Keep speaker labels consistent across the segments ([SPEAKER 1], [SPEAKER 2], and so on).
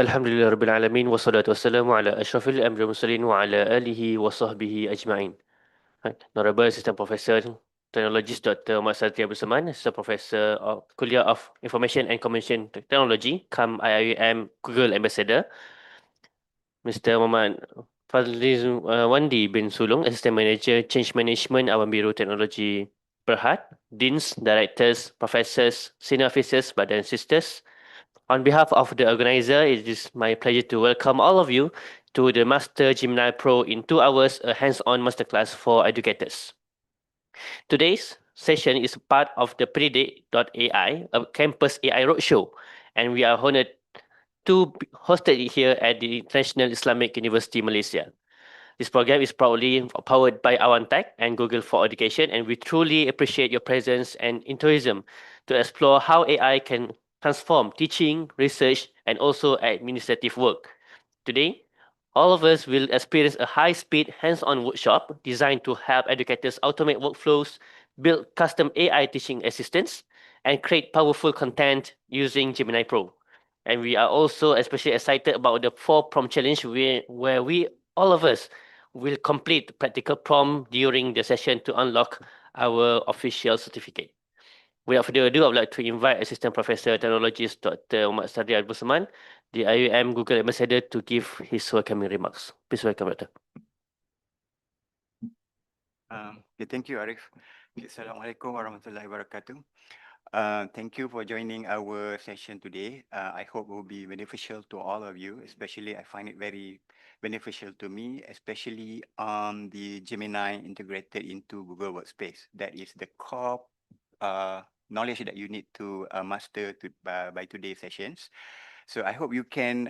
[SPEAKER 1] Alhamdulillah Rabbil Alamin wassalatu wassalamu ala ashrafil anbiya'i wal mursalin wa ala alihi wa sahbihi ajma'in. Right. Honorable Assistant Professor Technologist Dr. Muhammad Satria Abdul Saman, Assistant Professor of Kuliah of Information and Communication Technology, CAM IIM Google Ambassador, Mr. Muhammad Fazliz Wandi bin Sulung, Assistant Manager Change Management Awam Biro Teknologi Berhad, Deans, Directors, Professors, Senior Officers, Brothers and Sisters. On behalf of the organizer, it is my pleasure to welcome all of you to the Master Gemini Pro in 2 hours, a hands-on masterclass for educators. Today's session is part of the Predict.ai, a campus AI roadshow, and we are honored to host it here at the International Islamic University, Malaysia. This program is proudly powered by Awan Tech and Google for Education, and we truly appreciate your presence and enthusiasm to explore how AI can transform teaching, research, and also administrative work. Today, all of us will experience a high-speed, hands-on workshop designed to help educators automate workflows, build custom AI teaching assistants, and create powerful content using Gemini Pro. And we are also especially excited about the 4 prompt challenge where we, all of us, will complete practical prompt during the session to unlock our official certificate. Without further ado, I would like to invite Assistant Professor Technologist Dr. Umar Sadri Al-Busman, the IUM Google Ambassador, to give his welcoming remarks. Please welcome, Doctor.
[SPEAKER 2] Okay, thank you, Arif. Assalamualaikum warahmatullahi wabarakatuh. Thank you for joining our session today. I hope it will be beneficial to all of you, especially I find it very beneficial to me, especially on the Gemini integrated into Google Workspace. That is the core knowledge that you need to master by today's sessions. So I hope you can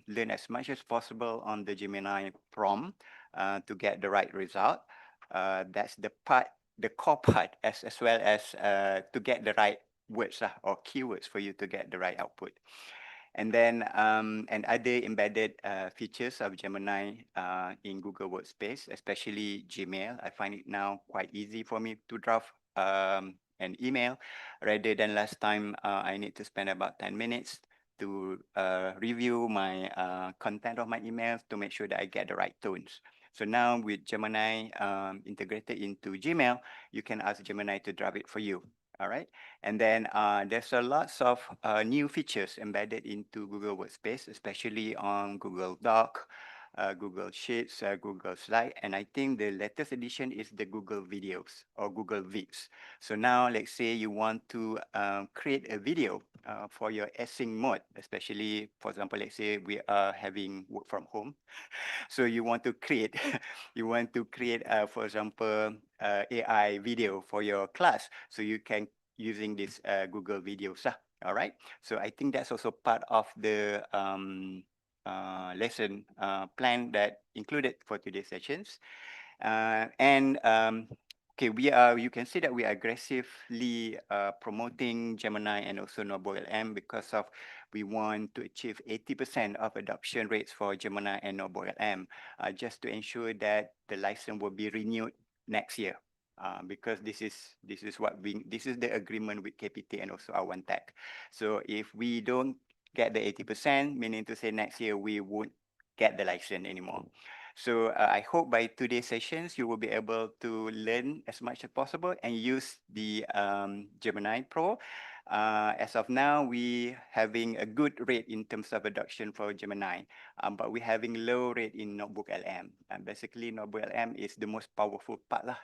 [SPEAKER 2] learn as much as possible on the Gemini prompt to get the right result. That's the core part, as well as to get the right words or keywords for you to get the right output. And then and other embedded features of Gemini in Google Workspace, especially Gmail. I find it now quite easy for me to draft an email rather than last time I need to spend about 10 minutes to review my content of my emails to make sure that I get the right tones. So now with Gemini integrated into Gmail, you can ask Gemini to draft it for you. All right. And then there's a lots of new features embedded into Google Workspace, especially on Google Doc, Google Sheets, Google Slide, and I think the latest edition is the Google Videos or Google Vids. So now let's say you want to create a video for your async mode, especially, for example, let's say we are having work from home. So you want to create, for example, AI video for your class. So you can using this Google Videos. All right. So I think that's also part of the lesson plan that included for today's sessions. Okay, you can see that we are aggressively promoting Gemini and also NoboLM because of we want to achieve 80% of adoption rates for Gemini and NoboLM, just to ensure that the license will be renewed next year. Because this is the agreement with KPT and also Awan Tech. So if we don't get the 80%, meaning to say next year we won't get the license anymore. So I hope by today's sessions, you will be able to learn as much as possible and use the Gemini Pro. As of now, we having a good rate in terms of adoption for Gemini, but we're having low rate in Notebook LM. Basically, Notebook LM is the most powerful part lah.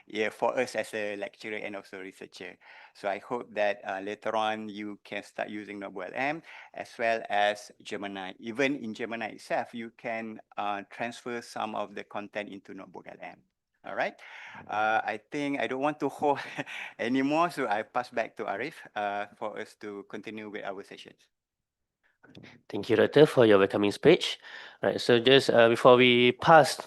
[SPEAKER 2] Yeah, for us as a lecturer and also researcher. So I hope that later on you can start using Notebook LM as well as Gemini. Even in Gemini itself, you can transfer some of the content into Notebook LM. All right. I think I don't want to hold anymore, so I pass back to Arif for us to continue with our sessions.
[SPEAKER 1] Thank you, Doctor, for your welcoming speech. Right, so just before we pass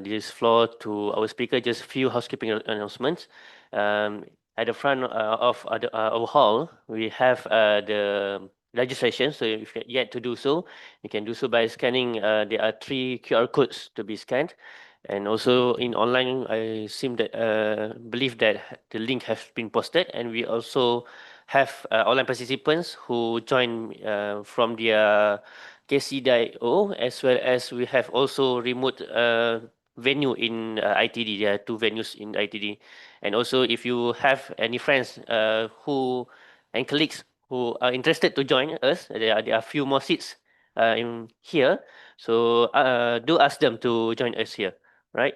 [SPEAKER 1] this floor to our speaker, just a few housekeeping announcements. At the front of our hall, we have the registration. So if you're yet to do so, you can do so by scanning. There are 3 QR codes to be scanned. And also in online, I seem that believe that the link has been posted, and we also have online participants who join from their KC.io, as well as we have also remote venue in ITD. There are two venues in ITD. And also, if you have any friends who and colleagues who are interested to join us, there are few more seats in here. So do ask them to join us here, right?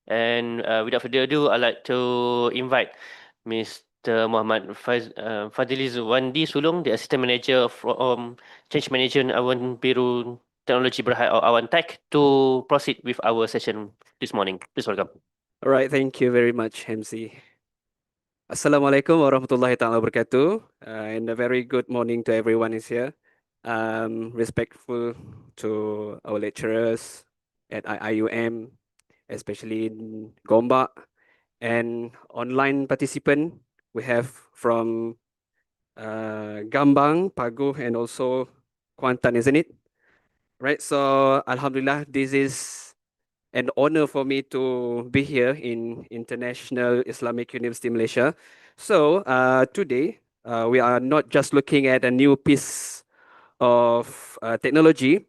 [SPEAKER 1] And without further ado, I'd like to invite Mr. Muhammad Fadili Wandi Sulung, the Assistant Manager from Change Management Awan Biru Technology Berhad or Awan Tech, to proceed with our session this morning. Please welcome.
[SPEAKER 3] All right, thank you very much, MC. Assalamualaikum warahmatullahi taala wabarakatuh, and a very good morning to everyone is here. Respectful to our lecturers at IUM, especially in Gombak, and online participant we have from Gambang, Paguh, and also Kuantan, isn't it? Right. So Alhamdulillah, this is an honor for me to be here in International Islamic University Malaysia. So today we are not just looking at a new piece of technology.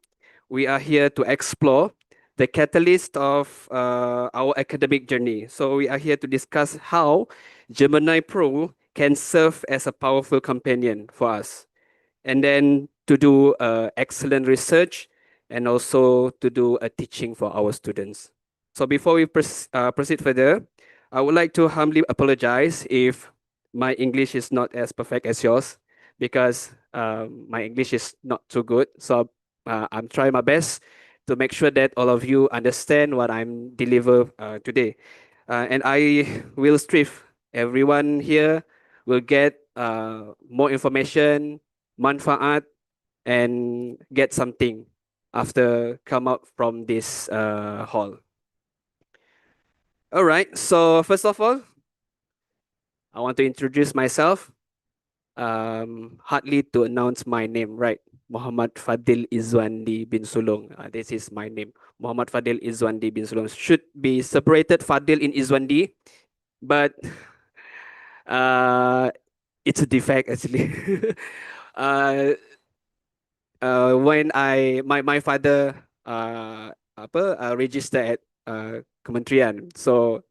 [SPEAKER 3] We are here to explore the catalyst of our academic journey. So we are here to discuss how Gemini Pro can serve as a powerful companion for us, and then to do excellent research, and also to do a teaching for our students. So before we proceed further, I would like to humbly apologize if my English is not as perfect as yours, because my English is not too good. So I'm trying my best to make sure that all of you understand what I'm deliver today. And I will strive everyone here will get more information, manfaat, and get something after come out from this hall. All right, so first of all, I want to introduce myself. Hardly to announce my name, right? Muhammad Fadil Izwandi bin Sulong. This is my name. Muhammad Fadil Izwandi bin Sulong. Should be separated Fadil in Izwandi, but it's a defect actually. uh, when my father registered at Kementerian, so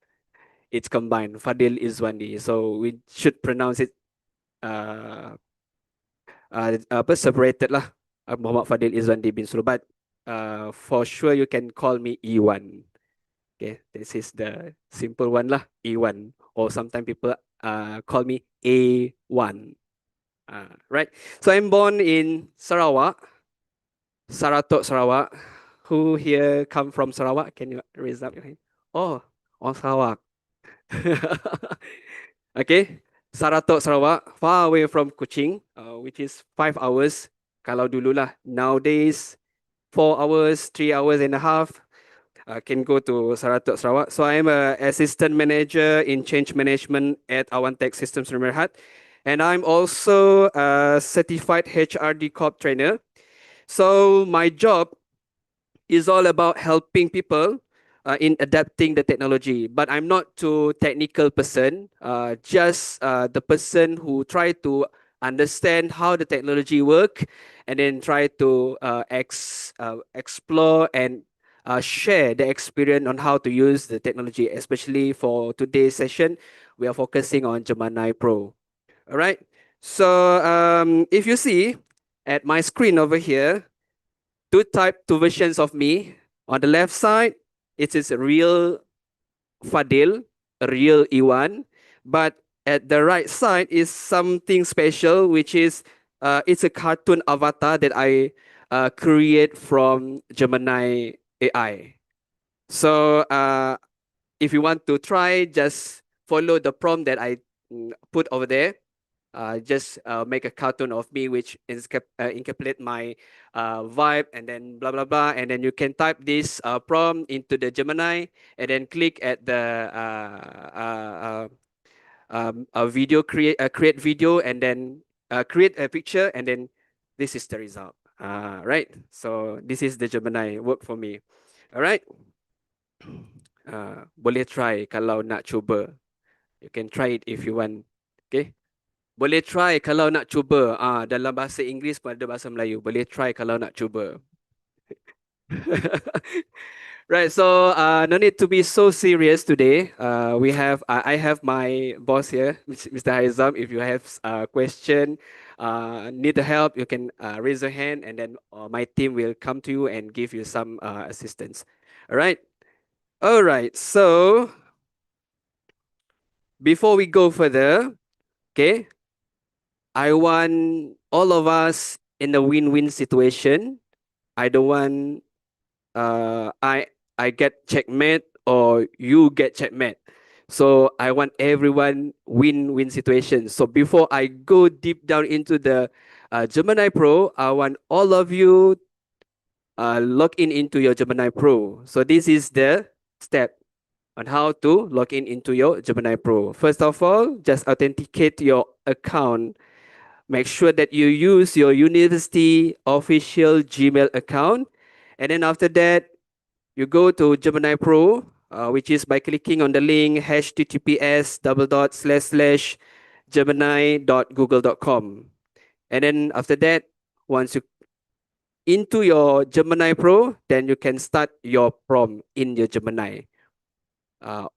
[SPEAKER 3] it's combined Fadil Izwandi, so we should pronounce it separated lah, Muhammad Fadil Izwandi bin Sulong, but for sure you can call me Iwan. Okay, this is the simple one lah, Iwan, or sometimes people call me A1. Right, so I'm born in Sarawak, Saratok, Sarawak. Who here come from Sarawak? Can you raise up your hand? Oh, on Sarawak. Okay, Saratok, Sarawak, far away from Kuching, which is 5 hours. Kalau dulu lah, nowadays 4 hours, 3 hours and a half, can go to Saratok, Sarawak. So I'm an assistant manager in change management at Awan Tech Systems Berhad, and I'm also a certified HRD Corp trainer. So my job is all about helping people in adapting the technology, but I'm not too technical person, just the person who try to understand how the technology work, and then try to explore and share the experience on how to use the technology. Especially for today's session, we are focusing on Gemini Pro. All right, so if you see at my screen over here, two versions of me. On the left side, it is a real Fadil, a real Iwan, but at the right side is something special, which is it's a cartoon avatar that I create from Gemini AI. So if you want to try, just follow the prompt that I put over there. Just make a cartoon of me which encapsulate my vibe, and then blah blah blah, and then you can type this prompt into the Gemini, and then click at the a video create video, and then create a picture, and then this is the result. Right, so this is the Gemini work for me. All right, boleh try kalau nak cuba. You can try it if you want. Okay. Boleh try kalau nak cuba. Dalam bahasa Inggeris pada bahasa Melayu. Boleh try kalau nak cuba. Right, so no need to be so serious today. I have my boss here, Mr. Haizam. If you have a question, need help, you can raise your hand, and then my team will come to you and give you some assistance. All right. So before we go further, okay, I want all of us in a win-win situation. I don't want I get checkmate or you get checkmate. So I want everyone win-win situation. So before I go deep down into the Gemini Pro, I want all of you log in into your Gemini Pro. So this is the step on how to log in into your Gemini Pro. First of all, just authenticate your account. Make sure that you use your university official Gmail account. And then after that, you go to Gemini Pro, which is by clicking on the link https://gemini.google.com. And then after that, once you into your Gemini Pro, then you can start your prompt in your Gemini.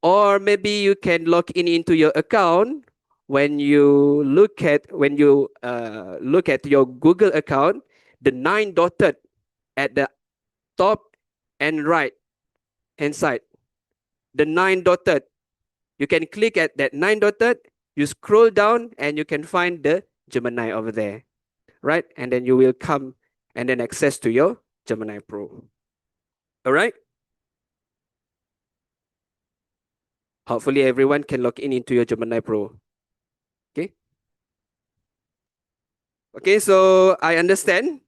[SPEAKER 3] Or maybe you can log in into your account when you look at your Google account, the 9 dotted at the top and right hand side, the 9 dotted, you can click at that 9 dotted, you scroll down and you can find the Gemini over there, right? And then you will come and then access to your Gemini Pro. All right. Hopefully everyone can log in into your Gemini Pro. Okay. Okay, so I understand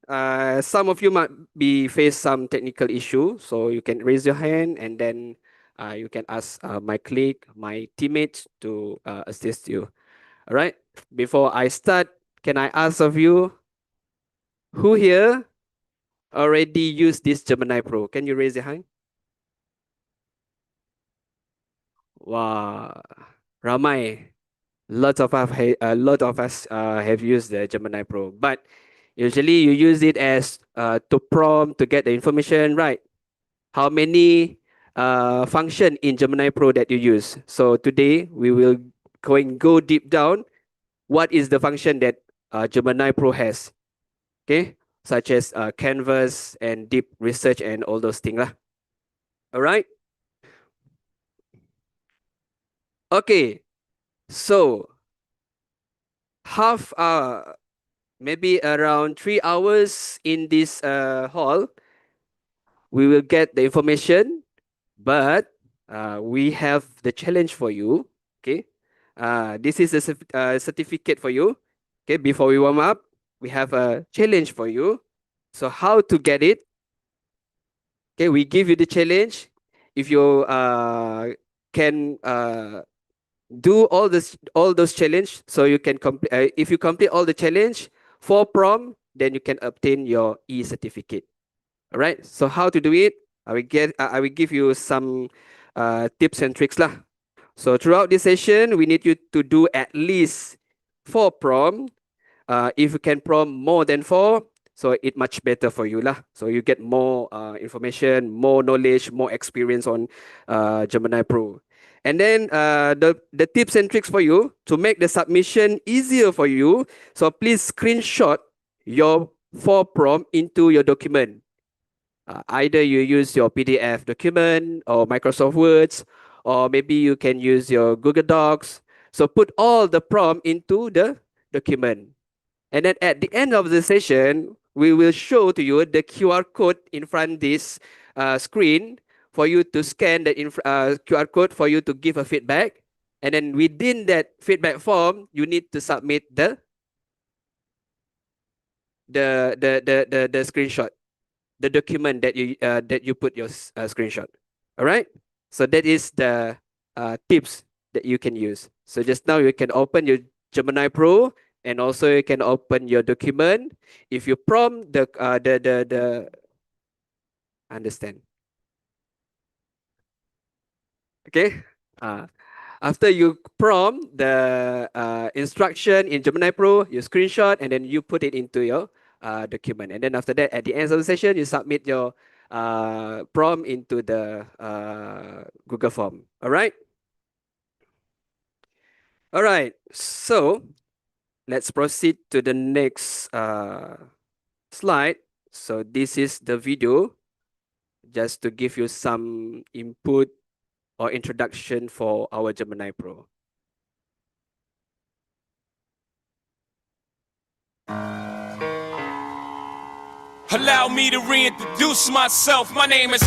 [SPEAKER 3] some of you might be face some technical issue, so you can raise your hand and then you can ask my colleague, my teammates to assist you. All right. Before I start, can I ask of you who here already used this Gemini Pro? Can you raise your hand? Wow, ramai. Lot of us have used the Gemini Pro, but usually you use it as to prompt to get the information, right? How many function in Gemini Pro that you use? So today we will go deep down. What is the function that Gemini Pro has? Okay, such as canvas and deep research and all those things lah. All right. Okay, so maybe around 3 hours in this hall, we will get the information, but we have the challenge for you. Okay, this is a certificate for you. Okay, before we warm up, we have a challenge for you. So how to get it? Okay, we give you the challenge. If you can do all those challenge, so you can complete. If you complete all the challenge for prom, then you can obtain your e-certificate. All right. So how to do it? I will give you some tips and tricks lah. So throughout this session, we need you to do at least 4 prom. If you can prom more than 4, so it much better for you lah. So you get more information, more knowledge, more experience on Gemini Pro. And then the tips and tricks for you to make the submission easier for you. So please screenshot your 4 prompt into your document. Either you use your PDF document or Microsoft Words, or maybe you can use your Google Docs. So put all the prompt into the document. And then at the end of the session, we will show to you the QR code in front of this screen for you to scan the QR code for you to give a feedback. And then within that feedback form, you need to submit the screenshot, the document that you put your screenshot. All right. So that is the tips that you can use. So just now you can open your Gemini Pro, and also you can open your document. If you prompt the understand. Okay. After you prompt the instruction in Gemini Pro, you screenshot and then you put it into your document. And then after that, at the end of the session, you submit your prompt into the Google form. All right. All right. So let's proceed to the next slide. So this is the video, just to give you some input or introduction for our Gemini Pro.
[SPEAKER 4] Allow me to reintroduce myself. My name is...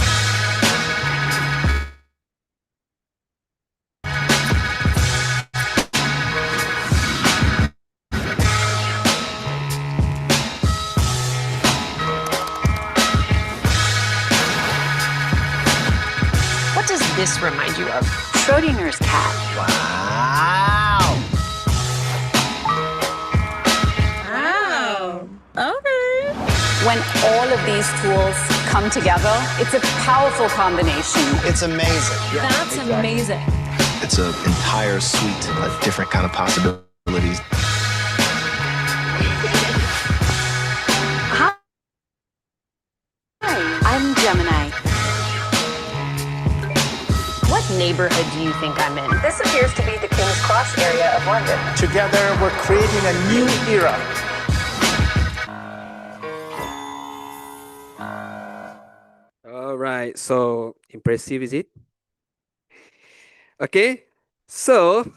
[SPEAKER 5] What does this remind you of?
[SPEAKER 6] Schrodinger's cat.
[SPEAKER 7] Wow.
[SPEAKER 6] Wow. Okay. When all of these tools come together, it's a powerful combination.
[SPEAKER 7] It's amazing.
[SPEAKER 6] That's amazing.
[SPEAKER 7] It's an entire suite of different kind of possibilities.
[SPEAKER 6] Hi, I'm Gemini.
[SPEAKER 5] What neighborhood do you think I'm in?
[SPEAKER 6] This appears to be the King's Cross area of London.
[SPEAKER 7] Together, we're creating a new era.
[SPEAKER 3] All right, so impressive, is it? Okay, so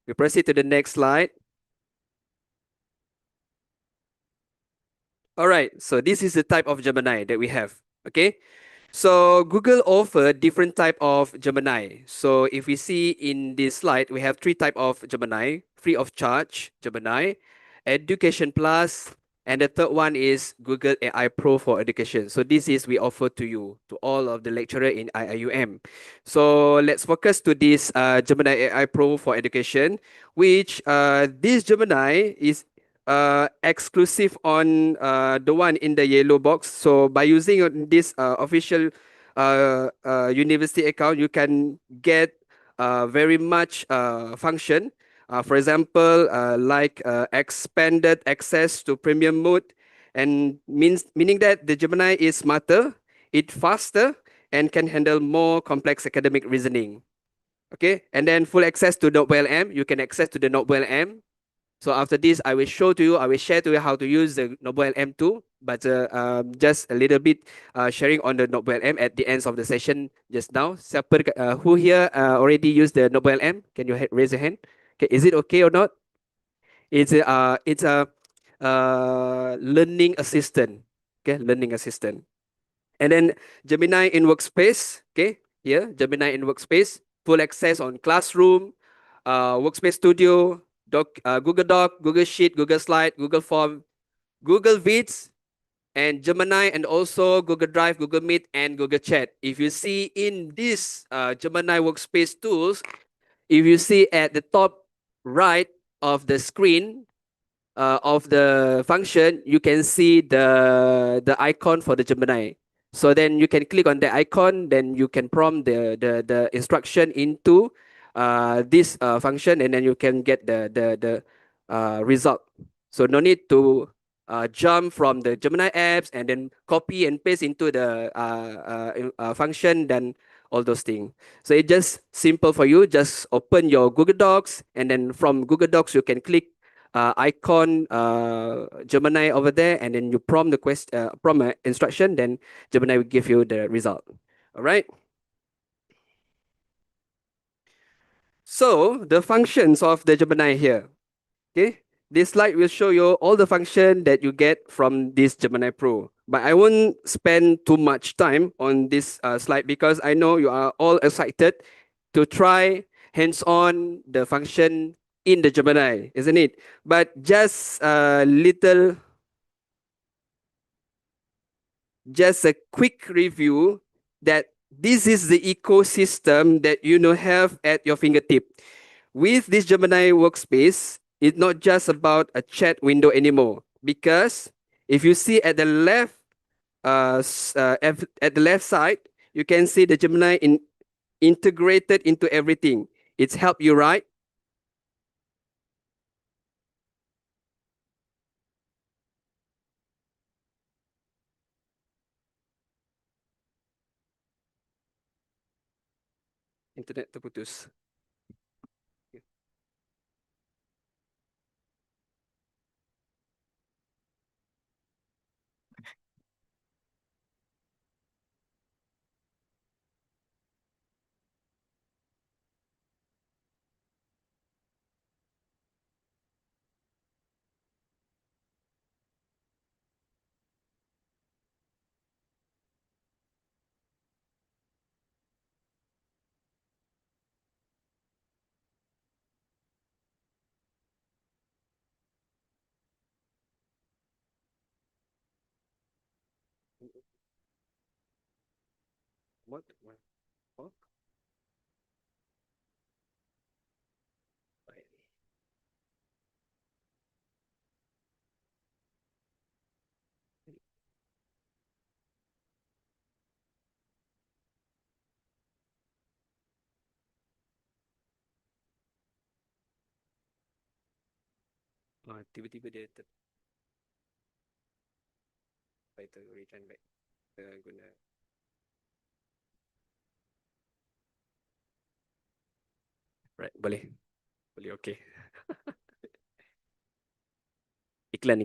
[SPEAKER 3] we proceed to the next slide. All right, so this is the type of Gemini that we have, okay? So Google offer different type of Gemini. So if we see in this slide, we have 3 type of Gemini: free of charge Gemini, Education Plus, and the third one is Google AI Pro for education. So this is we offer to you, to all of the lecturer in IIUM. So let's focus to this Gemini AI Pro for education, which this Gemini is exclusive on the one in the yellow box. So by using this official university account, you can get very much function. For example, like expanded access to premium mode, and meaning that the Gemini is smarter, it's faster, and can handle more complex academic reasoning. Okay, and then full access to NotebookLM. You can access to the NotebookLM. So after this, I will show to you, I will share to you how to use the NotebookLM too, but just a little bit sharing on the NotebookLM at the end of the session just now. Who here already used the NotebookLM? Can you raise your hand? Okay, is it okay or not? It's a learning assistant. Okay, learning assistant. And then Gemini in Workspace. Okay, here Gemini in Workspace, full access on Classroom, Workspace Studio, Google Doc, Google Sheet, Google Slide, Google Form, Google Vids, and Gemini, and also Google Drive, Google Meet, and Google Chat. If you see in this Gemini Workspace tools, if you see at the top right of the screen of the function, you can see the icon for the Gemini. So then you can click on the icon, then you can prompt the instruction into this function, and then you can get the result. So no need to jump from the Gemini apps and then copy and paste into the function, then all those things. So it's just simple for you. Just open your Google Docs, and then from Google Docs you can click icon Gemini over there, and then you prompt the prompt instruction, then Gemini will give you the result. All right. So the functions of the Gemini here. Okay, this slide will show you all the function that you get from this Gemini Pro. But I won't spend too much time on this slide because I know you are all excited to try hands-on the function in the Gemini, isn't it? But just a quick review that this is the ecosystem that you have at your fingertip. With this Gemini Workspace, it's not just about a chat window anymore, because if you see at the left side, you can see the Gemini integrated into everything. It's help you write. Internet terputus. What? What? Tiba-tiba dia try to return back. Guna. Right, boleh. Boleh, okay. Iklan.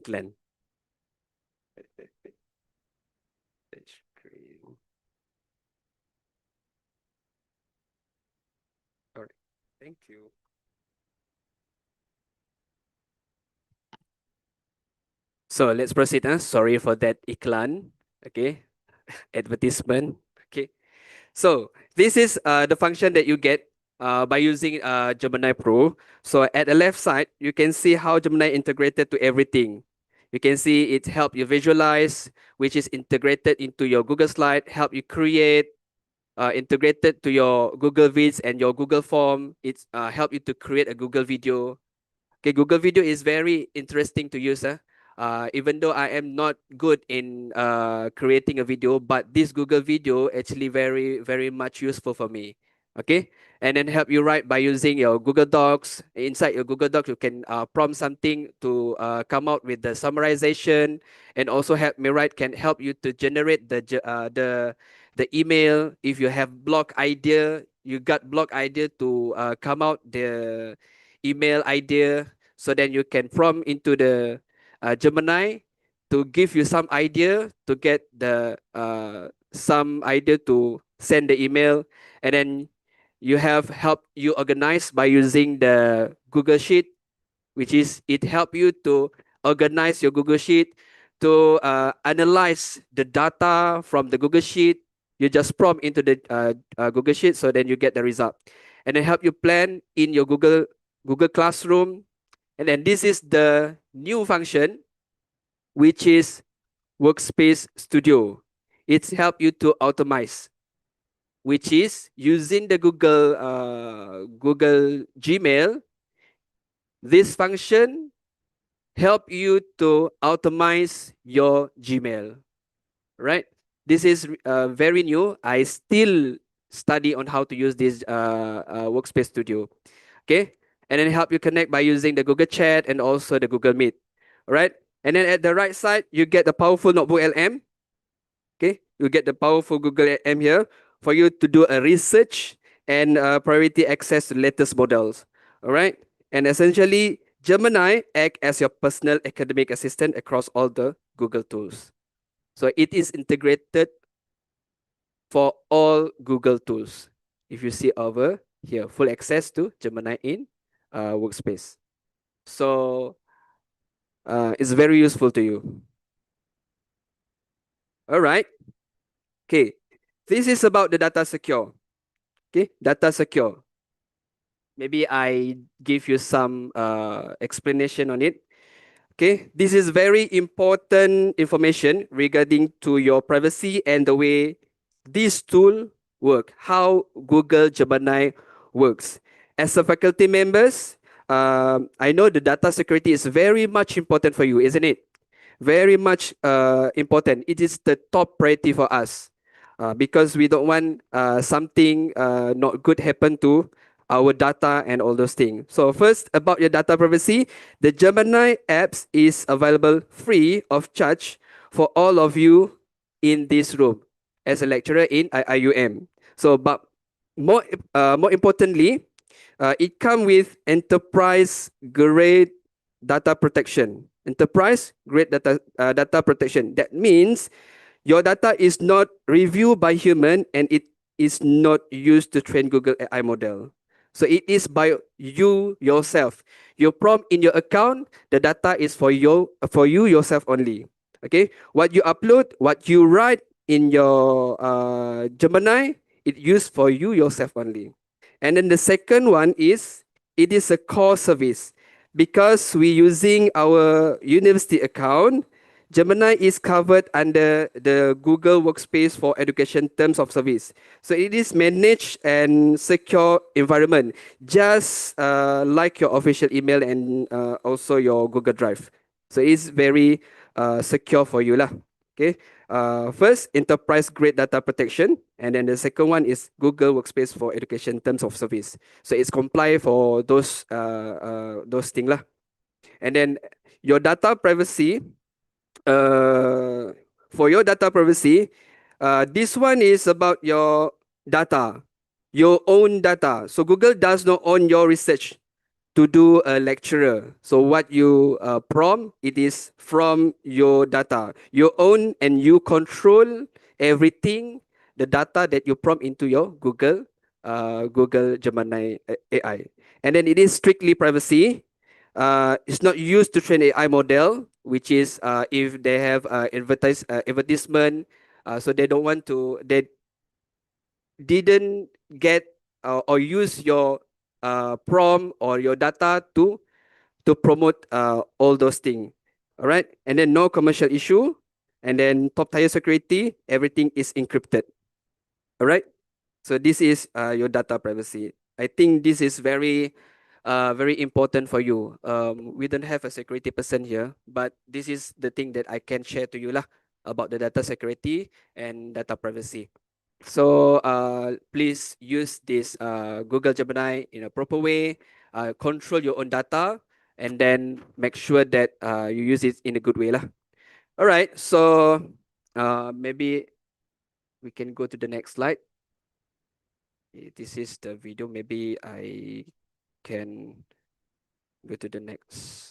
[SPEAKER 3] Screen. All right, thank you. So let's proceed. Sorry for that iklan. Okay, advertisement. Okay, so this is the function that you get by using Gemini Pro. So at the left side, you can see how Gemini integrated to everything. You can see it help you visualize, which is integrated into your Google Slide, help you create, integrated to your Google Vids and your Google Form. It's help you to create a Google video. Okay, Google Video is very interesting to use. Even though I am not good in creating a video, but this Google Video actually very much useful for me. Okay, and then help you write by using your Google Docs. Inside your Google Docs, you can prompt something to come out with the summarization, and also help me write can help you to generate the email. If you have blog idea, you got blog idea to come out the email idea, so then you can prompt into the Gemini to give you some idea to get the some idea to send the email, and then you have help you organize by using the Google Sheet, which is it help you to organize your Google Sheet, to analyze the data from the Google Sheet. You just prompt into the Google Sheet, so then you get the result, and then help you plan in your Google Classroom. And then this is the new function, which is Workspace Studio. It's help you to automate, which is using the Google Gmail. This function help you to automate your Gmail, right? This is very new. I still study on how to use this Workspace Studio. Okay, and then help you connect by using the Google Chat and also the Google Meet. All right, and then at the right side, you get the powerful Notebook LM. Okay, you get the powerful Google LM here for you to do a research and priority access to latest models. All right, and essentially, Gemini act as your personal academic assistant across all the Google tools. So it is integrated for all Google tools. If you see over here, full access to Gemini in Workspace. So it's very useful to you. All right. Okay. This is about the data secure. Okay, data secure. Maybe I give you some explanation on it. Okay, this is very important information regarding to your privacy and the way this tool work, how Google Gemini works. As a faculty members, I know the data security is very much important for you, isn't it? Very much important. It is the top priority for us because we don't want something not good happen to our data and all those things. So first, about your data privacy, the Gemini apps is available free of charge for all of you in this room as a lecturer in IUM. So, but more importantly, it comes with enterprise grade data protection. Enterprise grade data protection. That means your data is not reviewed by human and it is not used to train Google AI model. So it is by you yourself. Your prompt in your account, the data is for you yourself only. Okay, what you upload, what you write in your Gemini, it used for you yourself only. And then the second one is it is a core service because we using our university account. Gemini is covered under the Google Workspace for Education terms of service. So it is managed and secure environment, just like your official email and also your Google Drive. So it's very secure for you lah. Okay. First, enterprise grade data protection, and then the second one is Google Workspace for Education terms of service. So it's comply for those things lah. And then your data privacy. For your data privacy, this one is about your data, your own data. So Google does not own your research to do a lecturer. So what you prompt, it is from your data, your own, and you control everything, the data that you prompt into your Google Gemini AI. And then it is strictly privacy. It's not used to train AI model, which is if they have advertisement, so they don't want to, they didn't get or use your prompt or your data to promote all those things. All right, and then no commercial issue, and then top tier security, everything is encrypted. All right, so this is your data privacy. I think this is very important for you. We don't have a security person here, but this is the thing that I can share to you lah about the data security and data privacy. So please use this Google Gemini in a proper way, control your own data, and then make sure that you use it in a good way lah. All right, so maybe we can go to the next slide. This is the video. Maybe I can go to the next.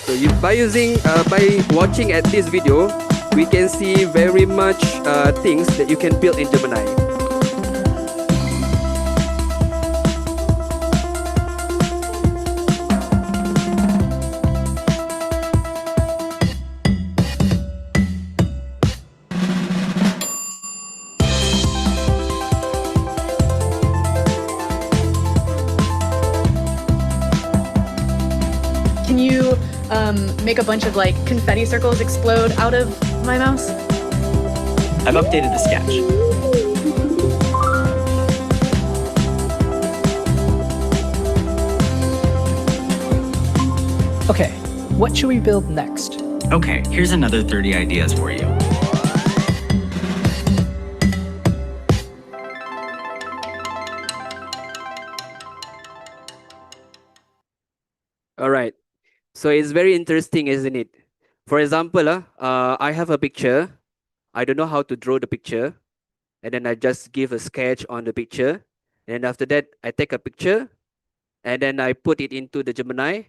[SPEAKER 3] So by watching at this video, we can see very much things that you can build in Gemini.
[SPEAKER 8] Can you make a bunch of like confetti circles explode out of my mouse?
[SPEAKER 9] I've updated the sketch.
[SPEAKER 10] Okay, what should we build next?
[SPEAKER 9] Okay, here's another 30 ideas for you.
[SPEAKER 3] All right. So it's very interesting, isn't it? For example, I have a picture. I don't know how to draw the picture. And then I just give a sketch on the picture. And after that, I take a picture. And then I put it into the Gemini.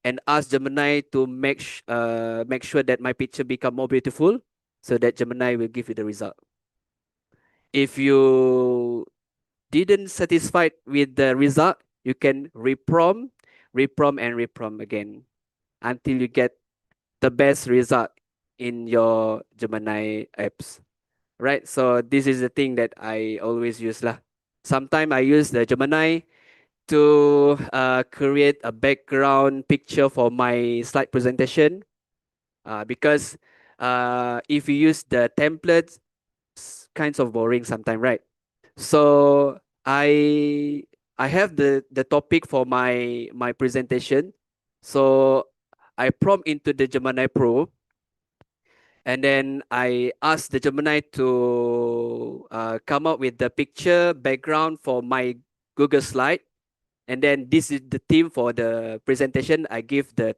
[SPEAKER 3] And ask Gemini to make sure that my picture become more beautiful. So that Gemini will give you the result. If you didn't satisfied with the result, you can reprompt again until you get the best result in your Gemini apps, right? So this is the thing that I always use lah. Sometimes I use the Gemini to create a background picture for my slide presentation, because if you use the templates, it's kinds of boring sometimes, right? So I have the topic for my presentation. So I prompt into the Gemini Pro And then I asked the Gemini to come up with the picture background for my Google slide. And then this is the theme for the presentation. I give the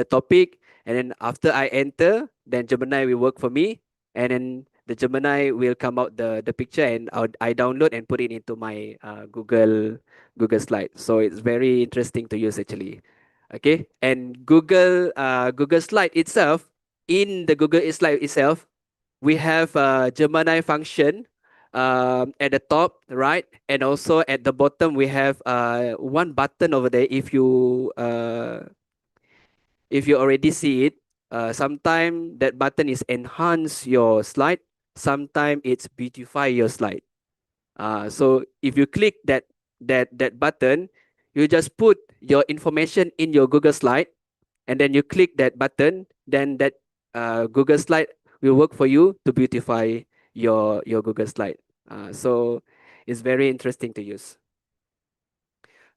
[SPEAKER 3] topic, and then after I enter, then Gemini will work for me, and then the Gemini will come out the picture, and I download and put it into my Google slide. So it's very interesting to use actually. Okay, and Google slide itself, in the Google slide itself, we have a Gemini function at the top, right? And also at the bottom, we have one button over there. If you already see it, sometime that button is enhance your slide. Sometime it's beautify your slide. So if you click that button, you just put your information in your Google slide, and then you click that button, then that Google slide will work for you to beautify your Google slide. So it's very interesting to use.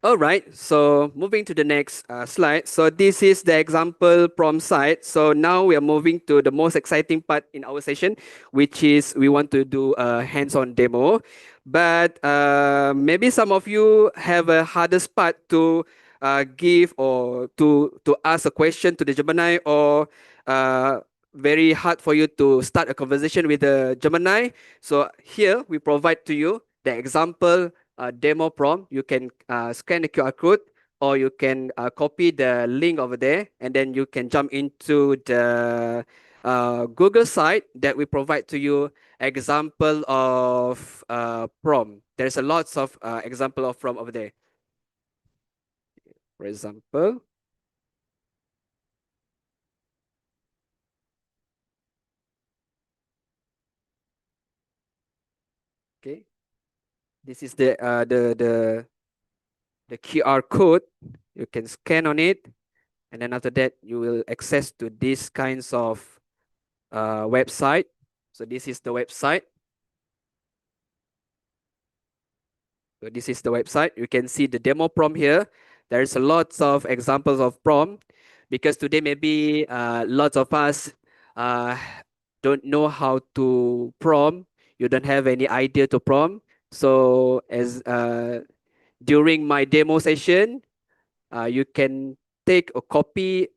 [SPEAKER 3] All right, so moving to the next slide. So this is the example prompt side. So now we are moving to the most exciting part in our session, which is we want to do a hands-on demo. But maybe some of you have a hardest part to give or to ask a question to the Gemini, or very hard for you to start a conversation with the Gemini. So here we provide to you the example demo prompt. You can scan the QR code, or you can copy the link over there, and then you can jump into the Google site that we provide to you. Example of prompt. There's a lots of example of prompt over there. For example, okay, this is the QR code. You can scan on it, and then after that you will access to these kinds of website. So this is the website. So this is the website. You can see the demo prompt here. There's a lots of examples of prompt, because today maybe lots of us don't know how to prompt. You don't have any idea to prompt. So as during my demo session, you can take a copy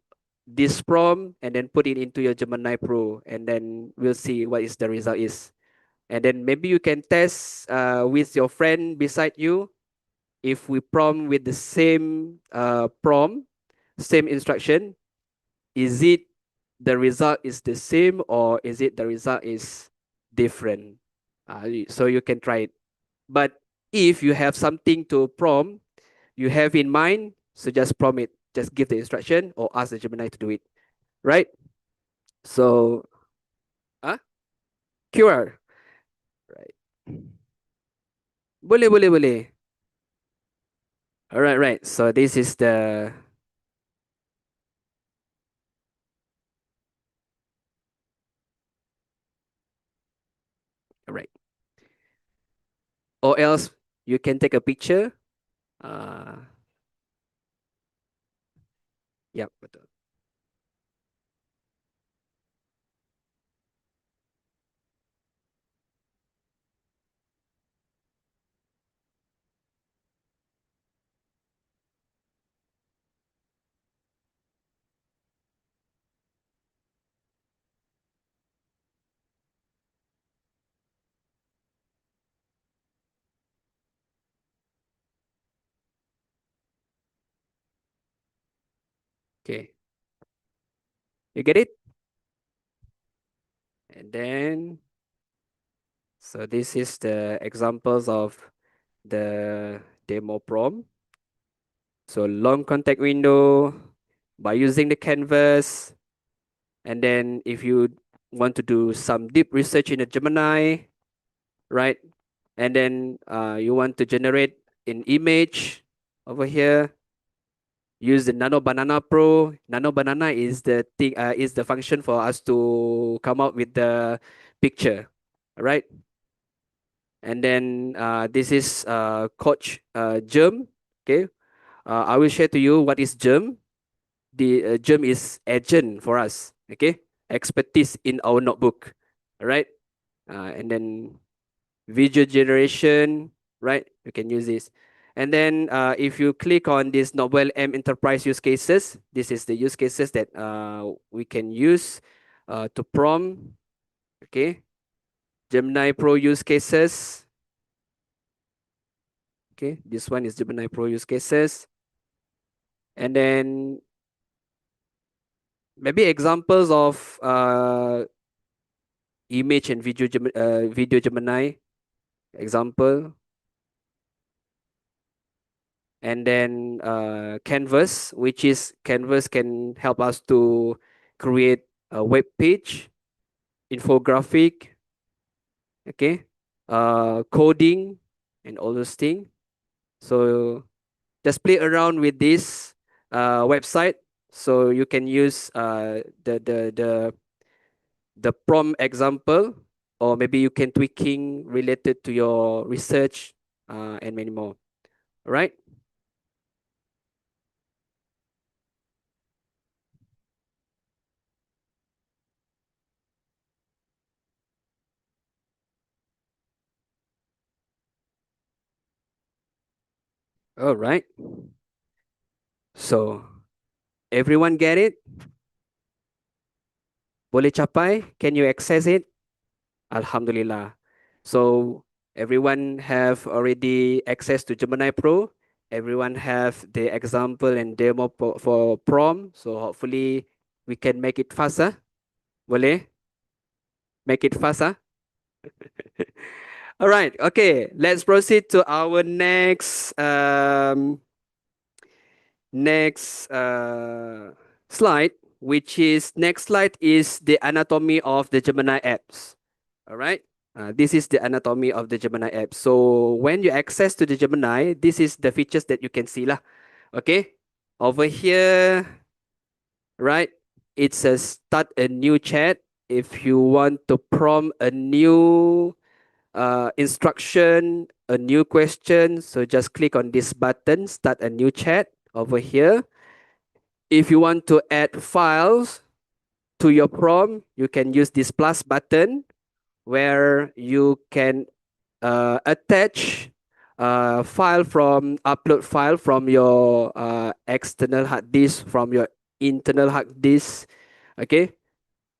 [SPEAKER 3] this prompt and then put it into your Gemini Pro, and then we'll see what is the result is. And then maybe you can test with your friend beside you. If we prompt with the same prompt, same instruction, is it the result is the same, or is it the result is different? So you can try it. But if you have something to prompt, you have in mind, so just prompt it. Just give the instruction or ask the Gemini to do it, right? So, QR, right? Boleh. All right. So this is the right. Or else you can take a picture. Yep, betul. Okay. You get it? And then, so this is the examples of the demo prompt. So long contact window by using the canvas. And then if you want to do some deep research in a Gemini, right? And then you want to generate an image over here. Use the Nano Banana Pro. Nano Banana is the thing, is the function for us to come up with the picture, all right? And then this is Coach Germ. Okay, I will share to you what is Germ. The Germ is agent for us. Okay, expertise in our notebook, right? And then video generation, right? You can use this. And then if you click on this Novel M Enterprise use cases, this is the use cases that we can use to prompt, okay? Gemini Pro use cases. Okay, this one is Gemini Pro use cases. And then maybe examples of image and video Gemini example. And then Canvas, which is Canvas can help us to create a web page, infographic, okay, coding, and all those things. So just play around with this website, so you can use the prompt example, or maybe you can tweaking related to your research and many more. All right. All right. So everyone get it? Boleh capai? Can you access it? Alhamdulillah. So everyone have already access to Gemini Pro. Everyone have the example and demo for prompt. So hopefully we can make it faster. Boleh? Make it faster? All right. Okay. Let's proceed to our next slide, which is next slide is the anatomy of the Gemini apps. All right. This is the anatomy of the Gemini app. So when you access to the Gemini, this is the features that you can see lah. Okay. Over here, right? It says start a new chat. If you want to prompt a new instruction, a new question, so just click on this button, start a new chat over here. If you want to add files to your prompt, you can use this plus button, where you can attach upload file from your external hard disk, from your internal hard disk, okay?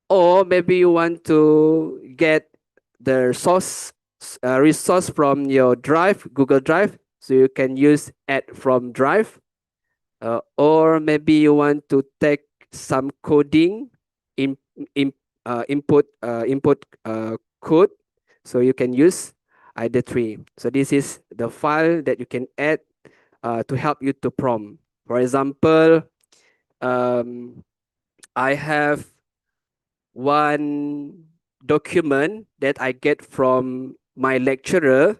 [SPEAKER 3] Or maybe you want to get the resource from your drive, Google Drive, so you can use add from drive. Or maybe you want to take some coding input code, so you can use either three. So this is the file that you can add to help you to prompt. For example, I have one document that I get from my lecturer,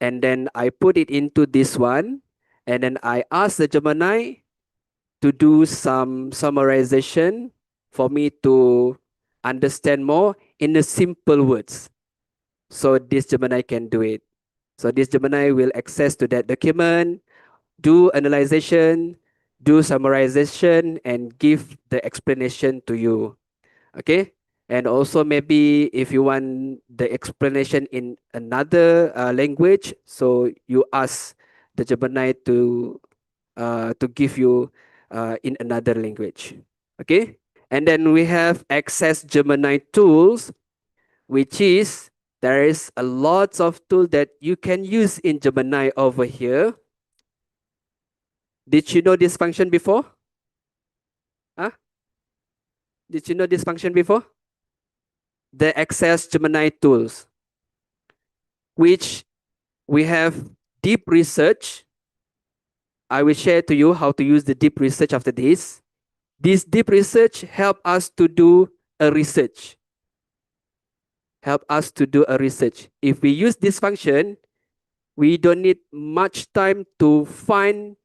[SPEAKER 3] and then I put it into this one, and then I ask the Gemini to do some summarization for me to understand more in the simple words. So this Gemini can do it. So this Gemini will access to that document, do analyzation, do summarization, and give the explanation to you. Okay. And also maybe if you want the explanation in another language, so you ask the Gemini to give you in another language. Okay. And then we have Access Gemini tools, which is there is a lot of tools that you can use in Gemini over here. Did you know this function before? Huh? Did you know this function before? The Access Gemini tools, which we have deep research. I will share to you how to use the deep research after this. This deep research help us to do a research. Help us to do a research. If we use this function, we don't need much time to find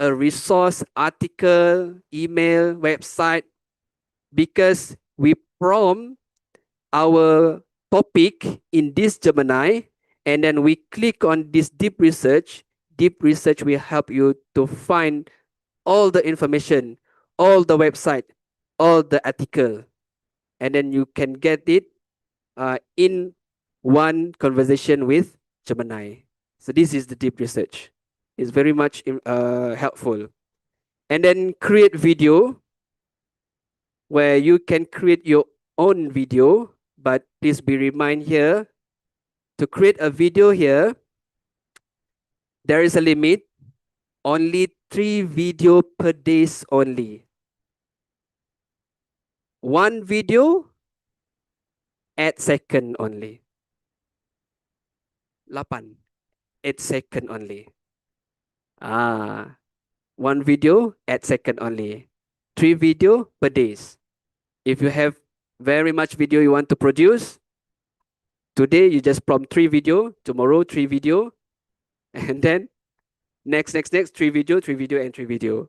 [SPEAKER 3] a resource, article, email, website, because we prompt our topic in this Gemini, and then we click on this deep research. Deep research will help you to find all the information, all the website, all the article. and then you can get it in one conversation with Gemini. So this is the deep research. It's very much helpful. And then create video, where you can create your own video, but please be reminded here, to create a video here, there is a limit, only 3 video per days only. One video, 8 second only. 8 second only. One video, 8 second only. 3 video per days. If you have very much video you want to produce, today you just prompt 3 video, tomorrow 3 video, and then next 3 video, 3 video, and 3 video.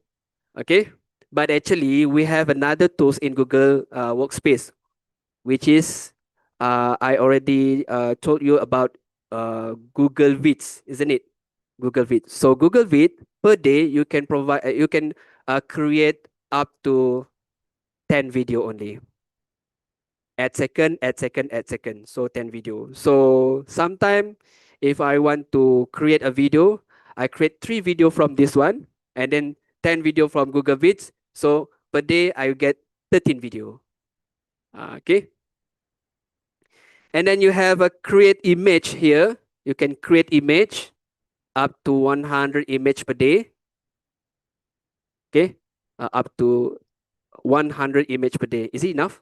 [SPEAKER 3] Okay? But actually, we have another tools in Google Workspace, which is, I already told you about Google Vids, isn't it? Google Vids. So Google Vid, per day, you can provide, you can create up to 10 video only. Add second. So 10 video. So sometime if I want to create a video, I create 3 video from this one, and then 10 video from Google Vids. So per day I get 13 video. Okay. And then you have a create image here. You can create image up to 100 image per day. Okay. Up to 100 image per day. Is it enough?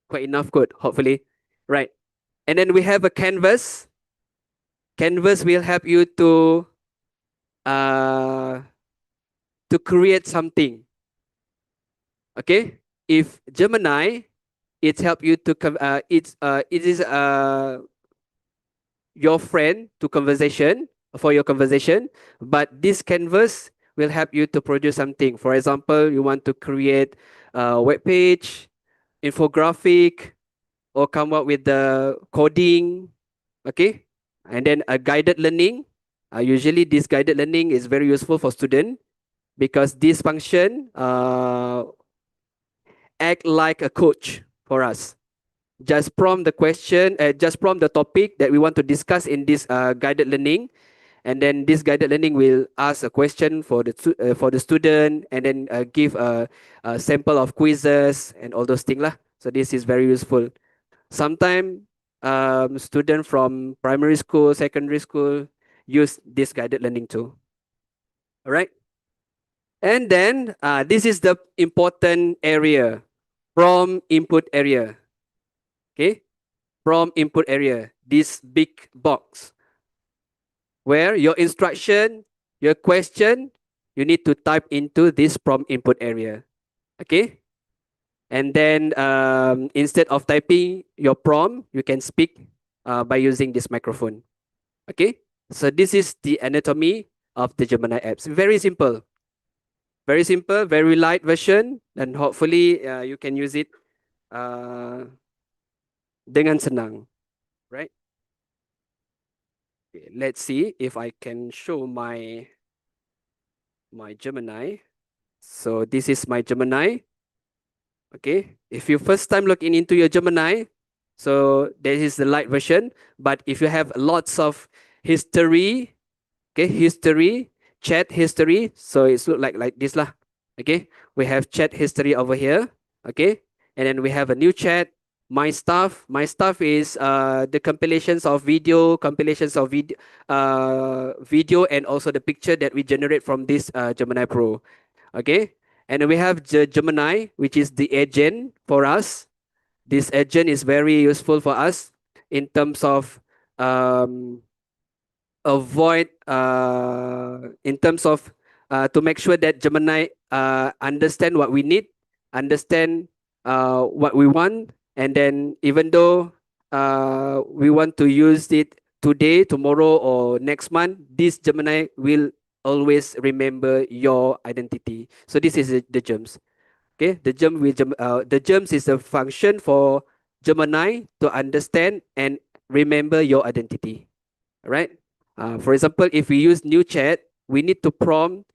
[SPEAKER 3] Quite enough, good, hopefully. Right. And then we have a canvas. Canvas will help you to create something. Okay. If Gemini, it help you to it is your friend to conversation, for your conversation, but this canvas will help you to produce something. For example, you want to create a web page, infographic, or come up with the coding. Okay. And then a guided learning. Usually this guided learning is very useful for student, because this function act like a coach for us. Just prompt the question, just prompt the topic that we want to discuss in this guided learning, and then this guided learning will ask a question for the student, and then give a sample of quizzes and all those things lah. So this is very useful. Sometimes student from primary school, secondary school use this guided learning too. All right. And then this is the important area, prompt input area. Okay, prompt input area, this big box where your instruction, your question, you need to type into this prompt input area. Okay, and then instead of typing your prompt, you can speak by using this microphone. Okay, so this is the anatomy of the Gemini apps. Very simple, very light version, and hopefully you can use it dengan senang, right? Okay, let's see if I can show my Gemini. So this is my Gemini. Okay, if you first time login into your Gemini, so this is the light version. But if you have lots of history, okay, chat history, so it's look like this lah. Okay, we have chat history over here. Okay, and then we have a new chat. My stuff is the compilations of video, video, and also the picture that we generate from this Gemini Pro. Okay, and we have the Gemini, which is the agent for us. This agent is very useful for us in terms of to make sure that Gemini understand what we need, understand what we want. And then even though we want to use it today, tomorrow, or next month, this Gemini will always remember your identity. So this is the gems. Okay, the gems is a function for Gemini to understand and remember your identity. All right. For example, if we use new chat, we need to prompt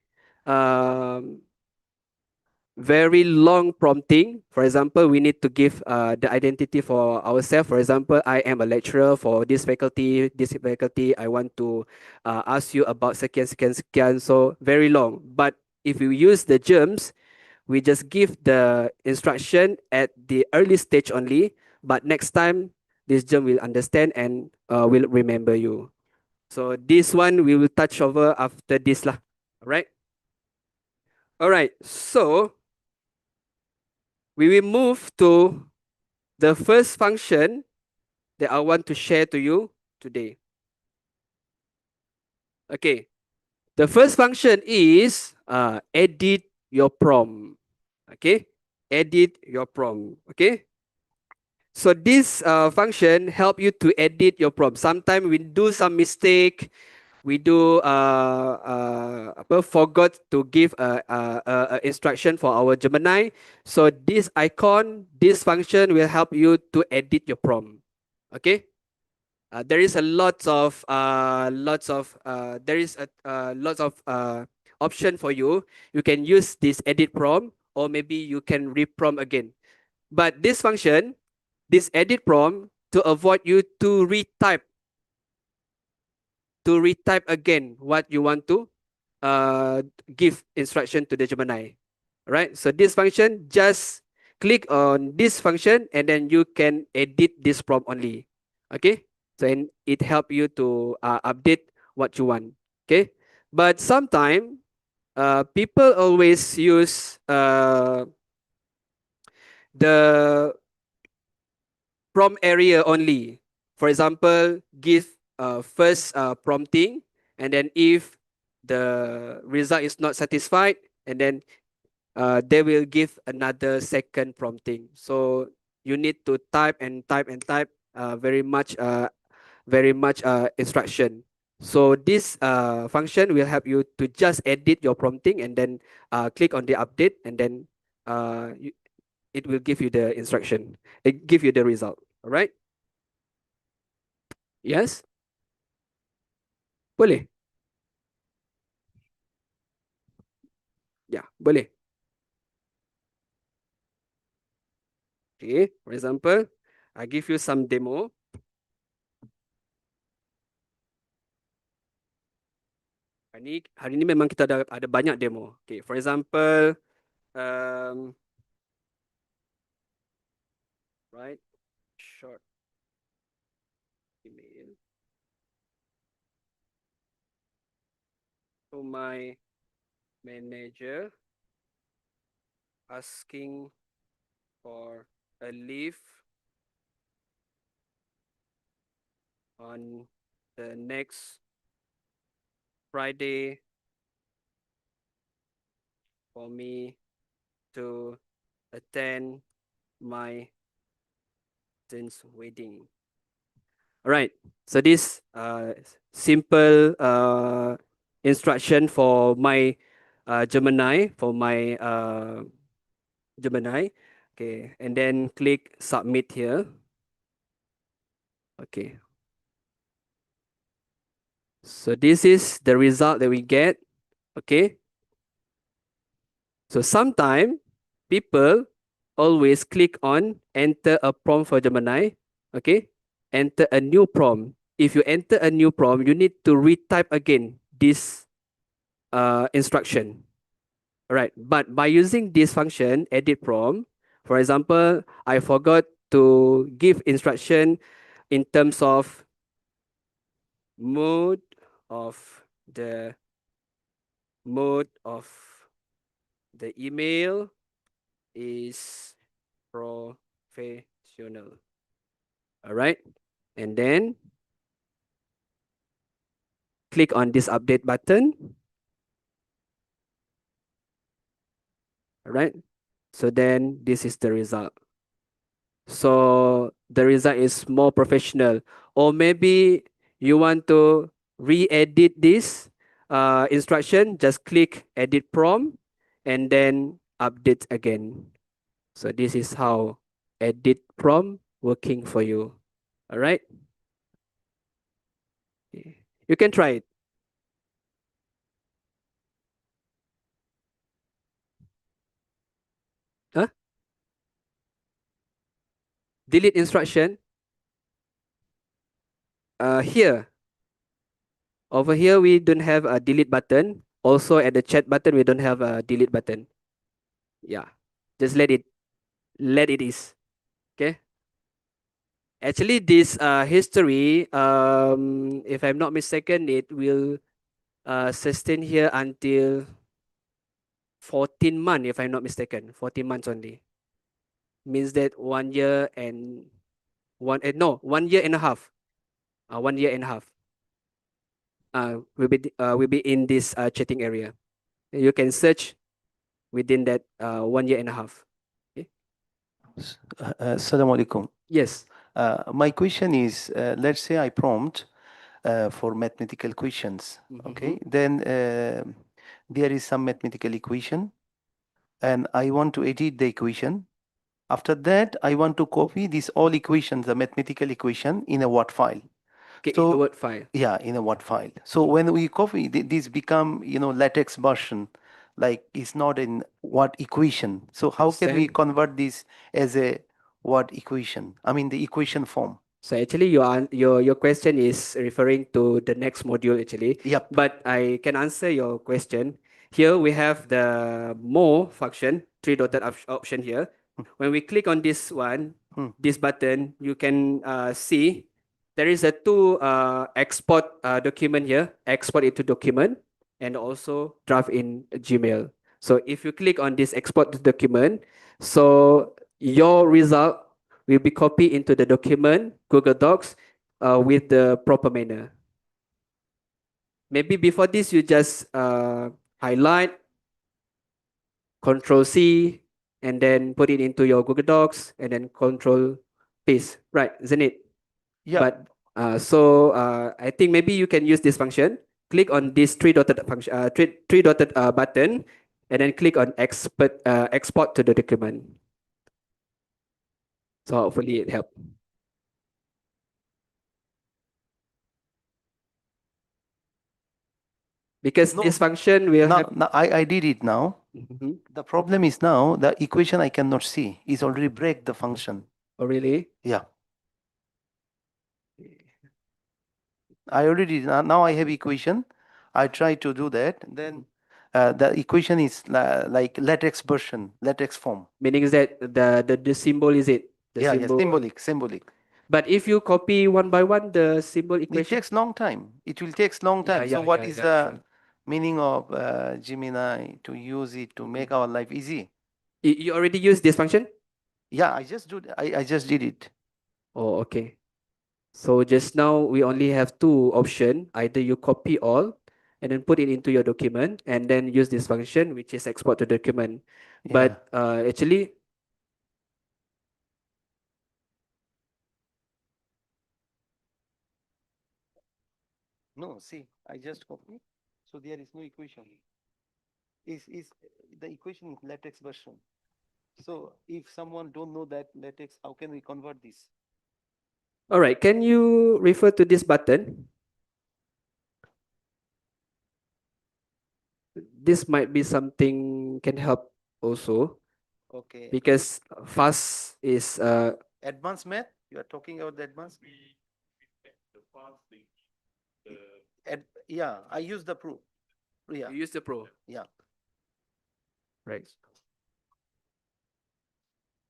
[SPEAKER 3] very long prompting. For example, we need to give the identity for ourselves. For example, I am a lecturer for this faculty. This faculty, I want to ask you about sekian, sekian, sekian. So very long. But if you use the germs, we just give the instruction at the early stage only. But next time, this germ will understand and will remember you. So this one we will touch over after this lah. All right. All right. So we will move to the first function that I want to share to you today. Okay. The first function is edit your prompt. Okay. Edit your prompt. Okay. So this function help you to edit your prompt. Sometimes we do some mistake. We do forgot to give a instruction for our Gemini. So this icon, this function will help you to edit your prompt. Okay. There is a lots of option for you. You can use this edit prompt, or maybe you can reprompt again. But this function, this edit prompt, to avoid you to retype again what you want to give instruction to the Gemini. Right? So this function, just click on this function and then you can edit this prompt only. Okay? So and it help you to update what you want. Okay? But sometimes people always use the prompt area only. For example, give first prompting, and then if the result is not satisfied, and then they will give another second prompting. So you need to type and type and type very much instruction. So this function will help you to just edit your prompting and then click on the update, and then it will give you the instruction. It give you the result. All right? Yes? Boleh? Yeah, boleh. Okay, for example, I give you some demo. Hari ini memang kita ada banyak demo. Okay, for example, right, short email to my manager asking for a leave on the next Friday for me to attend my son's wedding. All right. So this simple instruction for my Gemini, Gemini. Okay, and then click submit here. Okay. So this is the result that we get. Okay. So sometimes people always click on enter a prompt for Gemini. Okay. Enter a new prompt. If you enter a new prompt, you need to retype again this instruction. All right. But by using this function, edit prompt, for example, I forgot to give instruction in terms of mode of the email is professional. All right. And then click on this update button. All right. So then this is the result. So the result is more professional. Or maybe you want to re-edit this instruction, just click edit prompt and then update again. So this is how edit prompt working for you. All right. You can try it. delete instruction. Here, over here, we don't have a delete button. Also at the chat button, we don't have a delete button. Yeah, just let it is. Okay. Actually, this history, if I'm not mistaken, it will sustain here until 14 months, if I'm not mistaken. 14 months only. Means that 1 year and no, 1 year and a half. 1 year and a half. Will be in this chatting area. You can search within that 1 year and a half. Okay?
[SPEAKER 11] Assalamu alaikum.
[SPEAKER 3] Yes.
[SPEAKER 11] My question is, let's say I prompt for mathematical questions, okay? Then there is some mathematical equation and I want to edit the equation. After that, I want to copy this all equations, the mathematical equation in a Word file.
[SPEAKER 3] Okay,
[SPEAKER 11] So,
[SPEAKER 3] in a Word file.
[SPEAKER 11] Yeah, in a Word file. So when we copy, this become, latex version, like it's not in Word equation. So how can we
[SPEAKER 3] Understand.
[SPEAKER 11] convert this as a Word equation? I mean, the equation form.
[SPEAKER 3] So actually, your question is referring to the next module actually.
[SPEAKER 11] Yep.
[SPEAKER 3] But I can answer your question. Here we have the more function, three dotted option here. When we click on this one, this button, you can see there is a two export document here, export it to document, and also draft in Gmail. So if you click on this export to document, so your result will be copied into the document, Google Docs, with the proper manner. Maybe before this, you just highlight, Control C, and then put it into your Google Docs, and then Control paste, right? Isn't it?
[SPEAKER 11] Yeah.
[SPEAKER 3] But I think maybe you can use this function. Click on this three dotted function, three dotted button, and then click on export to the document. So hopefully it helped. Because this function will
[SPEAKER 11] now,
[SPEAKER 3] have...
[SPEAKER 11] now I did it now. The problem is now the equation I cannot see is already break the function.
[SPEAKER 3] Oh, really?
[SPEAKER 11] Yeah. I already now I have equation. I try to do that. Then the equation is like latex version, latex form.
[SPEAKER 3] Meaning is that the symbol is it? The
[SPEAKER 11] Yeah,
[SPEAKER 3] symbol.
[SPEAKER 11] symbolic.
[SPEAKER 3] But if you copy one by one the symbol
[SPEAKER 11] It
[SPEAKER 3] equation,
[SPEAKER 11] takes long time. It will take long time. So what is the meaning of Gemini to use it to make our life easy?
[SPEAKER 3] You already used this function?
[SPEAKER 11] Yeah, I just did it.
[SPEAKER 3] Oh, okay. So just now we only have two options. Either you copy all and then put it into your document and then use this function, which is export to document. But actually,
[SPEAKER 11] no, see, I just copy. So there is no equation. Is the equation is latex version. So if someone don't know that latex, how can we convert this?
[SPEAKER 3] all right, can you refer to this button? This might be something can help also.
[SPEAKER 11] Okay.
[SPEAKER 3] Because fast is
[SPEAKER 11] Advanced math? You are talking about the advanced? Yeah, I use the Pro. Yeah.
[SPEAKER 3] You use the Pro.
[SPEAKER 11] Yeah.
[SPEAKER 3] Right.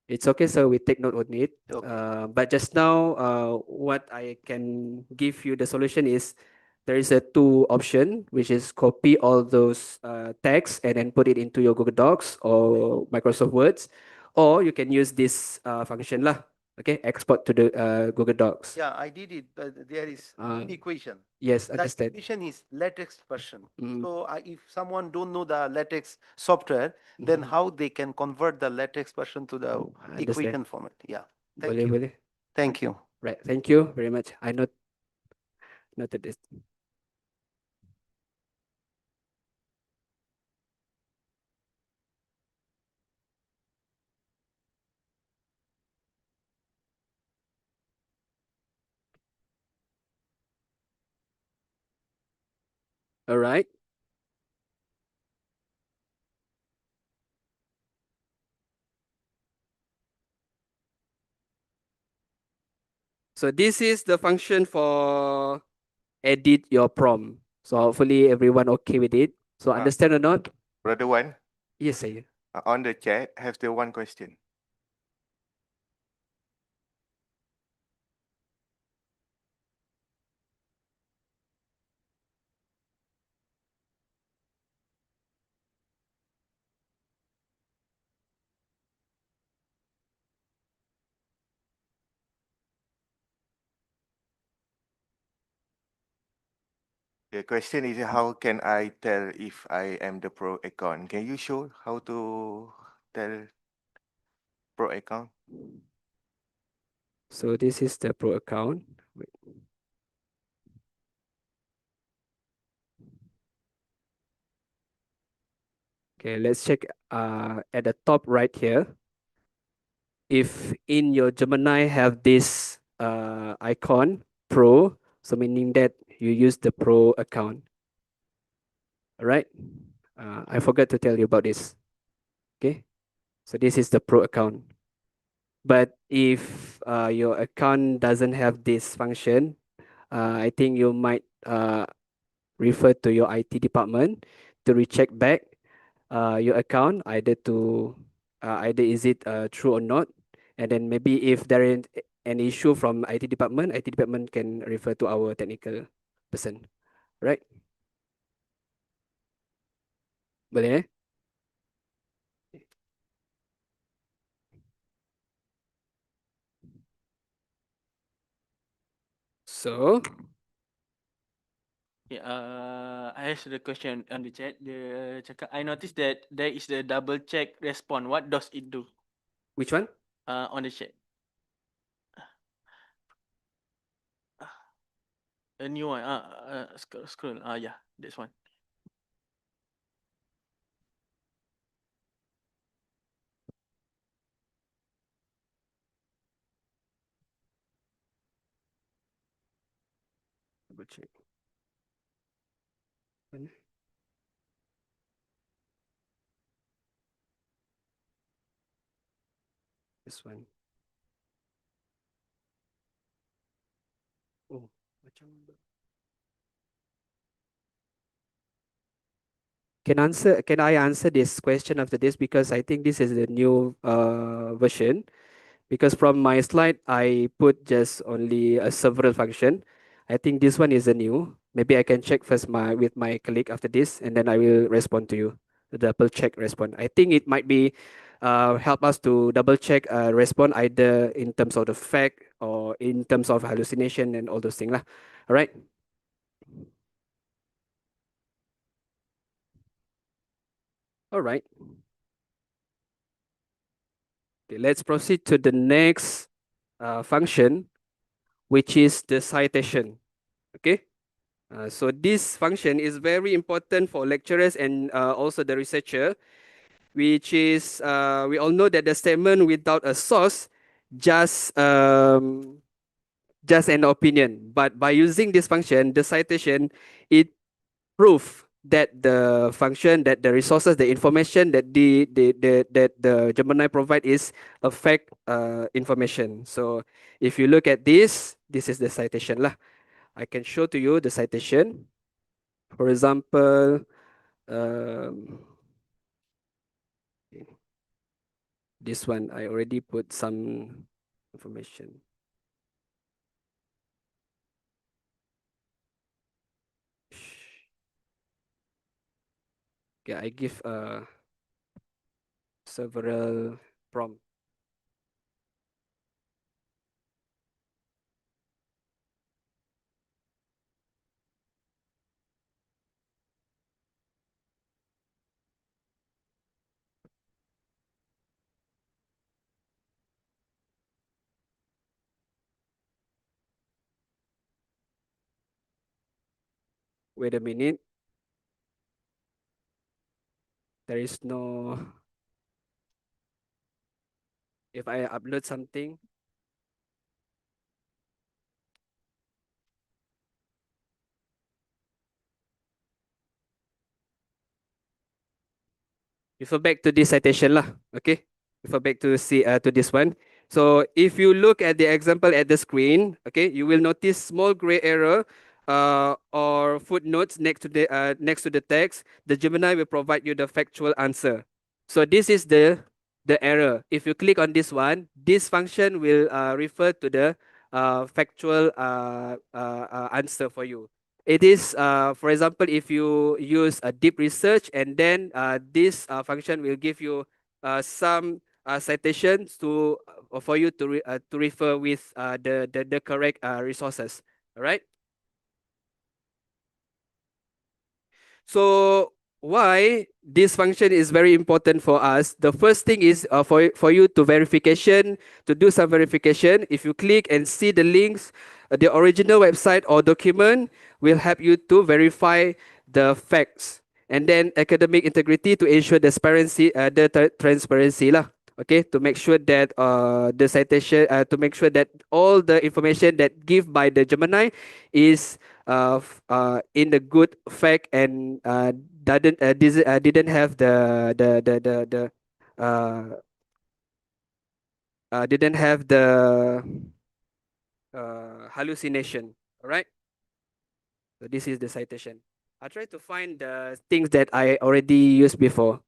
[SPEAKER 3] It's okay, so we take note on it.
[SPEAKER 11] Okay.
[SPEAKER 3] But just now, what I can give you the solution is there is a two option, which is copy all those text and then put it into your Google Docs or Microsoft Words, or you can use this function lah. Okay, export to the Google Docs.
[SPEAKER 11] Yeah, I did it, but there is equation.
[SPEAKER 3] Yes,
[SPEAKER 11] The
[SPEAKER 3] understand.
[SPEAKER 11] equation is latex version. So if someone don't know the latex software, then how they can convert the latex version to the equation format? Yeah. Thank you.
[SPEAKER 3] Boleh.
[SPEAKER 11] Thank you.
[SPEAKER 3] Right. Thank you very much. I noted this. All right. So this is the function for edit your prompt. So hopefully everyone okay with it. So understand or not?
[SPEAKER 12] Brother Wan,
[SPEAKER 3] Yes, sir.
[SPEAKER 12] on the chat, have the one question. The question is how can I tell if I am the pro account? Can you show how to tell pro account?
[SPEAKER 3] So this is the pro account. Wait. Okay, let's check at the top right here. If in your Gemini have this icon pro, so meaning that you use the pro account. All right. I forgot to tell you about this. Okay. So this is the pro account. But if your account doesn't have this function, I think you might refer to your IT department to recheck back your account, either to either is it true or not, and then maybe if there is an issue from IT department can refer to our technical person, right? Boleh? So
[SPEAKER 13] Yeah, I asked the question on the chat. I noticed that there is the double check response. What does it do?
[SPEAKER 3] which one?
[SPEAKER 13] On the chat. A new one. Scroll. Yeah, this one.
[SPEAKER 3] Double check. This one. Oh, macam Can I answer this question after this, because I think this is the new version. Because from my slide I put just only a several function. I think this one is a new. Maybe I can check first with my colleague after this, and then I will respond to you. The double check respond. I think it might be help us to double check respond either in terms of the fact or in terms of hallucination and all those things lah. All right. All right. Okay, let's proceed to the next function, which is the citation. Okay. So this function is very important for lecturers and also the researcher, which is we all know that the statement without a source just an opinion. But by using this function, the citation, it proof that the function, that the resources, the information that the Gemini provide is a fact information. So if you look at this is the citation lah. I can show to you the citation. For example, this one I already put some information. Okay, I give several prompt. Wait a minute. There is no. If I upload something, refer back to this citation lah. Okay, refer back to see to this one. So if you look at the example at the screen, okay, you will notice small gray error or footnotes next to the text. The Gemini will provide you the factual answer. So this is the error. If you click on this one, this function will refer to the factual answer for you. It is, for example, if you use a deep research, and then this function will give you some citations for you to refer with the correct resources. All right. So why this function is very important for us? The first thing is for you to do some verification. If you click and see the links, the original website or document will help you to verify the facts. And then academic integrity to ensure transparency lah. Okay, to make sure that the citation, to make sure that all the information that give by the Gemini is in the good fact and didn't have didn't have the hallucination. All right. So this is the citation. I'll try to find the things that I already used before.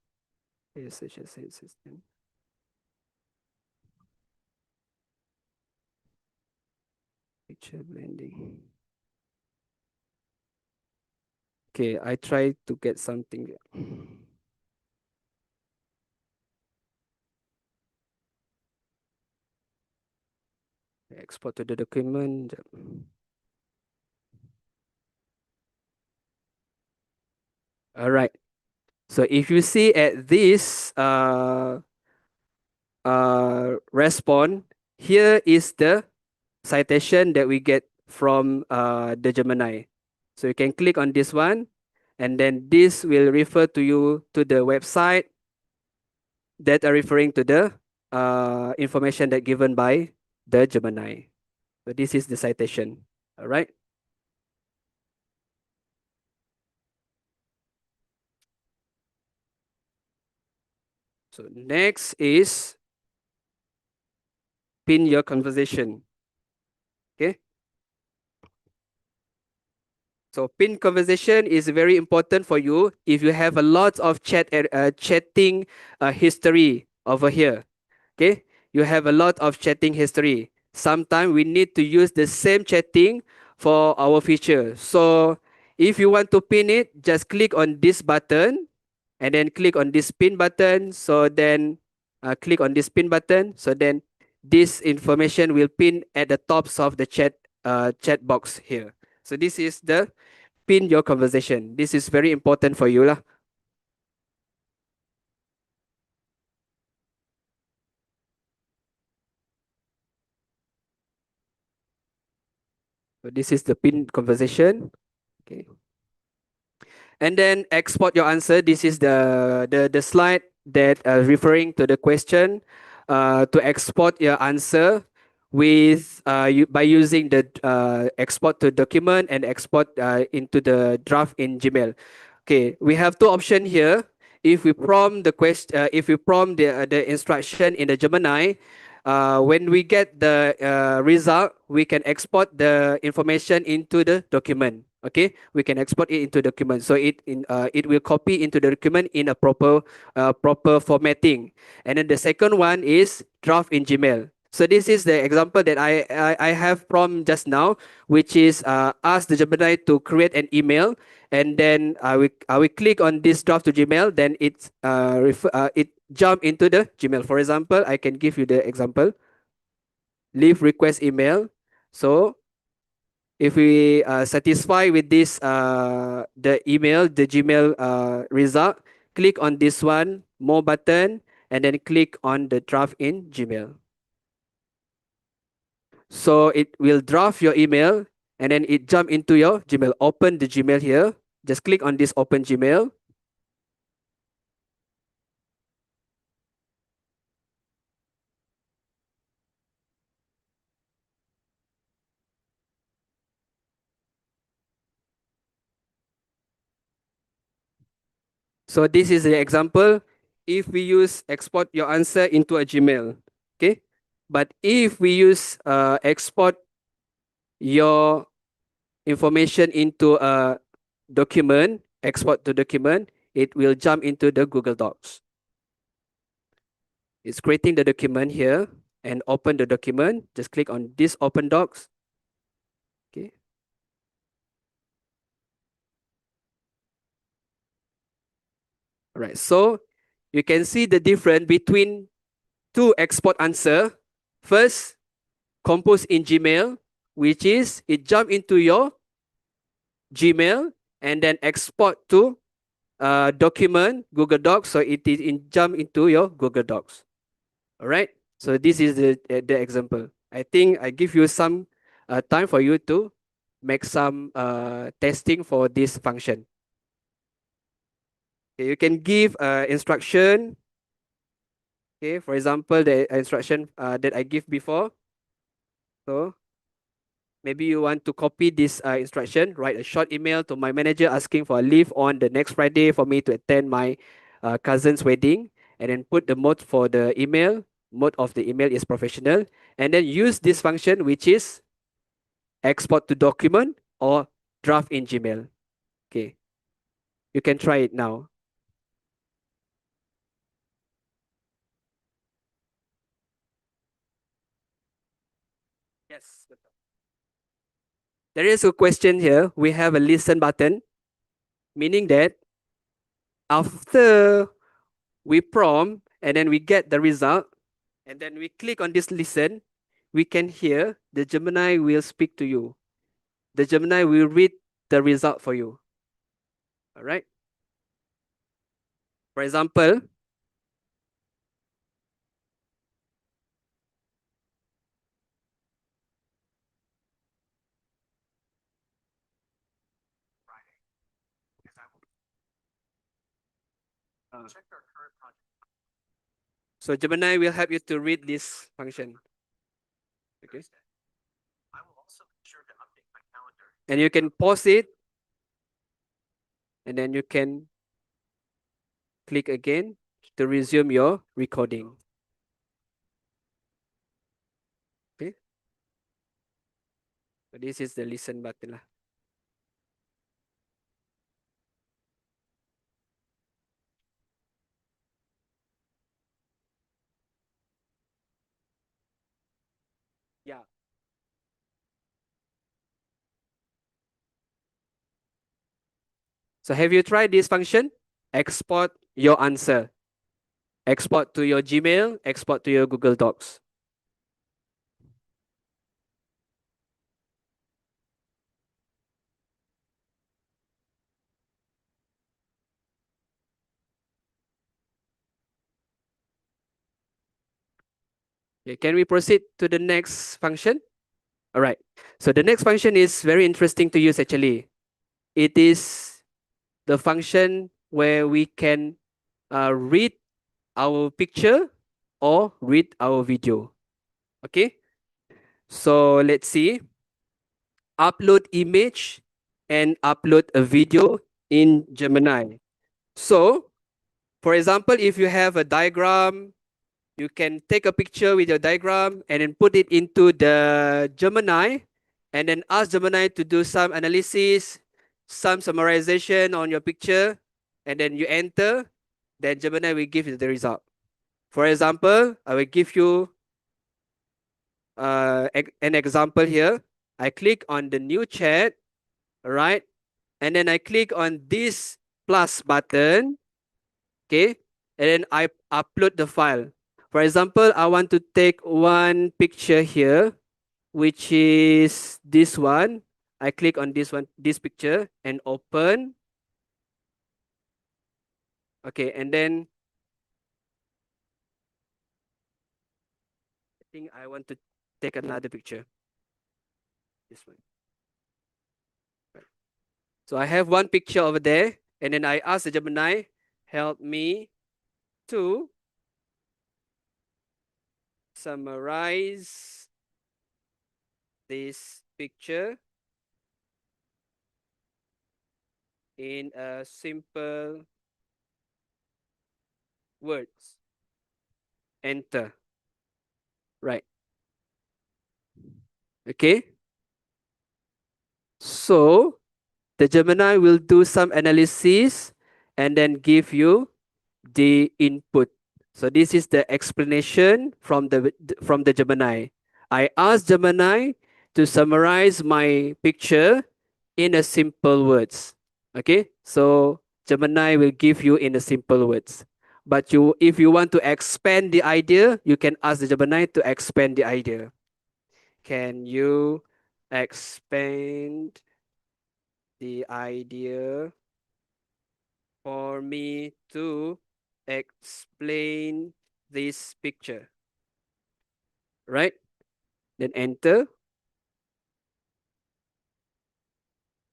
[SPEAKER 3] Research system. Picture blending. Okay, I try to get something. Export to the document. All right. So if you see at this response, here is the citation that we get from the Gemini. So you can click on this one, and then this will refer to you to the website that are referring to the information that given by the Gemini. So this is the citation. All right. So next is pin your conversation. Okay. So pin conversation is very important for you if you have a lot of chatting history over here. Okay, you have a lot of chatting history. Sometimes we need to use the same chatting for our feature. So if you want to pin it, just click on this button and then click on this pin button. So then click on this pin button. So then this information will pin at the tops of the chat box here. So this is the pin your conversation. This is very important for you lah. So this is the pin conversation. Okay. And then export your answer. This is the slide that referring to the question. To export your answer with by using the export to document and export into the draft in Gmail. Okay, we have two options here. If we prompt the question, if we prompt the instruction in the Gemini, when we get the result, we can export the information into the document. Okay, we can export it into document, so it will copy into the document in a proper formatting. And then the second one is draft in Gmail. So this is the example that I have from just now, which is ask the Gemini to create an email, and then I will click on this draft to Gmail. Then it jump into the Gmail. For example, I can give you the example. Leave request email. So if we satisfy with this the Gmail result, click on this one, more button, and then click on the draft in Gmail. So it will draft your email, and then it jump into your Gmail. Open the Gmail here. Just click on this open Gmail. So this is the example if we use export your answer into a Gmail. Okay. But if we use export your information into a document, export to document, it will jump into the Google Docs. It's creating the document here and open the document. Just click on this open docs. Okay. All right. So you can see the difference between two export answer. First, compose in Gmail, which is it jump into your Gmail and then export to document Google Docs. So it is jump into your Google Docs. All right. So this is the example. I think I give you some time for you to make some testing for this function. Okay, you can give instruction. Okay, for example, the instruction that I give before. So maybe you want to copy this instruction, write a short email to my manager asking for a leave on the next Friday for me to attend my cousin's wedding, and then put the mode for the email. Mode of the email is professional, and then use this function, which is export to document or draft in Gmail. Okay, you can try it now. Yes. There is a question here. We have a listen button, meaning that after we prompt and then we get the result, and then we click on this listen, we can hear the Gemini will speak to you. The Gemini will read the result for you. All right. For example, so Gemini will help you to read this function. Okay. And you can pause it, and then you can click again to resume your recording. Okay. So this is the listen button lah. Yeah. So have you tried this function? Export your answer. Export to your Gmail, export to your Google Docs. Okay, can we proceed to the next function? All right. So the next function is very interesting to use actually. It is the function where we can read our picture or read our video. Okay. So let's see. Upload image and upload a video in Gemini. So, for example, if you have a diagram, you can take a picture with your diagram and then put it into the Gemini and then ask Gemini to do some analysis, some summarization on your picture, and then you enter, then Gemini will give you the result. For example, I will give you an example here. I click on the new chat, right? And then I click on this plus button, okay? And then I upload the file. For example, I want to take one picture here, which is this one. I click on this one, this picture, and open. Okay, and then I think I want to take another picture. This one. Right. So I have one picture over there, and then I ask the Gemini, help me to summarize this picture in a simple words. Enter. Right. Okay. So the Gemini will do some analysis and then give you the input. So this is the explanation from the Gemini. I asked Gemini to summarize my picture in a simple words. Okay, so Gemini will give you in a simple words. But if you want to expand the idea, you can ask the Gemini to expand the idea. Can you expand the idea for me to explain this picture? Right? Then enter.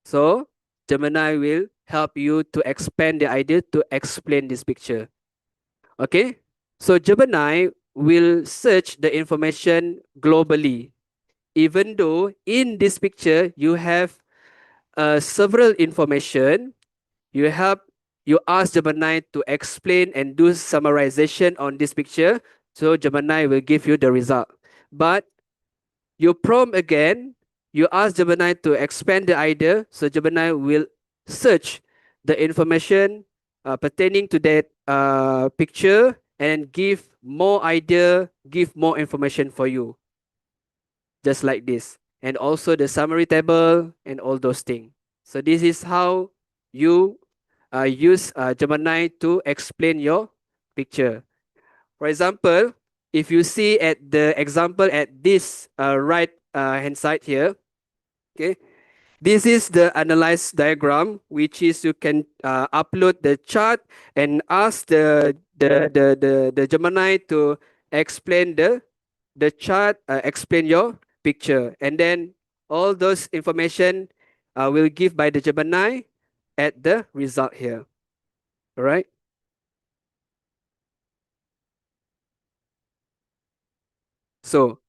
[SPEAKER 3] So Gemini will help you to expand the idea to explain this picture. Okay? So Gemini will search the information globally. Even though in this picture you have several information, you ask Gemini to explain and do summarization on this picture. So Gemini will give you the result. But you prompt again, you ask Gemini to expand the idea. So Gemini will search the information pertaining to that picture and give more idea, give more information for you. Just like this. And also the summary table and all those things. So this is how you use Gemini to explain your picture. For example, if you see at the example at this right hand side here, okay, this is the analyzed diagram, which is you can upload the chart and ask the Gemini to explain the chart, explain your picture, and then all those information will give by the Gemini at the result here. All right. So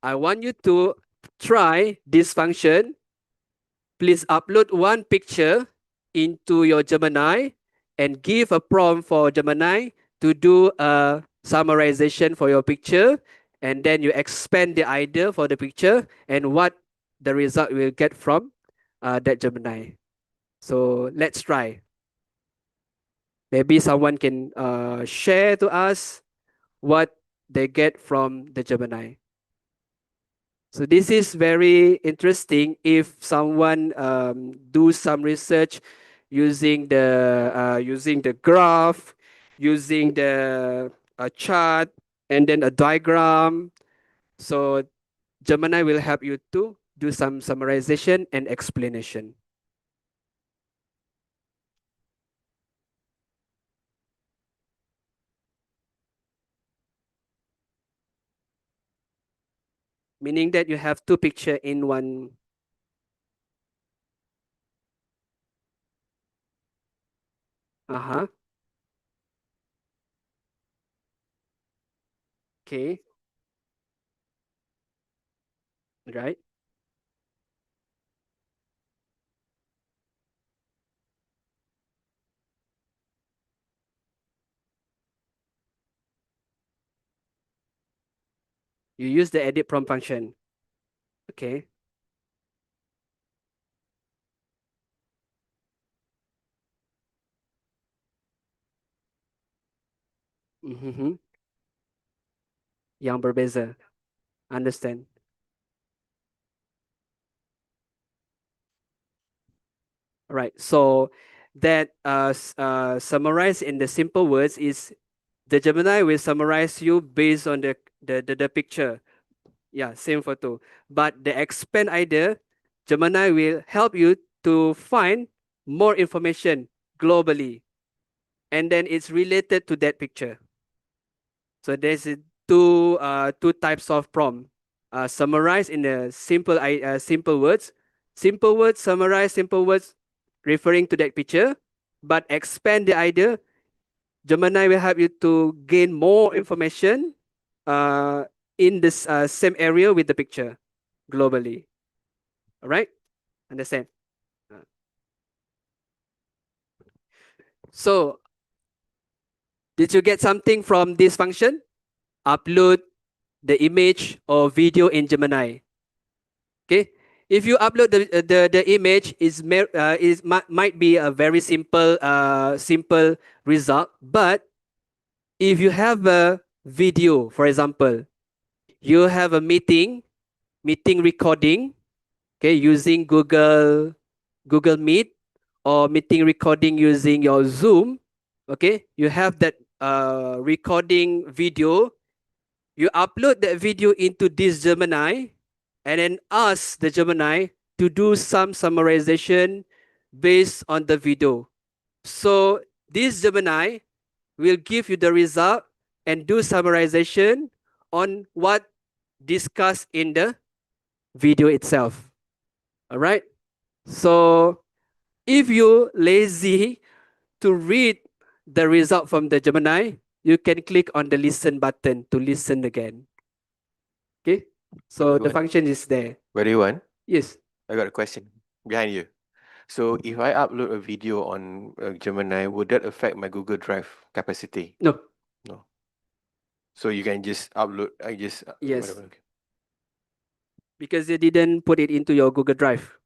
[SPEAKER 3] I want you to try this function. Please upload one picture into your Gemini and give a prompt for Gemini to do a summarization for your picture, and then you expand the idea for the picture and what the result will get from that Gemini. So let's try. Maybe someone can share to us what they get from the Gemini. So this is very interesting if someone do some research using the graph, using the chart, and then a diagram. So Gemini will help you to do some summarization and explanation. Meaning that you have two pictures in one. Uh-huh. Okay. Right. You use the edit prompt function. Okay. Mm-hmm. Yang berbeza. Understand. Right. So that summarized in the simple words is the Gemini will summarize you based on the picture. Yeah, same photo. But the expand idea, Gemini will help you to find more information globally. And then it's related to that picture. So there's two types of prompt. Summarize in the simple words. Simple words, summarize simple words referring to that picture, but expand the idea. Gemini will help you to gain more information in this same area with the picture globally. All right? Understand? So, did you get something from this function? Upload the image or video in Gemini. Okay, if you upload the image, might be a very simple result. But if you have a video, for example, you have a meeting recording, okay, using Google Meet, or meeting recording using your Zoom. Okay, you have that recording video. You upload that video into this Gemini, and then ask the Gemini to do some summarization based on the video. So this Gemini will give you the result and do summarization on what discussed in the video itself. All right. So if you lazy to read the result from the Gemini, you can click on the listen button to listen again. Okay. So the function is there.
[SPEAKER 12] Where do you want?
[SPEAKER 3] Yes.
[SPEAKER 12] I got a question behind you. So if I upload a video on Gemini, would that affect my Google Drive capacity?
[SPEAKER 3] No.
[SPEAKER 12] No. So you can just upload,
[SPEAKER 3] Yes.
[SPEAKER 12] whatever. Okay.
[SPEAKER 3] Because you didn't put it into your Google Drive.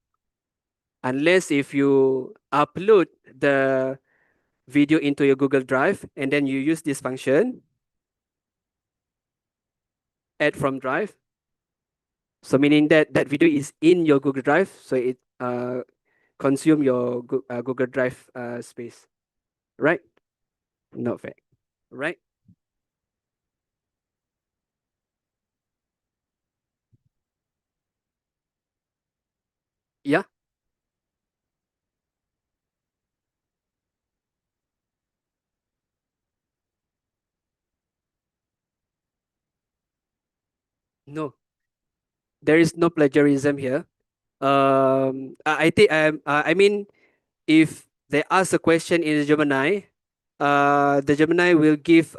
[SPEAKER 3] Unless if you upload the video into your Google Drive and then you use this function, add from drive. So meaning that that video is in your Google Drive, so it consume your Google Drive space, right? Not fair, right? Yeah. No, there is no plagiarism here. I think I mean, if they ask a question in Gemini, the Gemini will give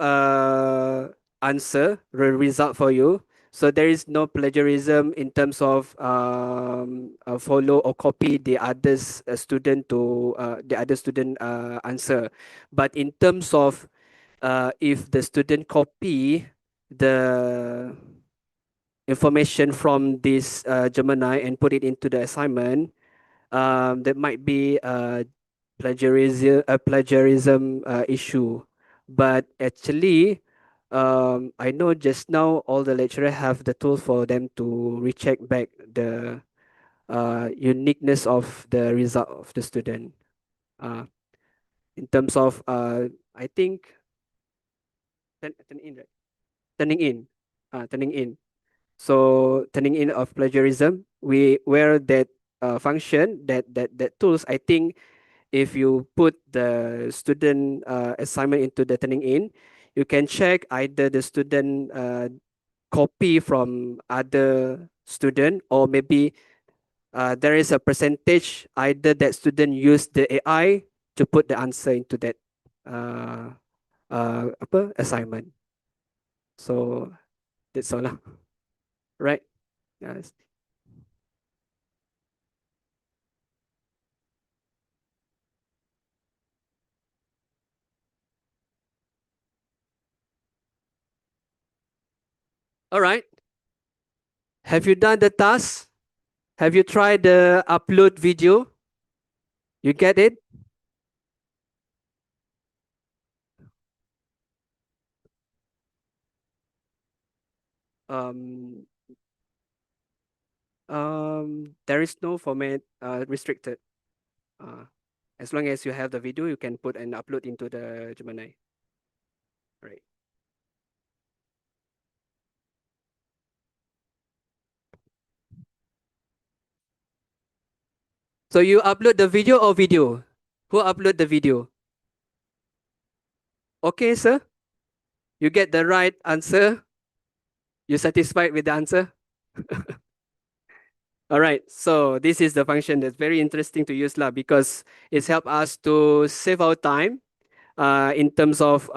[SPEAKER 3] answer the result for you. So there is no plagiarism in terms of follow or copy the others student to the other student answer. But in terms of if the student copy the information from this Gemini and put it into the assignment, there might be a plagiarism issue. But actually, I know just now all the lecturers have the tools for them to recheck back the uniqueness of the result of the student. In terms of, I think, turning in. So turning in of plagiarism, where that function, that tools, I think if you put the student assignment into the turning in, you can check either the student copy from other student, or maybe there is a percentage either that student use the AI to put the answer into that assignment. So that's all lah. Right? Yes. All right. Have you done the task? Have you tried the upload video? You get it? There is no format restricted. As long as you have the video, you can put and upload into the Gemini. Right. So you upload the video or video? Who upload the video? Okay, sir. You get the right answer. You satisfied with the answer? All right, so this is the function that's very interesting to use lah, because it's helped us to save our time in terms of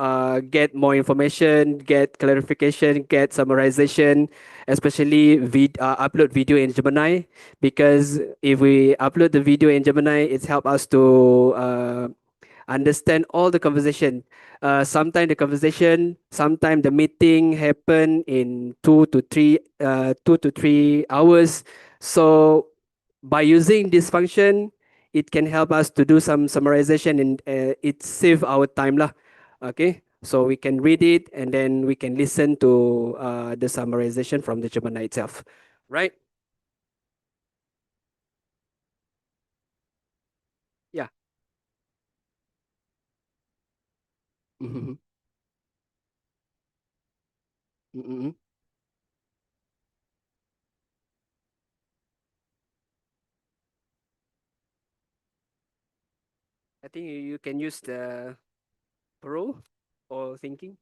[SPEAKER 3] get more information, get clarification, get summarization, especially upload video in Gemini, because if we upload the video in Gemini, it's helped us to understand all the conversation. Sometimes the conversation, sometimes the meeting happen in 2 to 3 hours. So by using this function, it can help us to do some summarization and it save our time lah. Okay, so we can read it and then we can listen to the summarization from the Gemini itself, right? Yeah. Mm-hmm. Mm-hmm. I think you can use the Pro or thinking.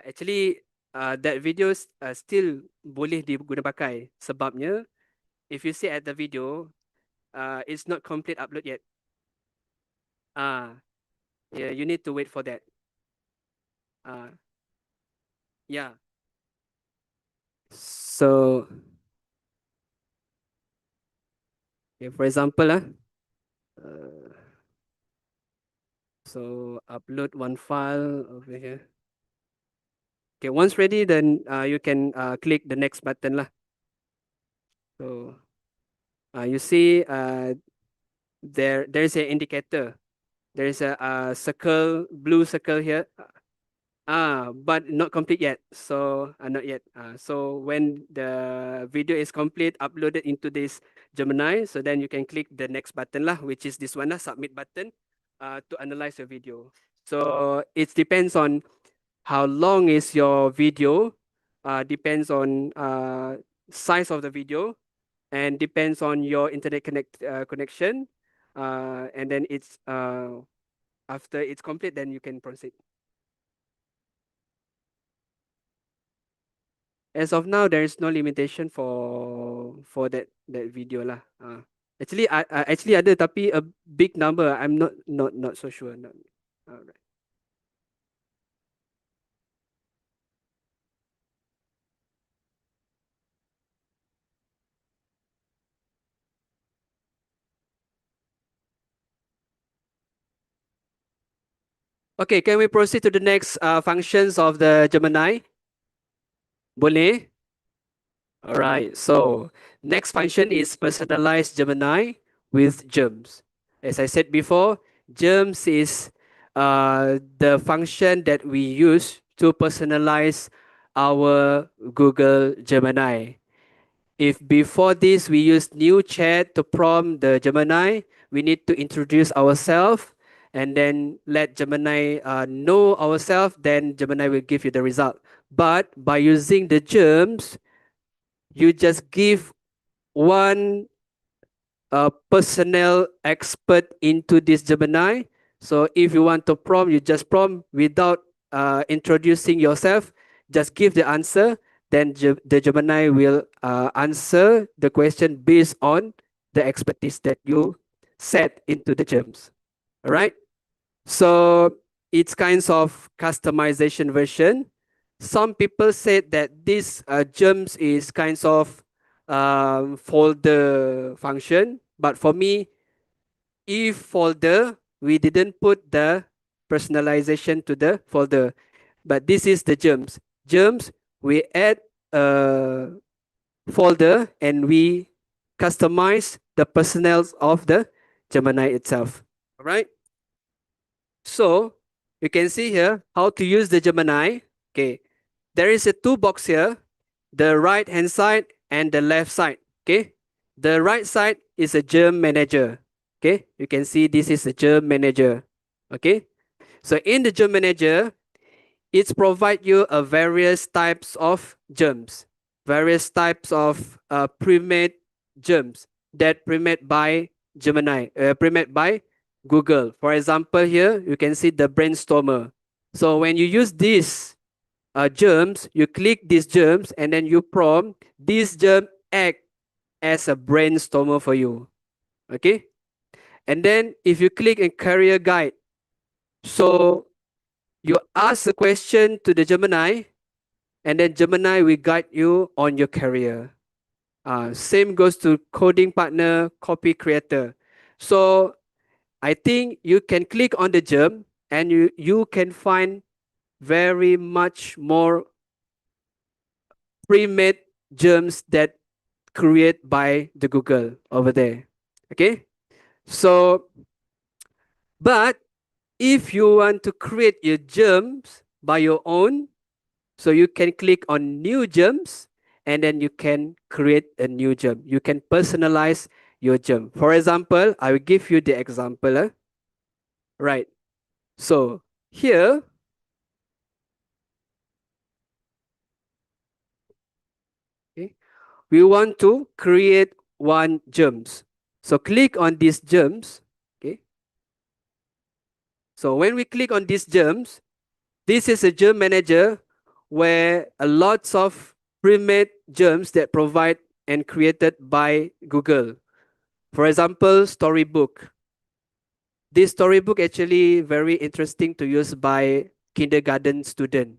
[SPEAKER 3] Actually, that videos still boleh diguna pakai. Sebabnya, if you see at the video, it's not complete upload yet. Yeah, you need to wait for that. Yeah. So, okay, for example, so upload one file over here. Okay, once ready, then you can click the next button lah. So, you see there's an indicator. There is a circle, blue circle here. But not complete yet. So not yet. So when the video is complete, uploaded into this Gemini, so then you can click the next button lah, which is this one lah, submit button, to analyze your video. So it depends on how long is your video, depends on size of the video, and depends on your internet connection, and then it's after it's complete, then you can proceed. As of now, there is no limitation for that video lah. Actually, actually ada tapi a big number. I'm not so sure. Alright. Okay, can we proceed to the next functions of the Gemini? Boleh? Alright, so next function is personalized Gemini with germs. As I said before, germs is the function that we use to personalize our Google Gemini. If before this we use new chat to prompt the Gemini, we need to introduce ourselves and then let Gemini know ourselves, then Gemini will give you the result. But by using the germs, you just give one personnel expert into this Gemini. So if you want to prompt, you just prompt without introducing yourself, just give the answer, then the Gemini will answer the question based on the expertise that you set into the germs. All right. So it's kinds of customization version. Some people said that this germs is kinds of folder function, but for me, if folder, we didn't put the personalization to the folder, but this is the germs. Germs, we add a folder and we customize the personnels of the Gemini itself. All right. So you can see here how to use the Gemini. Okay, there is a two box here, the right hand side and the left side. Okay, the right side is a germ manager. Okay, you can see this is a germ manager. Okay, so in the germ manager, it's provide you a various types of germs, various types of pre-made germs that pre-made by Gemini, pre-made by Google. For example, here you can see the brainstormer. So when you use these germs, you click these germs and then you prompt this germ act as a brainstormer for you. Okay, and then if you click in career guide, so You ask a question to the Gemini, and then Gemini will guide you on your career. Same goes to coding partner, copy creator. So I think you can click on the gem and you can find very much more pre-made gems that create by the Google over there. Okay. So, but if you want to create your gems by your own, so you can click on new gems and then you can create a new gem. You can personalize your gem. For example, I will give you the example. Right. So here, okay, we want to create one gems. So click on these gems. Okay. So when we click on these gems, this is a gem manager where a lots of pre-made gems that provide and created by Google. For example, storybook. This storybook actually very interesting to use by kindergarten student.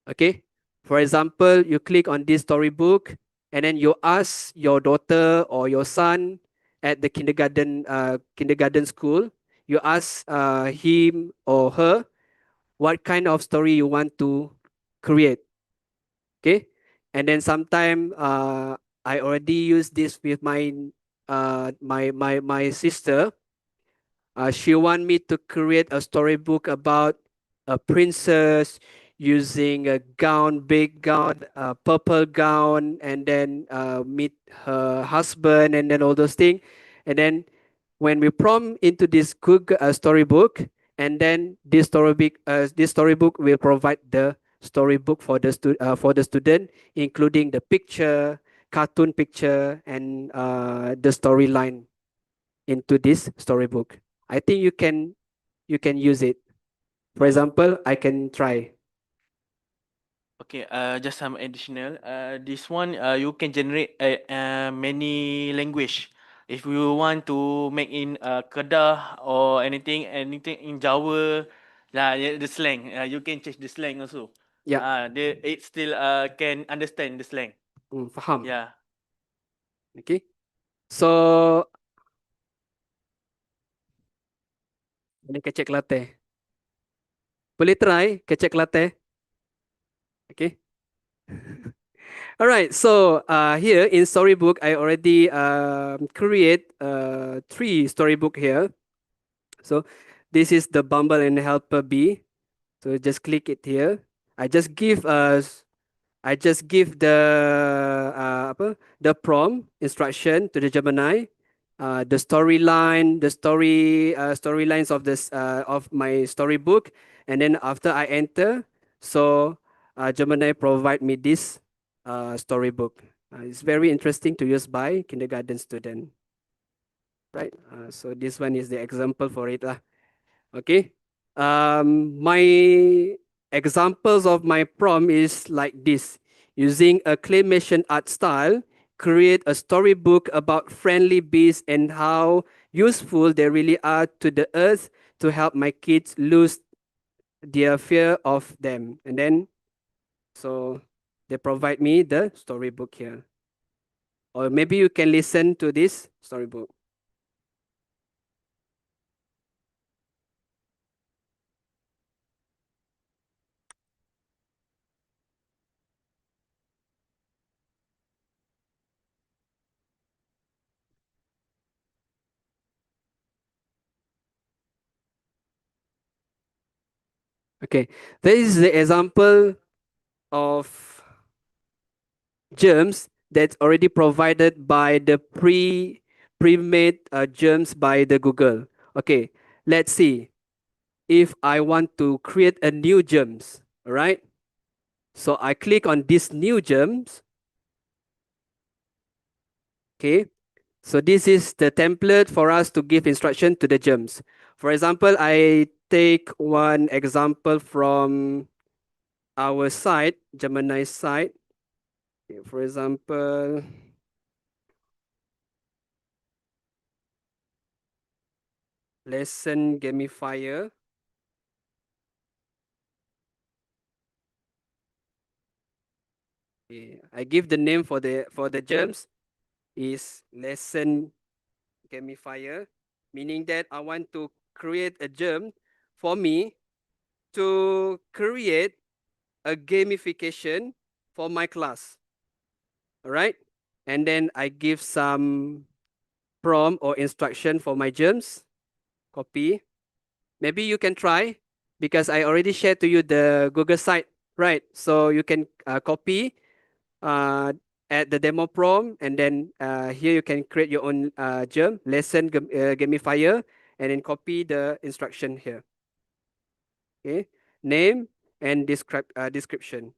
[SPEAKER 3] Okay. For example, you click on this storybook and then you ask your daughter or your son at the kindergarten school. You ask him or her what kind of story you want to create. Okay. And then sometime I already use this with my sister. She want me to create a storybook about a princess using a gown, big gown, purple gown, and then meet her husband, and then all those things. And then when we prompt into this Google storybook, and then this storybook will provide the storybook for the student, including the picture, cartoon picture, and the storyline into this storybook. I think you can use it. For example, I can try.
[SPEAKER 13] Okay, just some additional. This one, you can generate many language. If you want to make in Kedah or anything in Jawa, the slang. You can change the slang also.
[SPEAKER 3] Yeah.
[SPEAKER 13] It still can understand the slang.
[SPEAKER 3] Faham.
[SPEAKER 13] Yeah.
[SPEAKER 3] Okay. So ini kecek latte. Boleh try kecek latte. Okay. All right. So here in storybook, I already create 3 storybook here. So this is the Bumble and Helper B. So just click it here. I just give the the prompt instruction to the Gemini, the storyline, the storylines of this of my storybook, and then after I enter, so Gemini provide me this storybook. It's very interesting to use by kindergarten student, right? So this one is the example for it lah. Okay. My examples of my prompt is like this. Using a claymation art style, create a storybook about friendly bees and how useful they really are to the earth to help my kids lose their fear of them. And then, so they provide me the storybook here. Or maybe you can listen to this storybook. Okay, this is the example of germs that's already provided by the pre-made germs by the Google. Okay, let's see if I want to create a new germs, all right? So I click on this new germs. Okay, so this is the template for us to give instruction to the germs. For example, I take one example from our site, Gemini site. Okay, for example, lesson gamifier. I give the name for the germs is lesson gamifier, meaning that I want to create a germ for me to create a gamification for my class. All right. And then I give some prompt or instruction for my germs. Copy. Maybe you can try because I already shared to you the Google site, right? So you can copy at the demo prompt, and then here you can create your own germ lesson gamifier, and then copy the instruction here. Okay, name and description.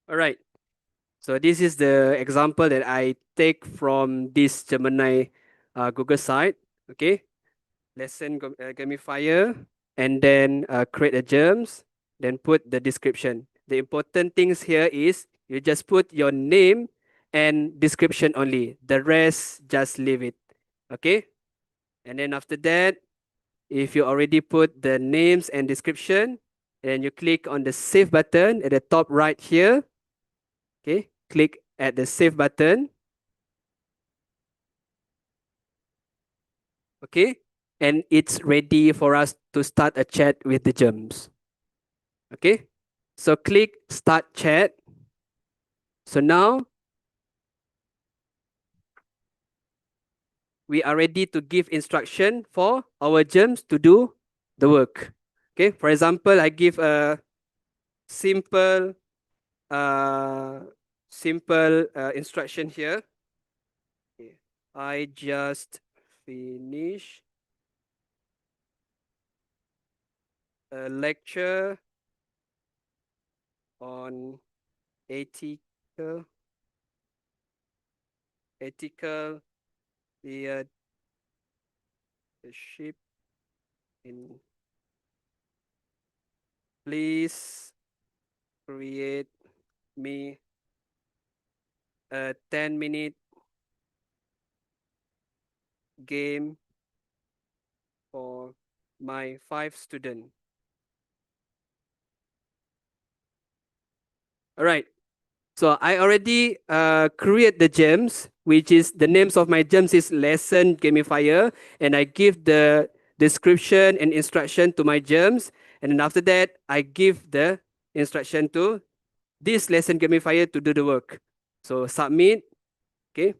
[SPEAKER 3] All right. So this is the example that I take from this Gemini Google site. Okay, lesson gamifier, and then create a germs, then put the description. The important things here is you just put your name and description only. The rest, just leave it. Okay, and then after that, if you already put the names and description, then you click on the save button at the top right here. Okay, click at the save button. Okay, and it's ready for us to start a chat with the germs. Okay, so click start chat. So now we are ready to give instruction for our germs to do the work. Okay, for example, I give a simple instruction here. Okay. I just finished a lecture on ethical leadership in. Please create me a 10-minute game for my 5 students. All right. So I already create the gems, which is the names of my gems is lesson gamifier, and I give the description and instruction to my gems, and then after that I give the instruction to this lesson gamifier to do the work. So submit. Okay.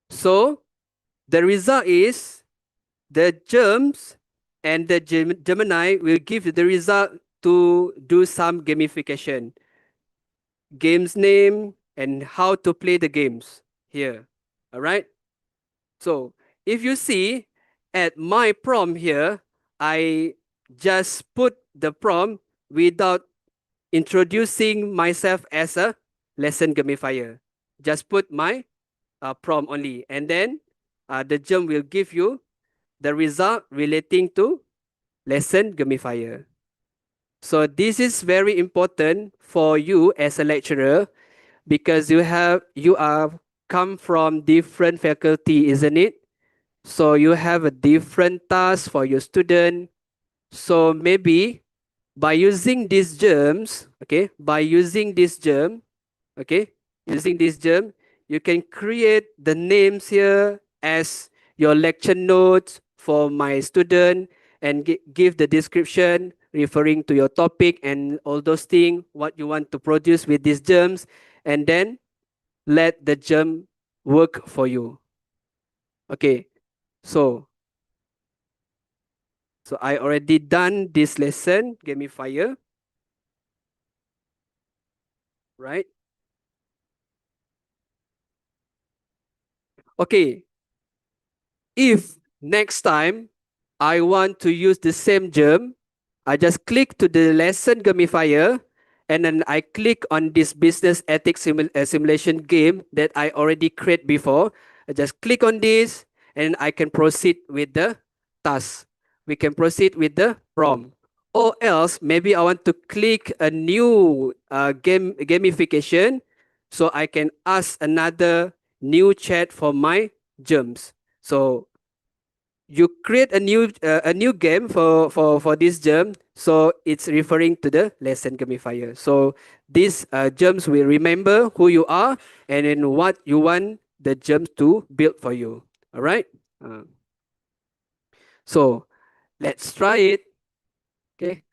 [SPEAKER 3] So the result is the germs and the Gemini will give the result to do some gamification. Games name and how to play the games here. All right. So if you see at my prompt here, I just put the prompt without introducing myself as a lesson gamifier. Just put my prompt only, and then the germ will give you the result relating to lesson gamifier. So this is very important for you as a lecturer because you are come from different faculty, isn't it? So you have a different task for your student. So maybe by using these germs, okay, using this germ, you can create the names here as your lecture notes for my student and give the description referring to your topic and all those things, what you want to produce with these germs, and then let the germ work for you. Okay, so I already done this lesson, gamifier, right? Okay, if next time I want to use the same germ, I just click to the lesson gamifier, and then I click on this business ethics simulation game that I already create before. I just click on this, and I can proceed with the task. We can proceed with the prompt. Or else, maybe I want to click a new gamification, so I can ask another new chat for my germs. So you create a new game for this germ, so it's referring to the lesson gamifier. So these germs will remember who you are and then what you want the germs to build for you. All right. So let's try it. Okay.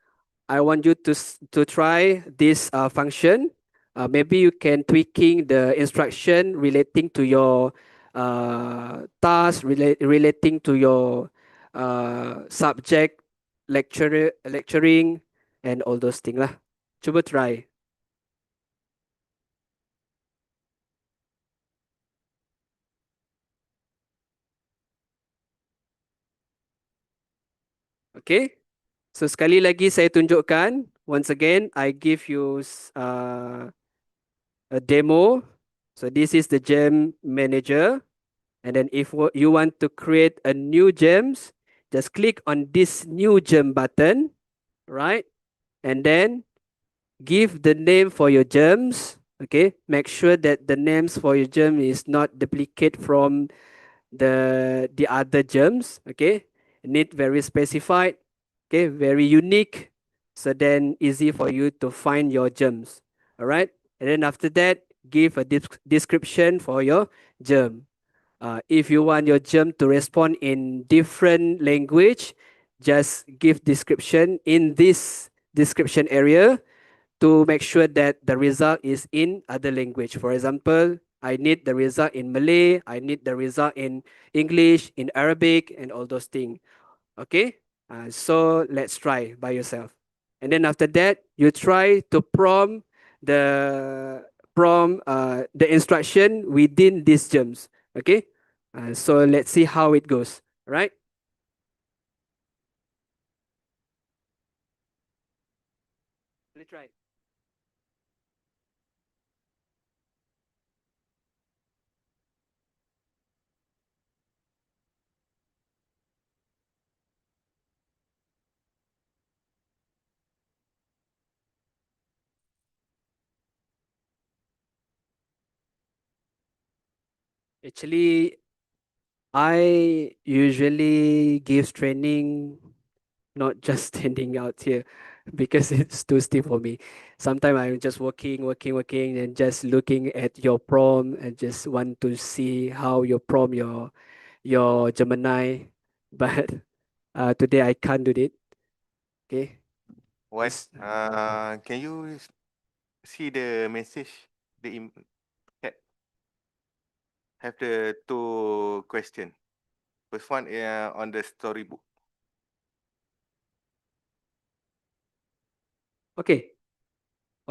[SPEAKER 3] I want you to try this function. Maybe you can tweaking the instruction relating to your task, relating to your subject, lecturing, and all those things lah. Cuba try. Okay. So sekali lagi saya tunjukkan. Once again, I give you a demo. So this is the gem manager. And then if you want to create a new gems, just click on this new gem button, right? And then give the name for your gems. Okay, make sure that the names for your gem is not duplicate from the other gems. Okay, need very specified. Okay, very unique. So then easy for you to find your gems. All right, and then after that, give a description for your gem. If you want your gem to respond in different language, just give description in this description area to make sure that the result is in other language. For example, I need the result in Malay, I need the result in English, in Arabic, and all those things. Okay, so let's try by yourself. And then after that, you try to prompt the instruction within these gems. Okay, so let's see how it goes. Right? Let's try. Actually, I usually give training not just standing out here because it's too stiff for me. Sometimes I'm just working, and just looking at your prompt and just want to see how your prompt, your Gemini. But today I can't do it. Okay.
[SPEAKER 12] What? Can you see the message? Have the two question. First one on the storybook.
[SPEAKER 3] Okay.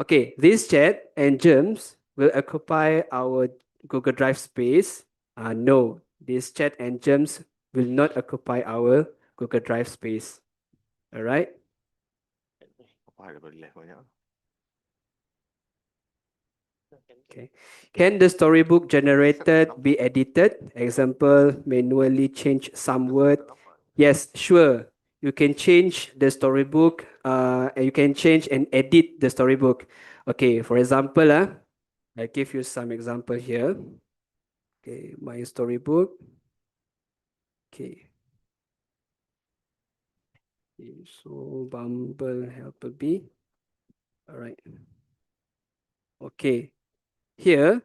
[SPEAKER 3] Okay, this chat and germs will occupy our Google Drive space. No, this chat and germs will not occupy our Google Drive space. All right. Okay. Can the storybook generated be edited? Example, manually change some word. Yes, sure. You can change the storybook. And you can change and edit the storybook. Okay, for example, I give you some example here. Okay, my storybook. Okay. So Bumble helper B. All right. Okay. Here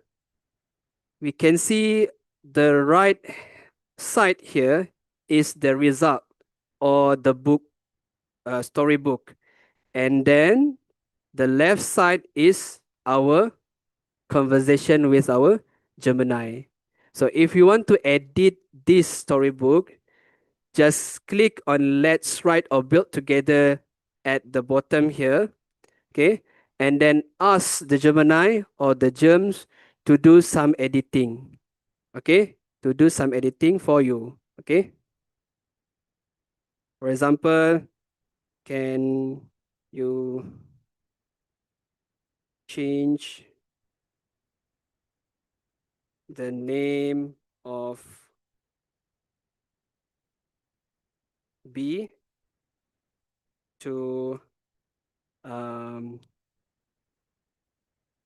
[SPEAKER 3] we can see the right side here is the result or the book storybook, and then the left side is our conversation with our Gemini. So if you want to edit this storybook, just click on let's write or build together at the bottom here. Okay, and then ask the Gemini or the germs to do some editing. Okay, to do some editing for you. Okay. For example, can you change the name of B to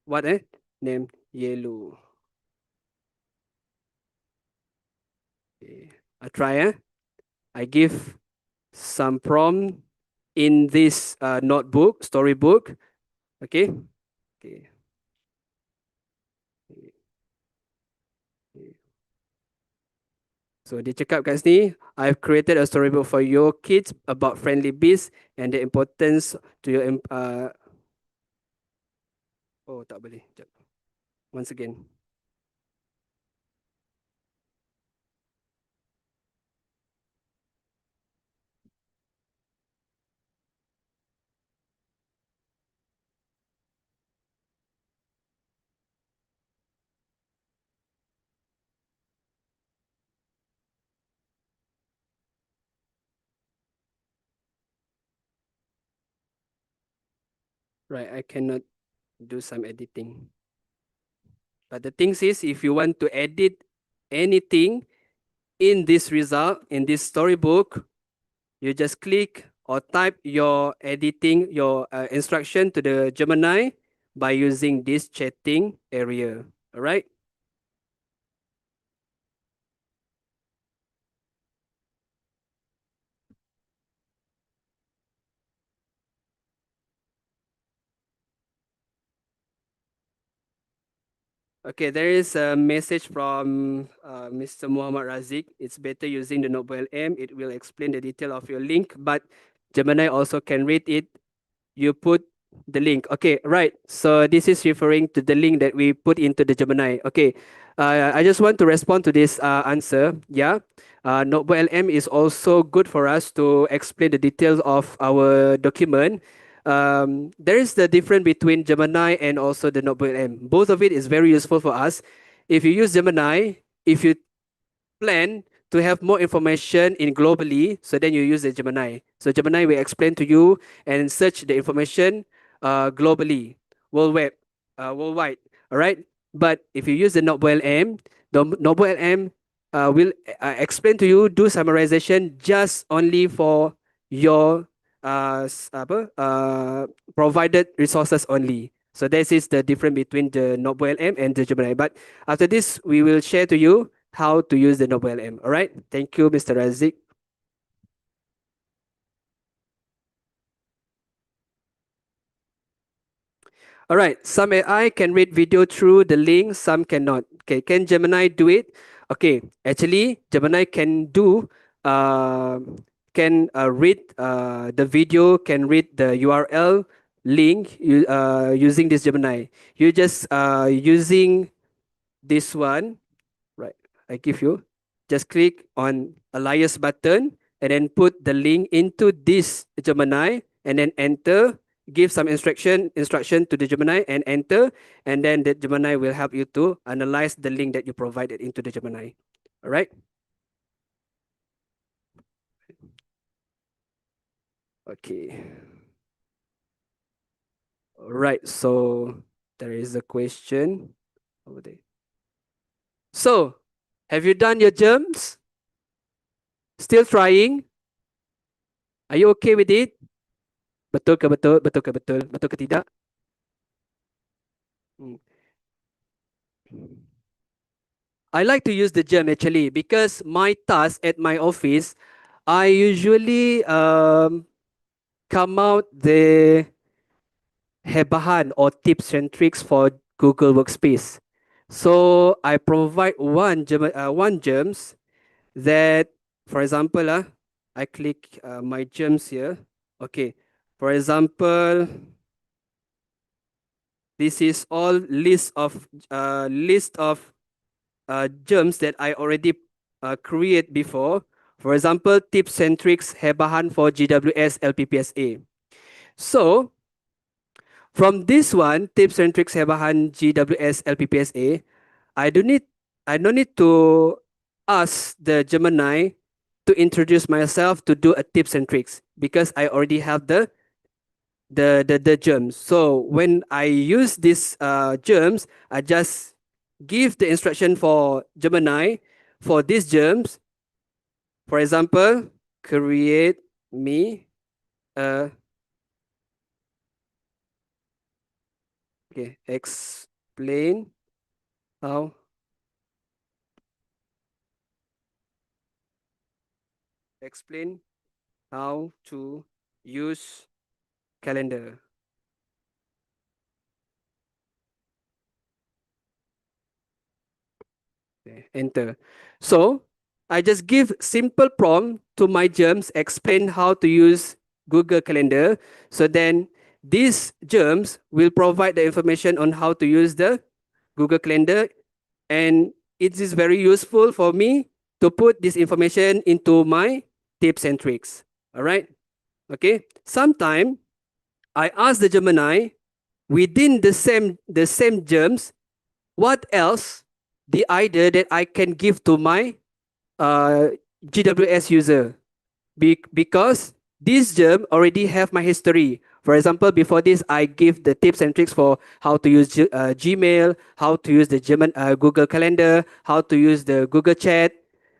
[SPEAKER 3] what name yellow. Okay. I try. I give some prompt in this notebook, storybook. Okay. Okay. So dia cakap kat sini, I've created a storybook for your kids about friendly bees and the importance to your oh tak boleh. Sekejap. Once again. Right, I cannot do some editing. But the thing is, if you want to edit anything in this result, in this storybook, you just click or type your editing, your instruction to the Gemini by using this chatting area. All right. Okay, there is a message from Mr. Muhammad Razik. It's better using the Notebook LM. It will explain the detail of your link, but Gemini also can read it. You put the link. Okay, right. So this is referring to the link that we put into the Gemini. Okay, I just want to respond to this answer. Yeah, Notebook LM is also good for us to explain the details of our document. There is the difference between Gemini and also the Notebook LM. Both of it is very useful for us. If you use Gemini, if you plan to have more information in globally, so then you use the Gemini. So Gemini will explain to you and search the information globally, worldwide. All right. But if you use the Notebook LM, the Notebook LM will explain to you, do summarization just only for your provided resources only. So this is the difference between the Notebook LM and the Gemini. But after this, we will share to you how to use the Notebook LM. All right. Thank you, Mr. Razik. All right. Some AI can read video through the link, some cannot. Okay. Can Gemini do it? Okay. Actually, Gemini can do read the video, can read the URL link using this Gemini. You just using this one, right? I give you. Just click on alias button and then put the link into this Gemini and then enter. Give some instruction to the Gemini and enter, and then the Gemini will help you to analyze the link that you provided into the Gemini. All right. Okay. All right. So there is a question over there. So, have you done your germs? Still trying? Are you okay with it? Betul ke betul? Betul ke betul? Betul ke tidak? I like to use the germ actually because my task at my office, I usually come out the hebahan or tips and tricks for Google Workspace. So I provide one germs that, for example, I click my germs here. Okay, for example, this is all list of germs that I already create before. For example, tips and tricks hebahan for GWS LPPSA. So from this one, tips and tricks hebahan GWS LPPSA, I don't need to ask the Gemini to introduce myself to do a tips and tricks because I already have the germs. So when I use these germs, I just give the instruction for Gemini for these germs. For example, create me a explain how to use calendar. Okay, enter. So I just give simple prompt to my germs, explain how to use Google Calendar. So then these germs will provide the information on how to use the Google Calendar. And it is very useful for me to put this information into my tips and tricks. All right. Okay. Sometime I ask the Gemini within the same germs, what else the idea that I can give to my GWS user because this germ already have my history. For example, before this, I give the tips and tricks for how to use Gmail, how to use the Google Calendar, how to use the Google Chat,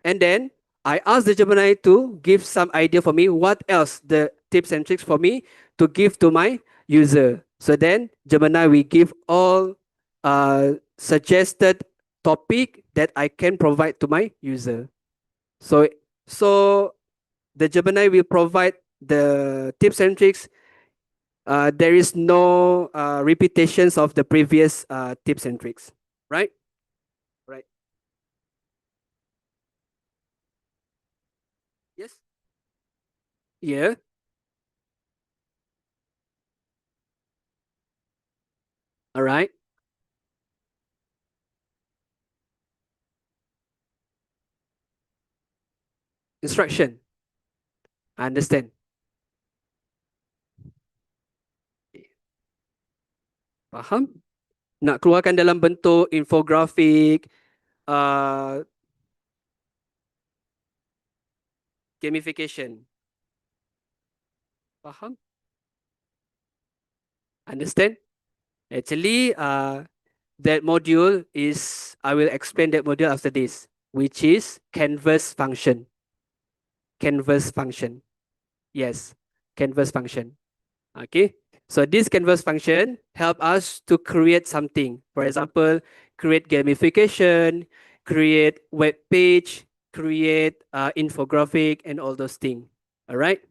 [SPEAKER 3] and then I ask the Gemini to give some idea for me. What else the tips and tricks for me to give to my user? So then Gemini will give all suggested topic that I can provide to my user. So the Gemini will provide the tips and tricks. There is no repetitions of the previous tips and tricks, right? Right. Yes. Yeah. All right. Instruction. I understand. Faham? Nak keluarkan dalam bentuk infografik, gamification. Faham? Understand? Actually, that module is, I will explain that module after this, which is canvas function. Canvas function. Yes, canvas function. Okay. So this canvas function help us to create something. For example, create gamification, create web page, create infographic, and all those things. All right.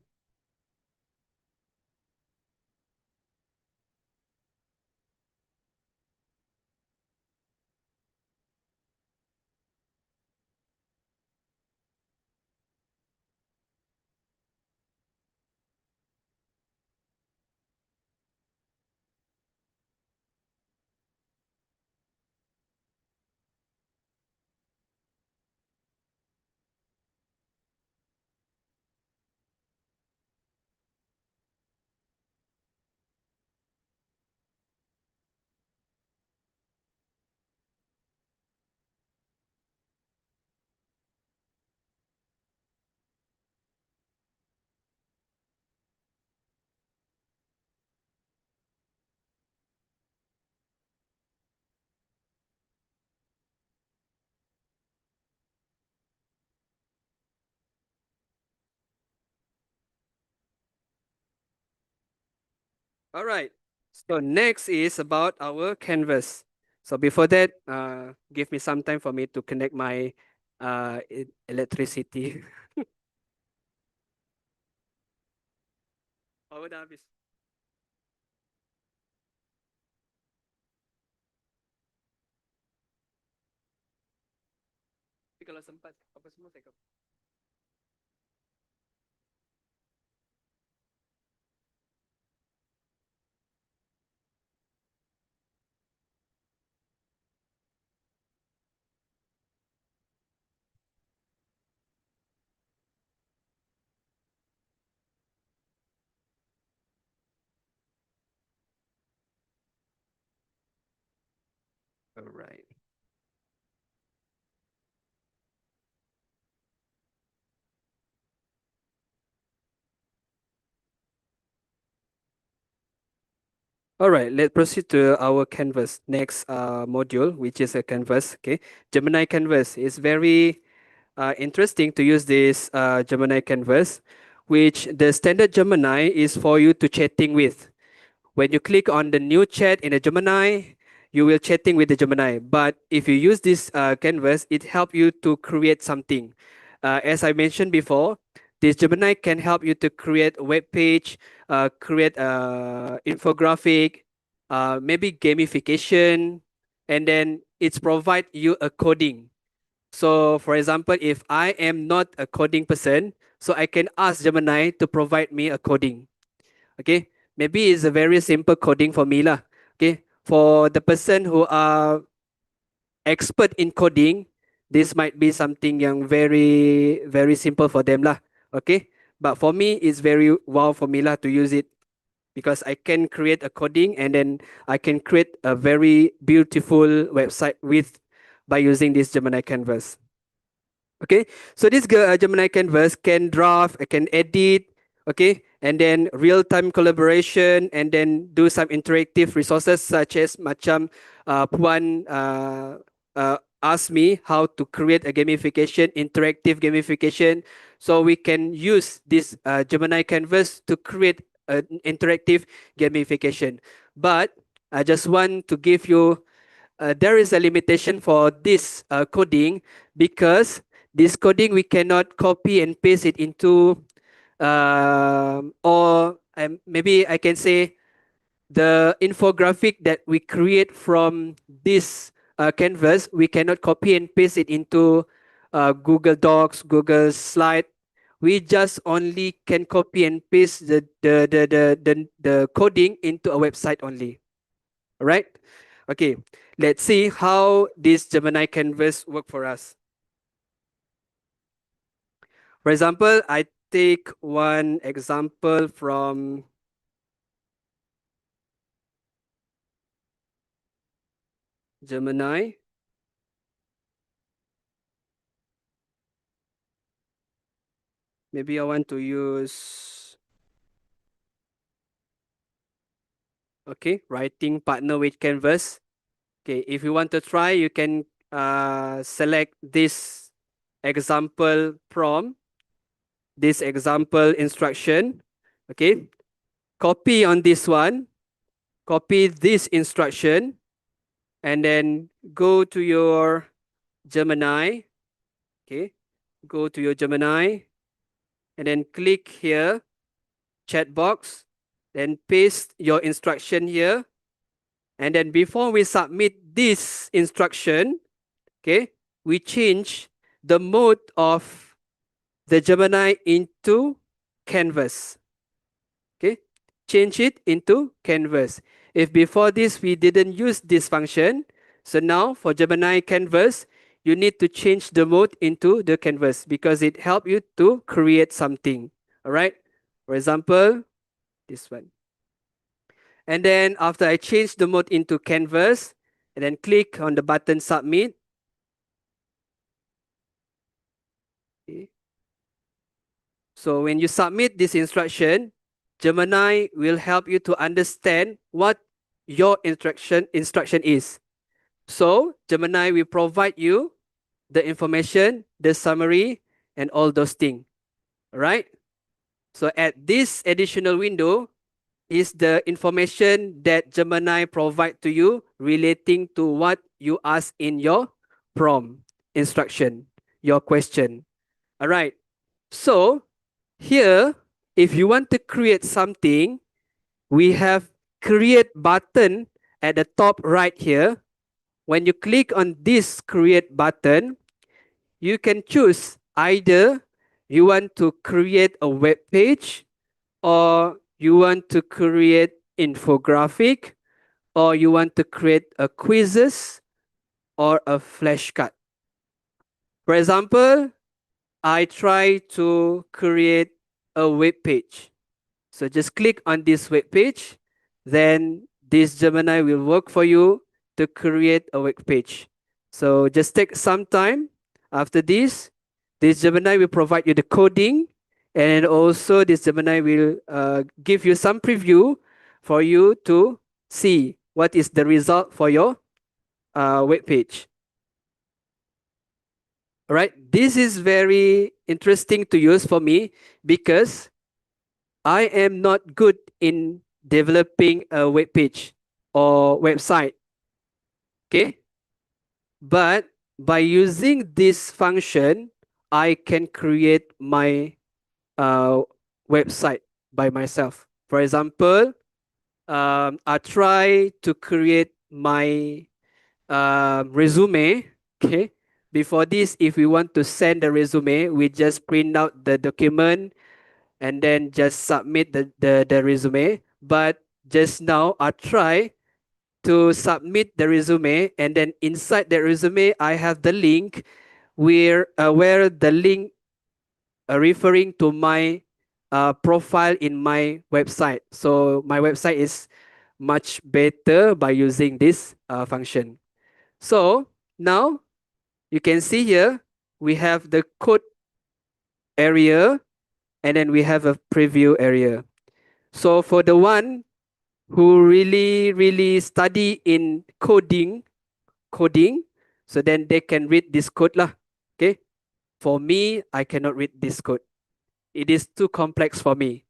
[SPEAKER 3] All right. So next is about our canvas. So before that, give me some time for me to connect my electricity. Power dah habis. Tapi kalau sempat apa semua saya All right. All right, let's proceed to our Canvas next module, which is a Canvas. Okay, Gemini Canvas is very interesting to use this Gemini Canvas, which the standard Gemini is for you to chatting with. When you click on the new chat in a Gemini, you will chatting with the Gemini. But if you use this Canvas, it help you to create something. As I mentioned before, this Gemini can help you to create a web page, create a infographic, maybe gamification, and then it's provide you a coding. So for example, if I am not a coding person, so I can ask Gemini to provide me a coding. Okay, maybe it's a very simple coding for me lah. Okay, for the person who are expert in coding, this might be something yang very simple for them lah. Okay, but for me, it's very wow for me lah to use it because I can create a coding and then I can create a very beautiful website by using this Gemini Canvas. Okay, so this Gemini Canvas can draft, can edit, okay, and then real-time collaboration, and then do some interactive resources such as macam Puan asked me how to create a gamification, interactive gamification. So we can use this Gemini Canvas to create an interactive gamification. But I just want to give you, there is a limitation for this coding because this coding we cannot copy and paste it into, or maybe I can say the infographic that we create from this canvas, we cannot copy and paste it into Google Docs, Google Slide. We just only can copy and paste the coding into a website only. All right. Okay. Let's see how this Gemini Canvas work for us. For example, I take one example from Gemini. Maybe I want to use, okay, writing partner with Canvas. Okay, if you want to try, you can select this example prompt, this example instruction. Okay, copy on this one, copy this instruction, and then go to your Gemini. Okay, go to your Gemini, and then click here, chat box, then paste your instruction here. And then before we submit this instruction, okay, we change the mode of the Gemini into Canvas. Okay, change it into Canvas. If before this we didn't use this function, so now for Gemini Canvas, you need to change the mode into the Canvas because it helps you to create something. All right. For example, this one. And then after I change the mode into Canvas, and then click on the button Submit. Okay. So when you submit this instruction, Gemini will help you to understand what your instruction is. So Gemini will provide you the information, the summary, and all those things. All right. So at this additional window is the information that Gemini provide to you relating to what you ask in your prompt instruction, your question. All right. So here, if you want to create something, we have create button at the top right here. When you click on this create button, you can choose either you want to create a web page, or you want to create infographic, or you want to create a quizzes or a flashcard. For example, I try to create a web page. So just click on this web page, then this Gemini will work for you to create a web page. So just take some time. After this Gemini will provide you the coding, and also this Gemini will give you some preview for you to see what is the result for your web page. All right, this is very interesting to use for me because I am not good in developing a web page or website. Okay, but by using this function, I can create my website by myself. For example, I try to create my resume. Okay, before this, if we want to send the resume, we just print out the document and then just submit the resume. But just now, I try to submit the resume, and then inside the resume, I have the link where the link referring to my profile in my website. So my website is much better by using this function. So now you can see here, we have the code area and then we have a preview area. So for the one who really study in coding, so then they can read this code lah. Okay. For me, I cannot read this code. It is too complex for me.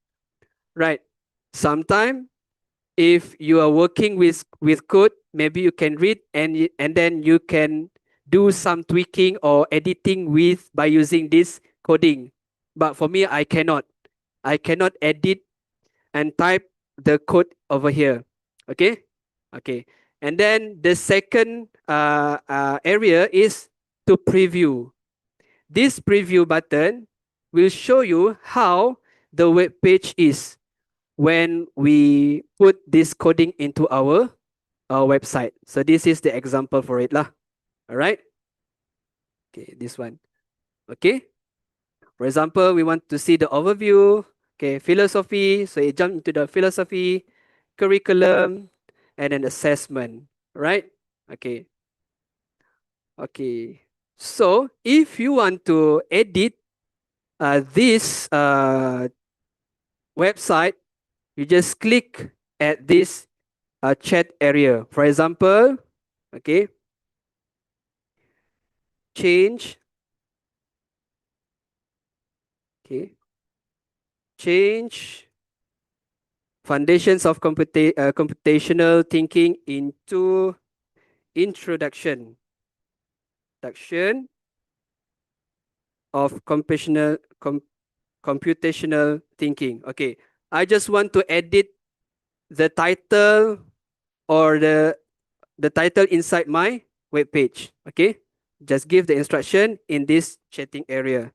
[SPEAKER 3] Right. Sometimes if you are working with code, maybe you can read and then you can do some tweaking or editing by using this coding. But for me, I cannot edit and type the code over here. Okay. And then the second area is to preview. This preview button will show you how the web page is when we put this coding into our website. So this is the example for it lah. All right. Okay, this one. Okay. For example, we want to see the overview. Okay, philosophy. So it jump into the philosophy, curriculum, and then assessment. Right. Okay. So if you want to edit this website, you just click at this chat area. For example, okay, change foundations of computational thinking into introduction of computational thinking. Okay, I just want to edit the title or the title inside my web page. Okay, just give the instruction in this chatting area.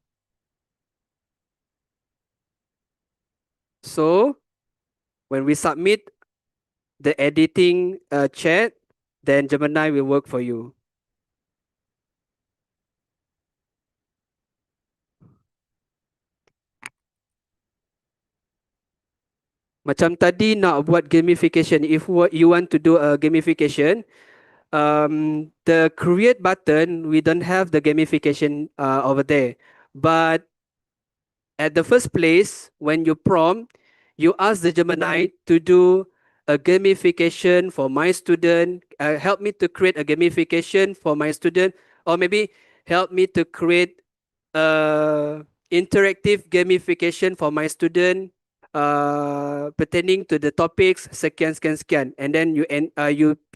[SPEAKER 3] So when we submit the editing chat, then Gemini will work for you. Macam tadi nak buat gamification. If you want to do a gamification, the create button, we don't have the gamification over there. But at the first place, when you prompt, you ask the Gemini to do a gamification for my student. Help me to create a gamification for my student, or maybe help me to create interactive gamification for my student pertaining to the topics sekian, and then you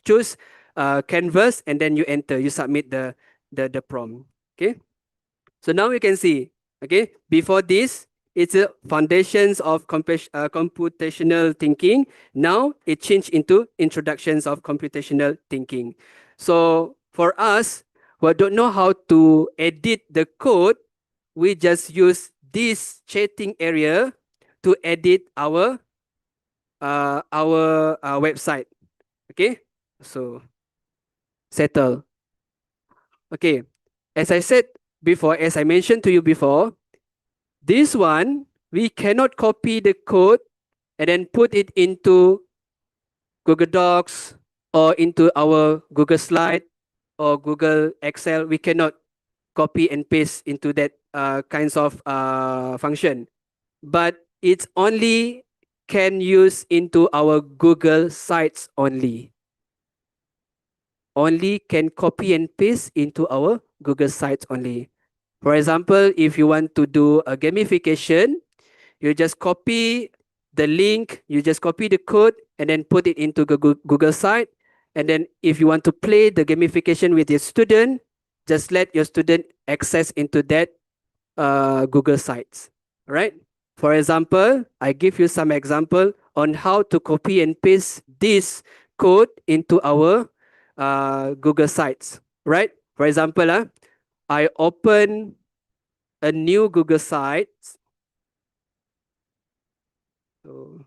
[SPEAKER 3] choose canvas, and then you enter, you submit the prompt. Okay, so now you can see, okay, before this it's a foundations of computational thinking. Now it changed into introductions of computational thinking. So for us who don't know how to edit the code, we just use this chatting area to edit our website. Okay, so settle. Okay, as I said before, as I mentioned to you before, this one we cannot copy the code and then put it into Google Docs or into our Google Slide or Google Excel. We cannot copy and paste into that kinds of function, but it's only can use into our Google Sites only. Only can copy and paste into our Google Sites only. For example, if you want to do a gamification, you just copy the link, you just copy the code and then put it into Google Site. And then if you want to play the gamification with your student, just let your student access into that Google Sites, right? For example, I give you some example on how to copy and paste this code into our Google Sites, right? For example, I open a new Google site. So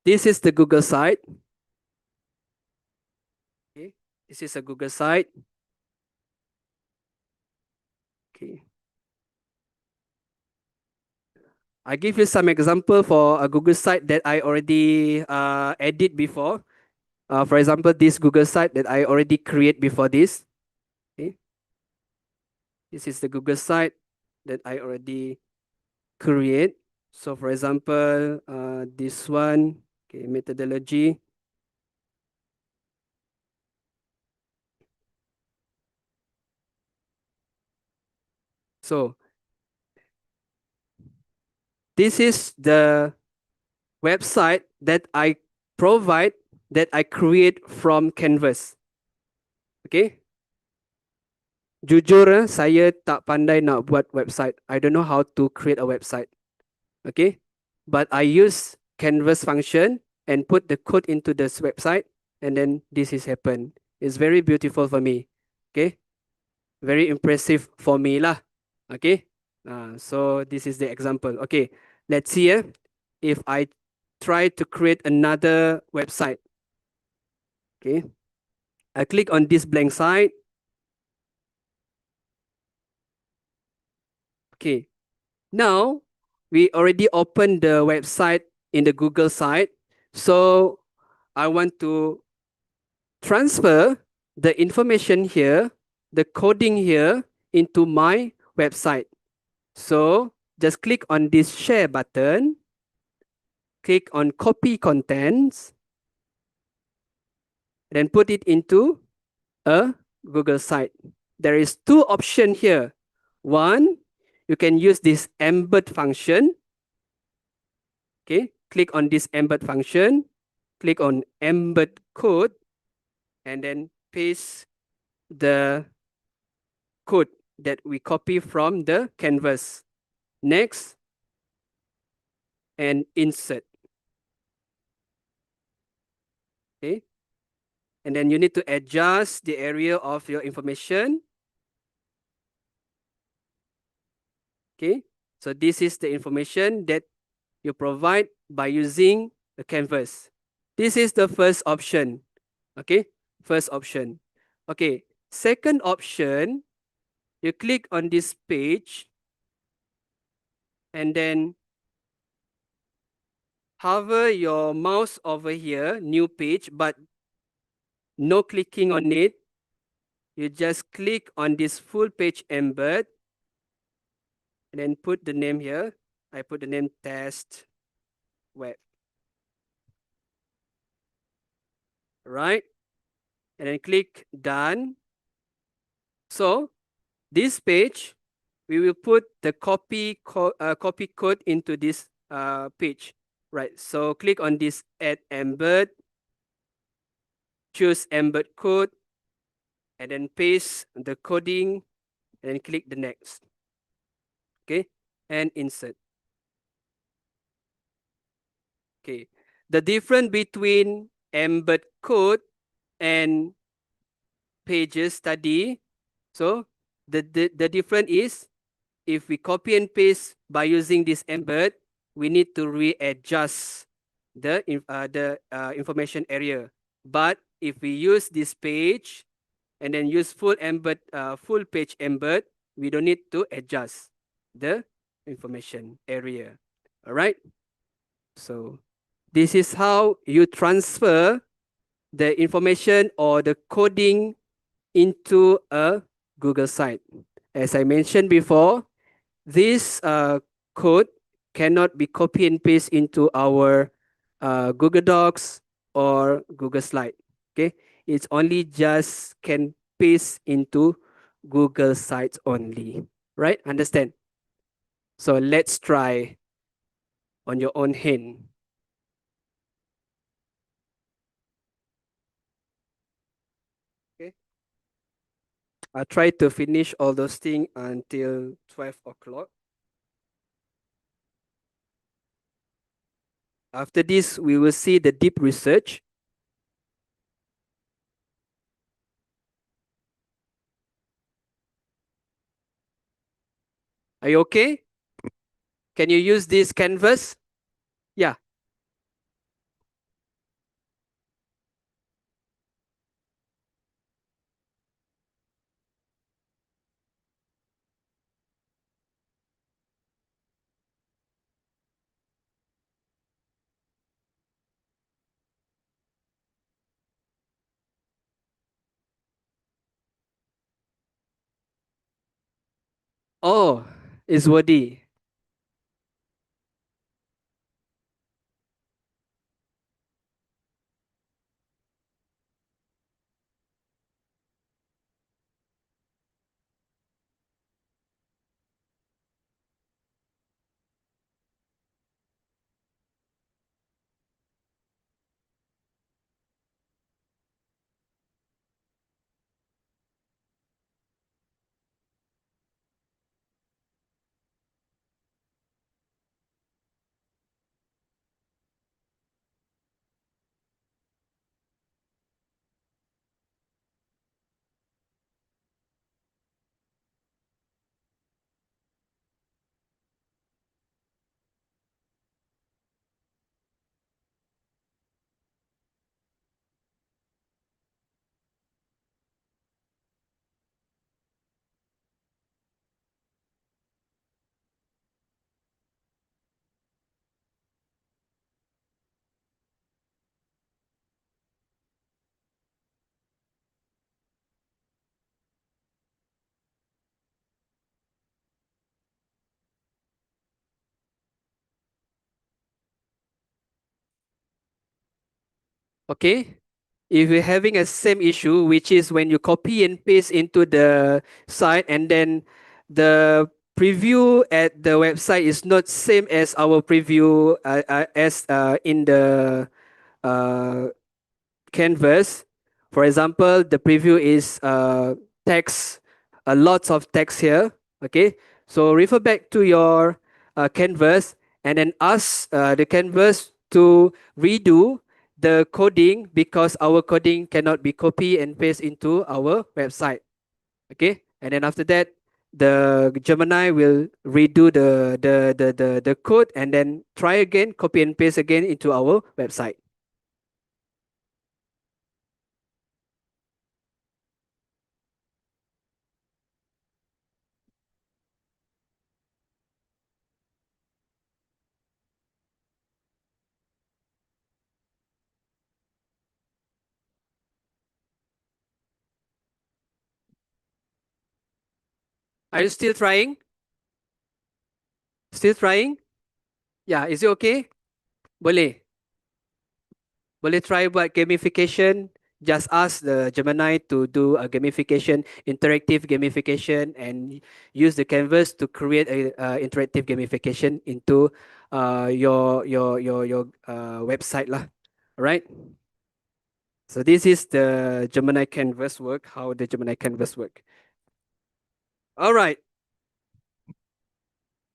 [SPEAKER 3] this is the Google site. Okay, this is a Google site. Okay. I give you some example for a Google site that I already edit before. For example, this Google site that I already create before this. Okay. This is the Google site that I already create. So for example, this one, okay, methodology. So this is the website that I provide, that I create from Canvas. Okay. Jujur, saya tak pandai nak buat website. I don't know how to create a website. Okay. But I use Canvas function and put the code into this website, and then this is happened. It's very beautiful for me. Okay. Very impressive for me lah. Okay. So this is the example. Okay. Let's see if I try to create another website. Okay. I click on this blank site. Okay. Now we already opened the website in the Google site. So I want to transfer the information here, the coding here into my website. So just click on this share button, click on copy contents, then put it into a Google site. There is two options here. One, you can use this embed function. Okay, click on this embed function, click on embed code, and then paste the code that we copy from the canvas. Next, and insert. Okay, and then you need to adjust the area of your information. Okay, so this is the information that you provide by using the canvas. This is the first option. Okay, first option. Okay, second option, you click on this page and then hover your mouse over here, new page, but no clicking on it. You just click on this full page embed and then put the name here. I put the name test web. Right? And then click done. So this page, we will put the copy code into this page. Right, so click on this add embed, choose embed code, and then paste the coding, and then click the next. Okay, and insert. Okay, the difference between embed code and pages study. So the difference is, if we copy and paste by using this embed, we need to readjust the information area. But if we use this page and then use full page embed, we don't need to adjust the information area. All right. So this is how you transfer the information or the coding into a Google site. As I mentioned before, this code cannot be copy and paste into our Google Docs or Google Slide. Okay, it's only just can paste into Google Sites only, right? Understand? So let's try on your own hand. Okay, I'll try to finish all those things until 12 o'clock. After this, we will see the deep research. Are you okay? Can you use this canvas? Yeah. Oh, it's wordy. Okay. If you're having a same issue, which is when you copy and paste into the site and then the preview at the website is not same as our preview as in the uh, canvas. For example, the preview is text, lots of text here. Okay, so refer back to your canvas and then ask the canvas to redo the coding because our coding cannot be copy and paste into our website. Okay, and then after that, the Gemini will redo the code and then try again, copy and paste again into our website. Are you still trying? Still trying? Yeah, is it okay? Boleh. Boleh try buat gamification. Just ask the Gemini to do a gamification, interactive gamification, and use the canvas to create a interactive gamification into your website lah. Alright. So this is the Gemini canvas work. How the Gemini canvas work. All right.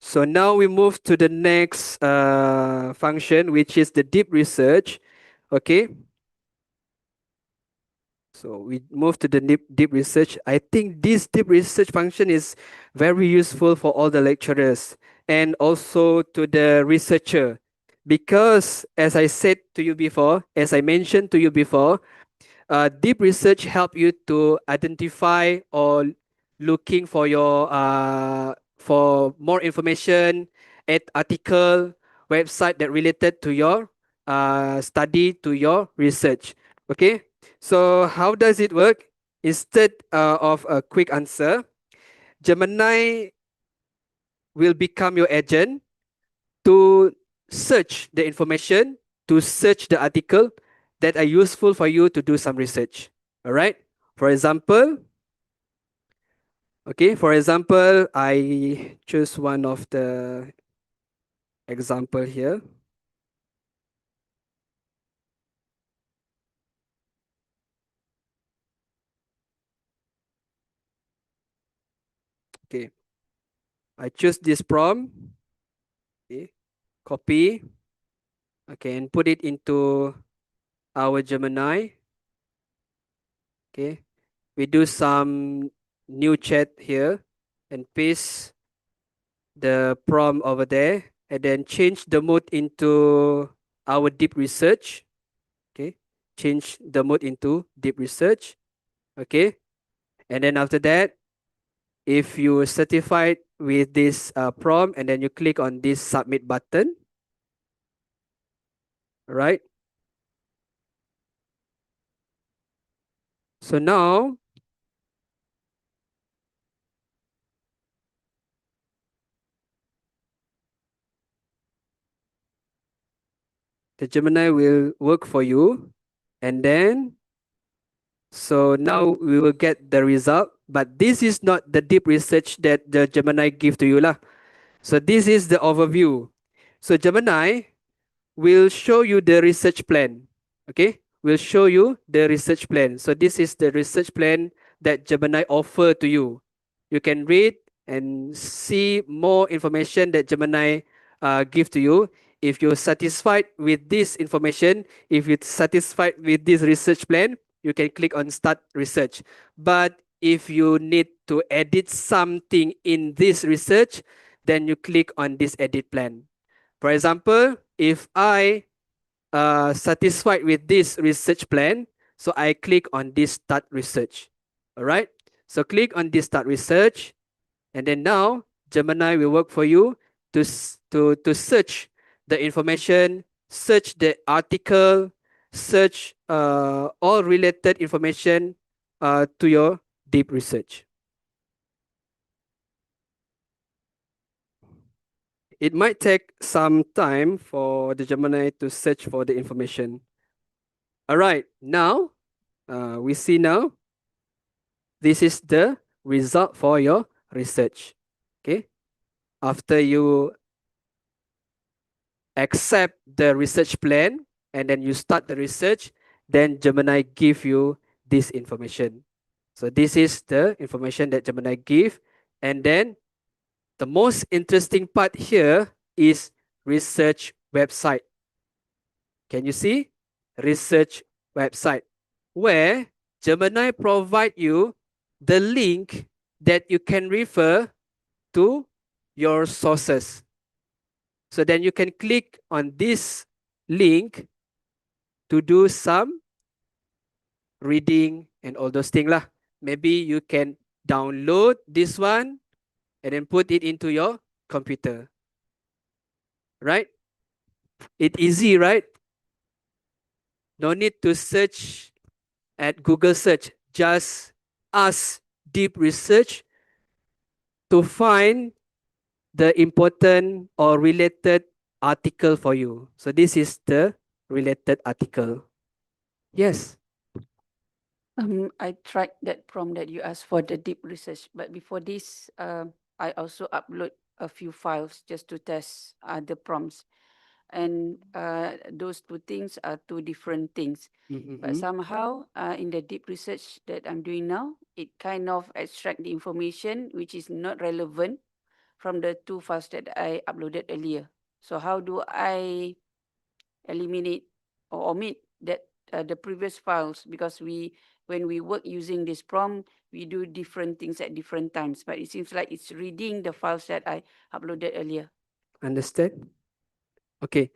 [SPEAKER 3] So now we move to the next function, which is the deep research. Okay. So we move to the deep research. I think this deep research function is very useful for all the lecturers and also to the researcher. Because as I said to you before, as I mentioned to you before, deep research help you to identify or looking for your for more information at article, website that related to your study, to your research. Okay, so how does it work? Instead of a quick answer, Gemini will become your agent. to search the information, to search the article that are useful for you to do some research. All right. For example, I choose one of the example here. Okay, I choose this prompt. Okay, copy. Okay, and put it into our Gemini. Okay, we do some new chat here and paste the prompt over there, and then change the mode into our deep research. Okay, change the mode into deep research. Okay, and then after that, if you are certified with this prompt, and then you click on this submit button, right? So now the Gemini will work for you, and then so now we will get the result, but this is not the deep research that the Gemini give to you lah. So this is the overview. So Gemini will show you the research plan. Okay, will show you the research plan. So this is the research plan that Gemini offer to you. You can read and see more information that Gemini give to you. If you're satisfied with this information, if you're satisfied with this research plan, you can click on start research. But if you need to edit something in this research, then you click on this edit plan. For example, if I satisfied with this research plan, so I click on this start research. All right. So click on this start research, and then now Gemini will work for you to search the information, search the article, search all related information to your deep research. It might take some time for the Gemini to search for the information. All right, now we see now this is the result for your research. Okay, after you accept the research plan and then you start the research, then Gemini give you this information. So this is the information that Gemini give, and then the most interesting part here is research website. Can you see? Research website, where Gemini provide you the link that you can refer to your sources. So then you can click on this link to do some reading and all those things lah. Maybe you can download this one and then put it into your computer. Right? It's easy, right? No need to search at Google search. Just ask deep research to find the important or related article for you. So this is the related article. Yes.
[SPEAKER 14] I tried that prompt that you asked for the deep research, but before this, I also upload a few files just to test the prompts. And those two things are two different things. But somehow in the deep research that I'm doing now, it kind of extract the information which is not relevant from the two files that I uploaded earlier. So how do I eliminate or omit that the previous files? Because when we work using this prompt, we do different things at different times. But it seems like it's reading the files that I uploaded earlier.
[SPEAKER 3] Understand? Okay.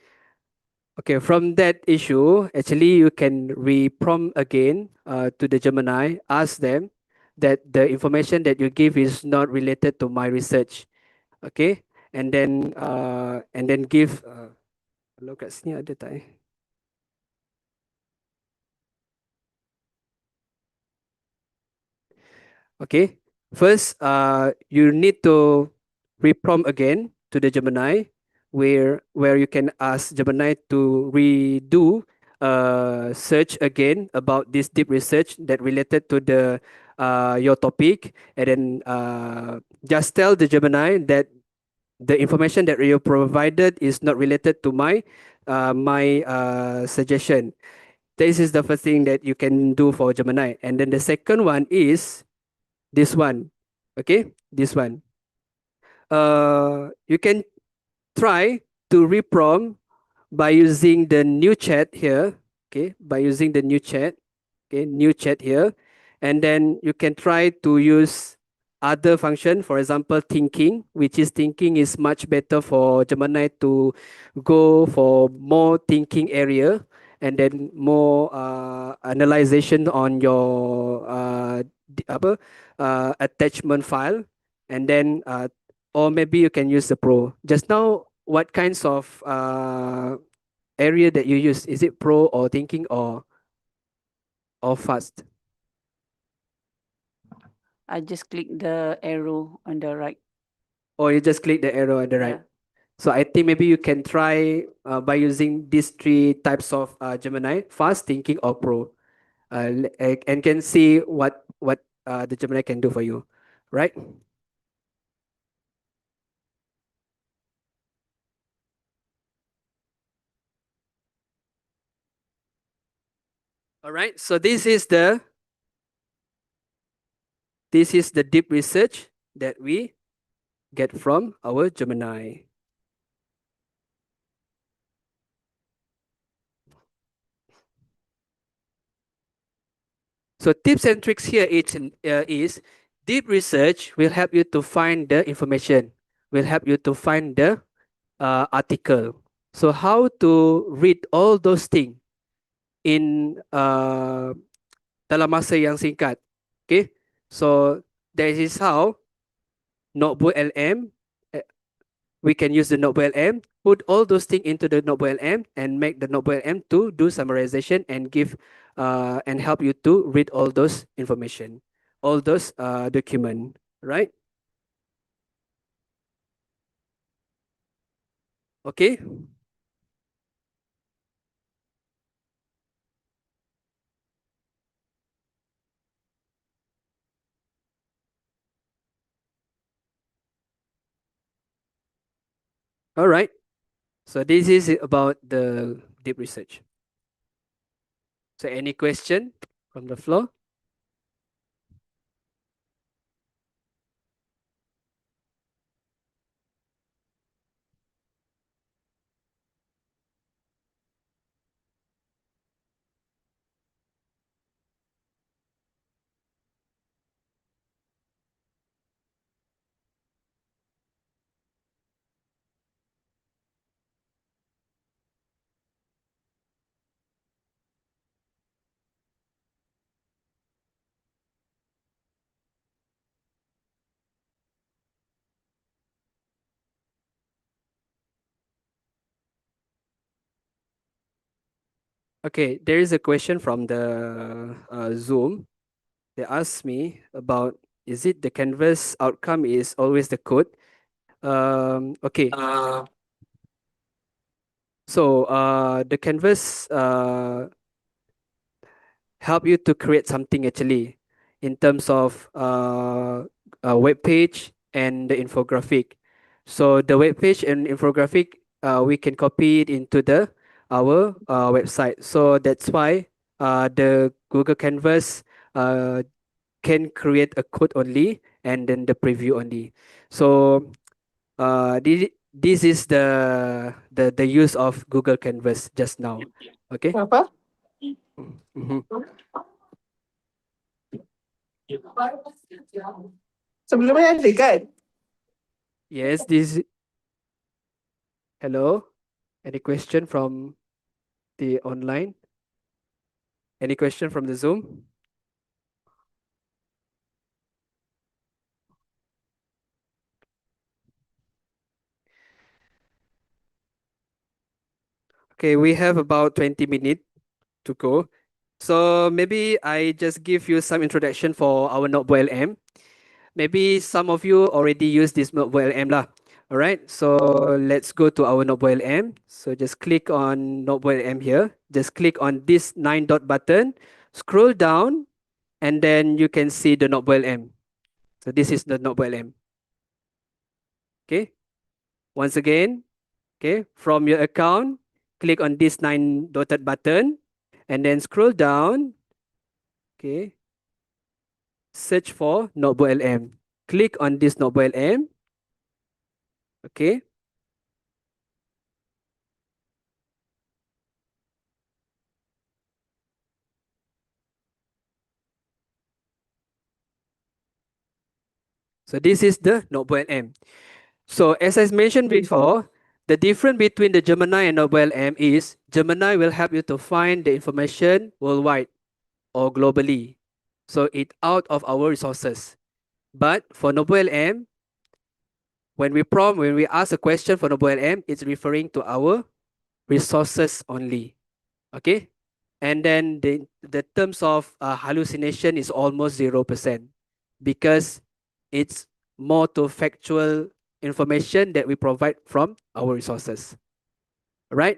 [SPEAKER 3] Okay, from that issue, actually you can re-prompt again to the Gemini, ask them that the information that you give is not related to my research. Okay, and then give kalau kat sini ada tak eh? Okay, first you need to re-prompt again to the Gemini where you can ask Gemini to redo search again about this deep research that related to the your topic, and then just tell the Gemini that the information that you provided is not related to my suggestion. This is the first thing that you can do for Gemini. And then the second one is this one. Okay, this one. You can try to reprompt by using the new chat here. Okay, by using the new chat. Okay, new chat here. And then you can try to use other function, for example, thinking, which is thinking is much better for Gemini to go for more thinking area, and then more analyzation on your attachment file, and then or maybe you can use the Pro. Just now, what kinds of area that you use? Is it Pro or thinking or fast?
[SPEAKER 14] I just click the arrow on the right.
[SPEAKER 3] Or you just click the arrow on the right.
[SPEAKER 14] Yeah.
[SPEAKER 3] So I think maybe you can try by using these three types of Gemini: fast, thinking, or Pro, and can see what the Gemini can do for you, right? All right. So this is the deep research that we get from our Gemini. So tips and tricks here is deep research will help you to find the information, will help you to find the article. So how to read all those things in dalam masa yang singkat. Okay, so that is how Notebook LM, we can use the Notebook LM, put all those things into the Notebook LM and make the Notebook LM to do summarization and give and help you to read all those information, all those document, right? Okay. All right. So this is about the deep research. So any question from the floor? Okay, there is a question from the Zoom. They asked me about, is it the canvas outcome is always the code? Okay. So the canvas help you to create something actually in terms of a web page and the infographic. So the web page and infographic, we can copy it into our website. So that's why the Google Canvas can create a code only and then the preview only. So this is the use of Google Canvas just now. Okay.
[SPEAKER 15] Apa?
[SPEAKER 3] Mhm.
[SPEAKER 15] Sebelumnya ada kan?
[SPEAKER 3] Yes, this. Hello. Any question from the online? Any question from the Zoom? Okay, we have about 20 minutes to go. So maybe I just give you some introduction for our Notebook LM. Maybe some of you already use this Notebook LM lah. All right, so let's go to our Notebook LM. So just click on Notebook LM here. Just click on this 9 dot button, scroll down, and then you can see the Notebook LM. So this is the Notebook LM. Okay, once again, okay, from your account, click on this 9 dotted button, and then scroll down. Okay, search for Notebook LM. Click on this Notebook LM. Okay. So this is the Notebook LM. So as I mentioned before, the difference between the Gemini and Notebook LM is Gemini will help you to find the information worldwide or globally. So it out of our resources. But for Notebook LM, when we ask a question for Notebook LM, it's referring to our resources only. Okay? And then the terms of hallucination is almost 0% because it's more to factual information that we provide from our resources. Right?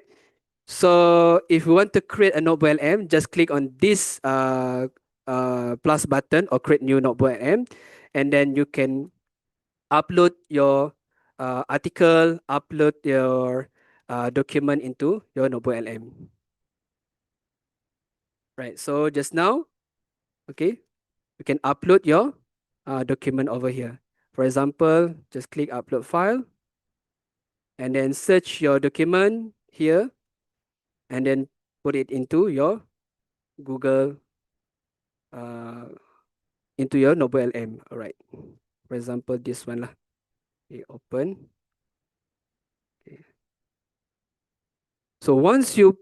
[SPEAKER 3] So if you want to create a Notebook LM, just click on this plus button or create new Notebook LM, and then you can upload your article, upload your document into your Notebook LM. Right, so just now, okay, you can upload your document over here. For example, just click upload file and then search your document here and then put it into your Google, into your Notebook LM. All right, for example, this one lah. Okay, open. Okay. So once you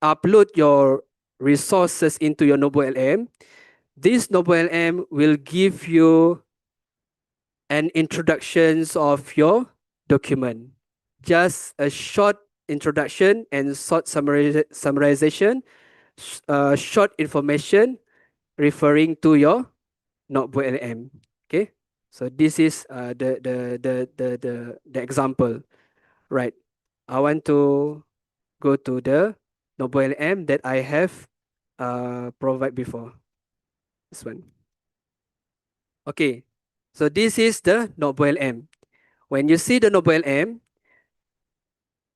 [SPEAKER 3] upload your resources into your Notebook LM, this Notebook LM will give you an introductions of your document. Just a short introduction and short summarization, short information referring to your Notebook LM. Okay, so this is the example, right? I want to go to the Notebook LM that I have provide before. This one. Okay, so this is the Notebook LM. When you see the Notebook LM,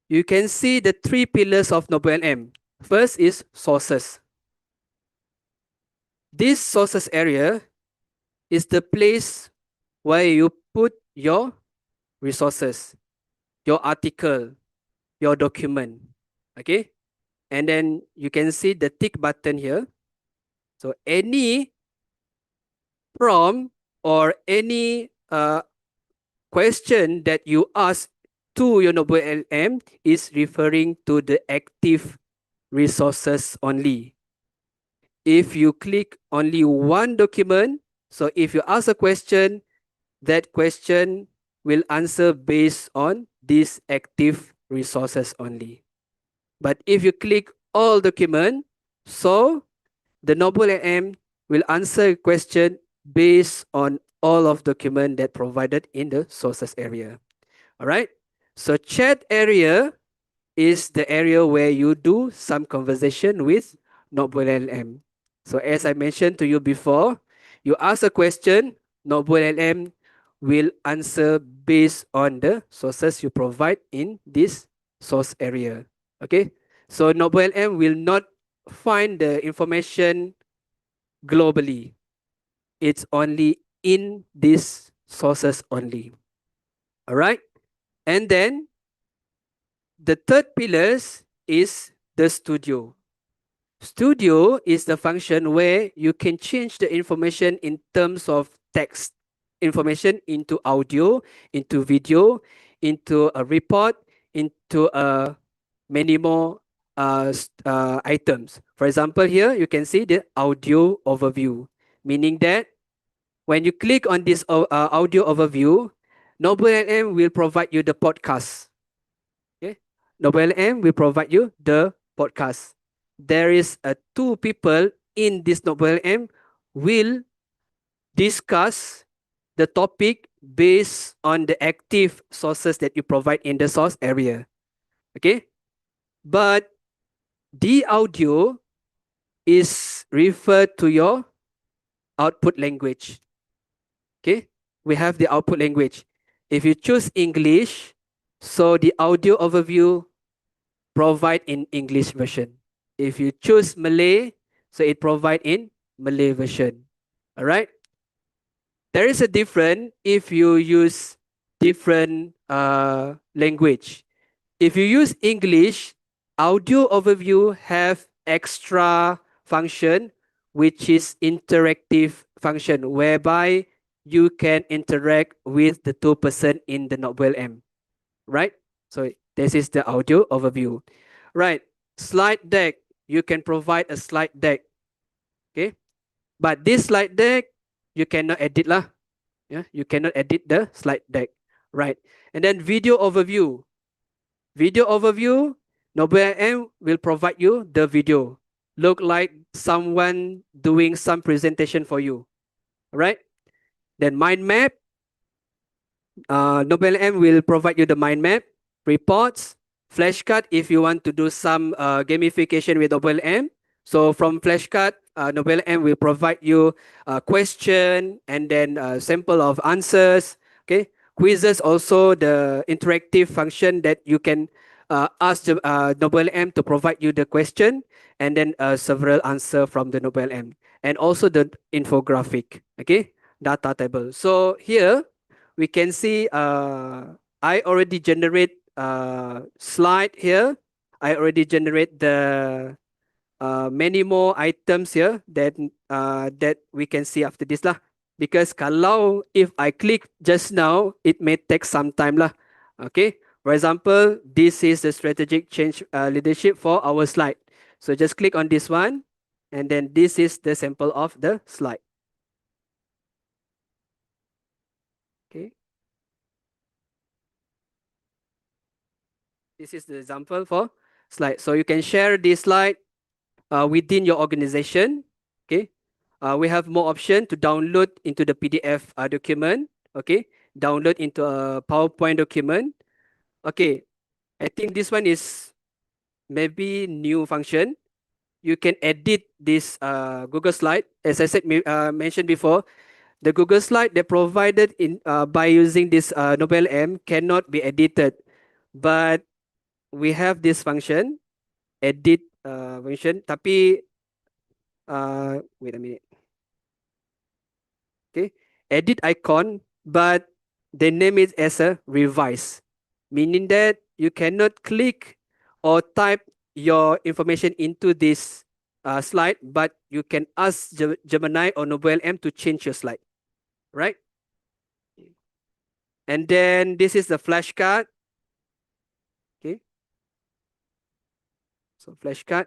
[SPEAKER 3] you can see the 3 pillars of Notebook LM. First is sources. This sources area is the place where you put your resources, your article, your document. Okay, and then you can see the tick button here. So any prompt or any question that you ask to your Notebook LM is referring to the active resources only. If you click only one document, so if you ask a question, that question will answer based on these active resources only. But if you click all document, so the Notebook LM will answer a question based on all of document that provided in the sources area. All right. So chat area is the area where you do some conversation with Notebook LM. So as I mentioned to you before, you ask a question, Notebook LM will answer based on the sources you provide in this source area. Okay. So Notebook LM will not find the information globally. It's only in these sources only. All right. And then the third pillar is the studio. Studio is the function where you can change the information in terms of text information into audio, into video, into a report, into many more items. For example, here you can see the audio overview, meaning that when you click on this audio overview, Notebook LM will provide you the podcast. Okay, Notebook LM will provide you the podcast. There is 2 people in this Notebook LM will discuss the topic based on the active sources that you provide in the source area. Okay, but the audio is referred to your output language. Okay, we have the output language. If you choose English, so the audio overview provide in English version. If you choose Malay, so it provide in Malay version. All right. There is a difference if you use different language. If you use English, audio overview have extra function, which is interactive function, whereby you can interact with the two person in the Notebook M, right? So this is the audio overview, right? Slide deck, you can provide a slide deck, okay? But this slide deck, you cannot edit lah. Yeah, you cannot edit the slide deck, right? And then video overview. Video overview, Notebook M will provide you the video. Look like someone doing some presentation for you, right? Then mind map, Notebook M will provide you the mind map, reports, flashcard if you want to do some gamification with Notebook M. So from flashcard, Notebook M will provide you a question and then a sample of answers. Okay, quizzes also the interactive function that you can ask the Notebook M to provide you the question and then several answer from the Notebook M, and also the infographic. Okay, data table. So here we can see I already generate slide here. I already generate the many more items here that we can see after this lah. Because kalau if I click just now, it may take some time lah. Okay. For example, this is the strategic change leadership for our slide. So just click on this one, and then this is the sample of the slide. Okay. This is the example for slide. So you can share this slide within your organization. Okay. We have more option to download into the PDF document. Okay. Download into a PowerPoint document. Okay. I think this one is maybe new function. You can edit this Google slide. As I said, mentioned before, the Google slide they provided in by using this Notebook M cannot be edited, but we have this function, edit function. Tapi wait a minute. Okay, edit icon, but the name is as a revise, meaning that you cannot click or type your information into this slide, but you can ask Gemini or Notebook M to change your slide, right? And then this is the flashcard. Okay. So flashcard.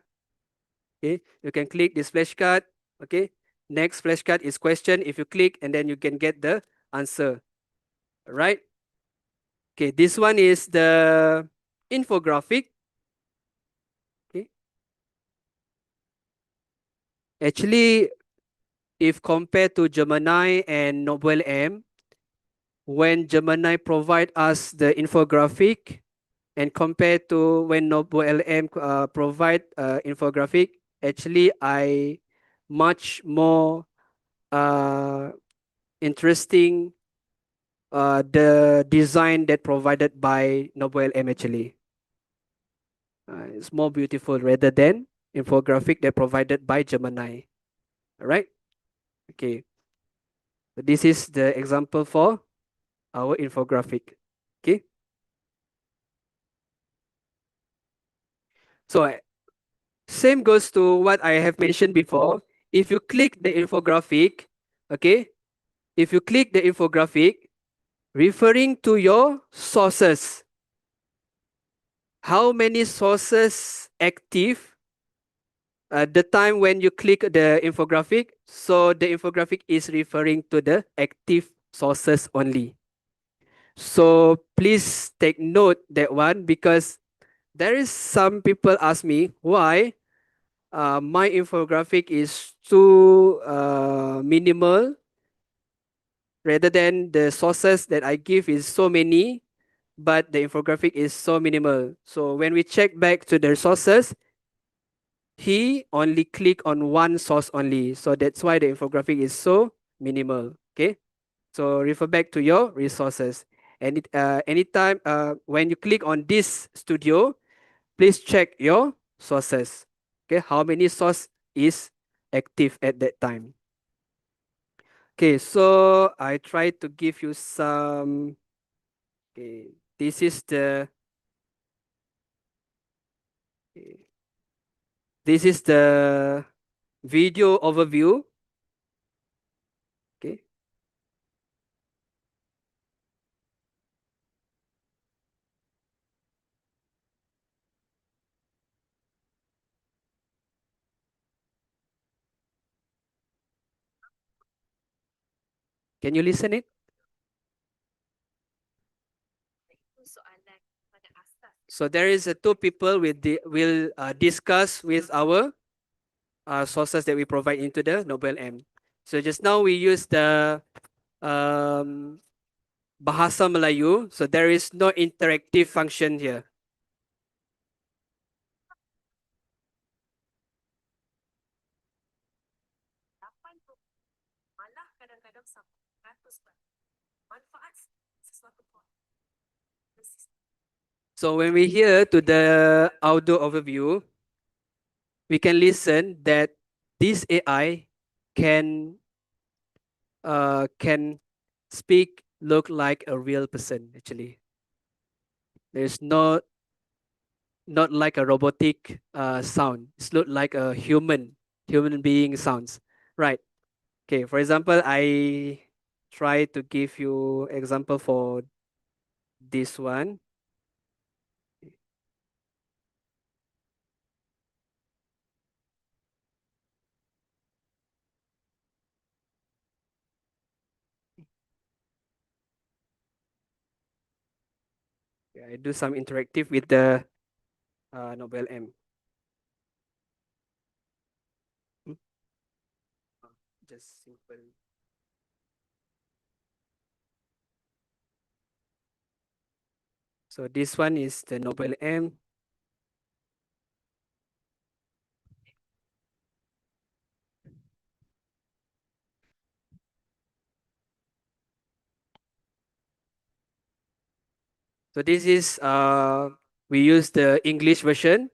[SPEAKER 3] Okay, you can click this flashcard. Okay, next flashcard is question. If you click, and then you can get the answer. Right. Okay, this one is the infographic. Okay. Actually, if compared to Gemini and Notebook M, when Gemini provide us the infographic, and compared to when Notebook M provide infographic, actually I much more interesting the design that provided by Notebook M actually. It's more beautiful rather than infographic that provided by Gemini. All right. Okay. So this is the example for our infographic. Okay. So same goes to what I have mentioned before. If you click the infographic, okay, if you click the infographic, referring to your sources, how many sources active at the time when you click the infographic? So the infographic is referring to the active sources only. So please take note that one, because there is some people ask me why my infographic is too minimal. rather than the sources that I give is so many, but the infographic is so minimal. So when we check back to the sources, he only click on one source only. So that's why the infographic is so minimal. Okay. So refer back to your resources. And anytime when you click on this studio, please check your sources. Okay, how many source is active at that time? Okay, so I try to give you some. Okay, this is the. Okay, this is the video overview. Okay. Can you listen it? So there is two people will discuss with our sources that we provide into the Nobel M. So just now we use the Bahasa Melayu. So there is no interactive function here. So when we hear to the audio overview, we can listen that this AI can speak look like a real person actually. There's not like a robotic sound. It's look like a human being sounds. Right. Okay, for example, I try to give you example for this one. Yeah, I do some interactive with the Nobel M. Just simple. So this one is the Nobel M. So this is we use the English version.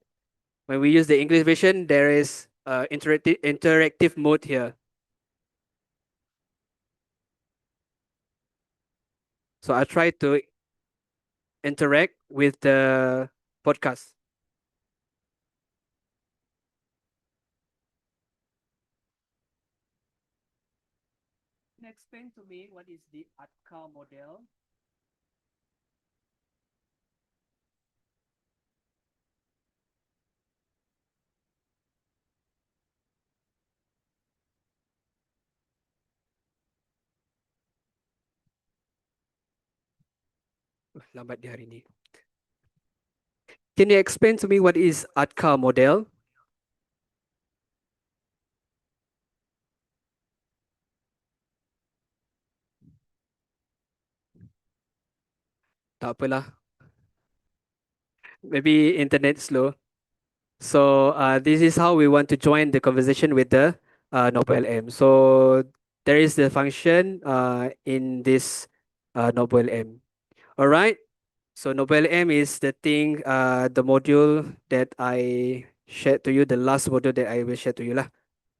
[SPEAKER 3] When we use the English version, there is interactive mode here. So I try to interact with the podcast. Can you explain to me what is the ATCA model? Lambat di hari ni. Can you explain to me what is ATCA model? Tak apalah. Maybe internet slow. So this is how we want to join the conversation with the Nobel M. So there is the function in this Nobel M. All right. So Nobel M is the thing, the module that I shared to you, the last module that I will share to you lah.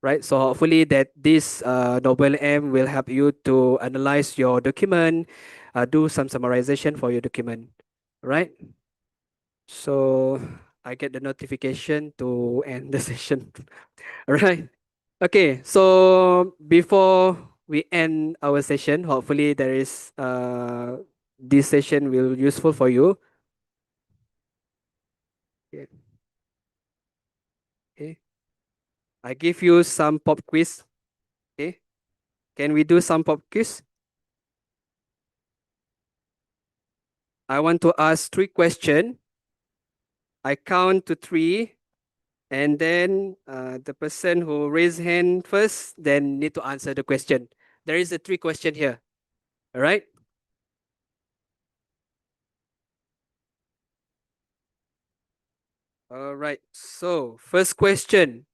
[SPEAKER 3] Right. So hopefully that this Nobel M will help you to analyze your document, do some summarization for your document. Right. So I get the notification to end the session. All right. Okay. So before we end our session, hopefully there is this session will useful for you. Okay. Okay. I give you some pop quiz. Okay. Can we do some pop quiz? I want to ask 3 questions. I count to 3, and then the person who raise hand first then need to answer the question. There is a 3 question here. All right. All right. So first question.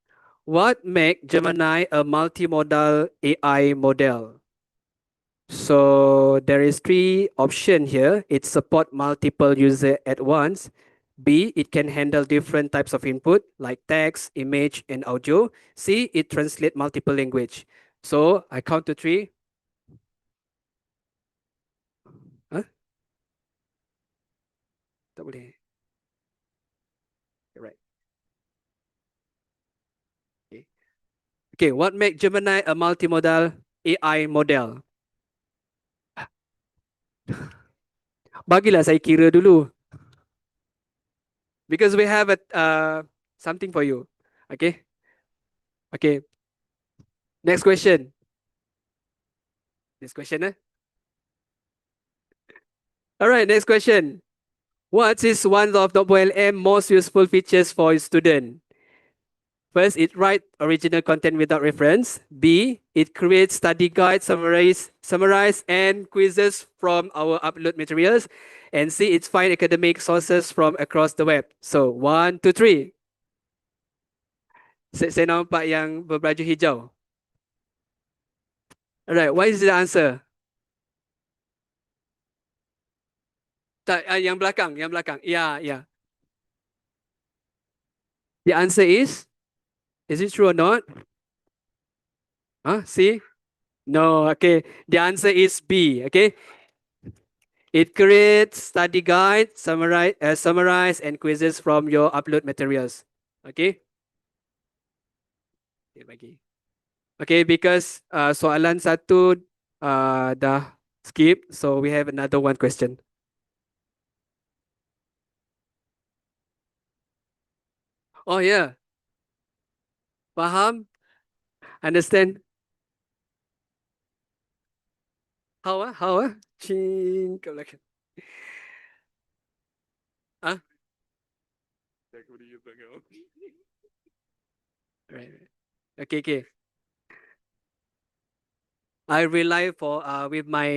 [SPEAKER 3] What make Gemini a multimodal AI model? So there is three options here. It support multiple user at once. B, it can handle different types of input like text, image, and audio. C, it translate multiple language. So I count to three. Huh? Tak boleh. Right. Okay. Okay, what make Gemini a multimodal AI model? Bagilah saya kira dulu. Because we have a something for you. Okay. Okay. Next question. Next question, eh? All right, next question. What is one of the OLM most useful features for a student? First, it writes original content without reference. B, it creates study guides, summarize and quizzes from our upload materials. And C, it finds academic sources from across the web. So 1, 2, 3. Saya nampak yang berbaju hijau. Alright, what is the answer? Tak, yang belakang, yang belakang. Yeah, yeah. The answer is it true or not? Huh? C? No, okay. The answer is B, okay? It creates study guide, summarize and quizzes from your upload materials. Okay? Okay, bagi. Okay, because soalan satu dah skip, so we have another one question. Oh yeah. Faham? Understand? How? How? Ching ke belakang. Huh? Right. Okay, okay. I rely for with my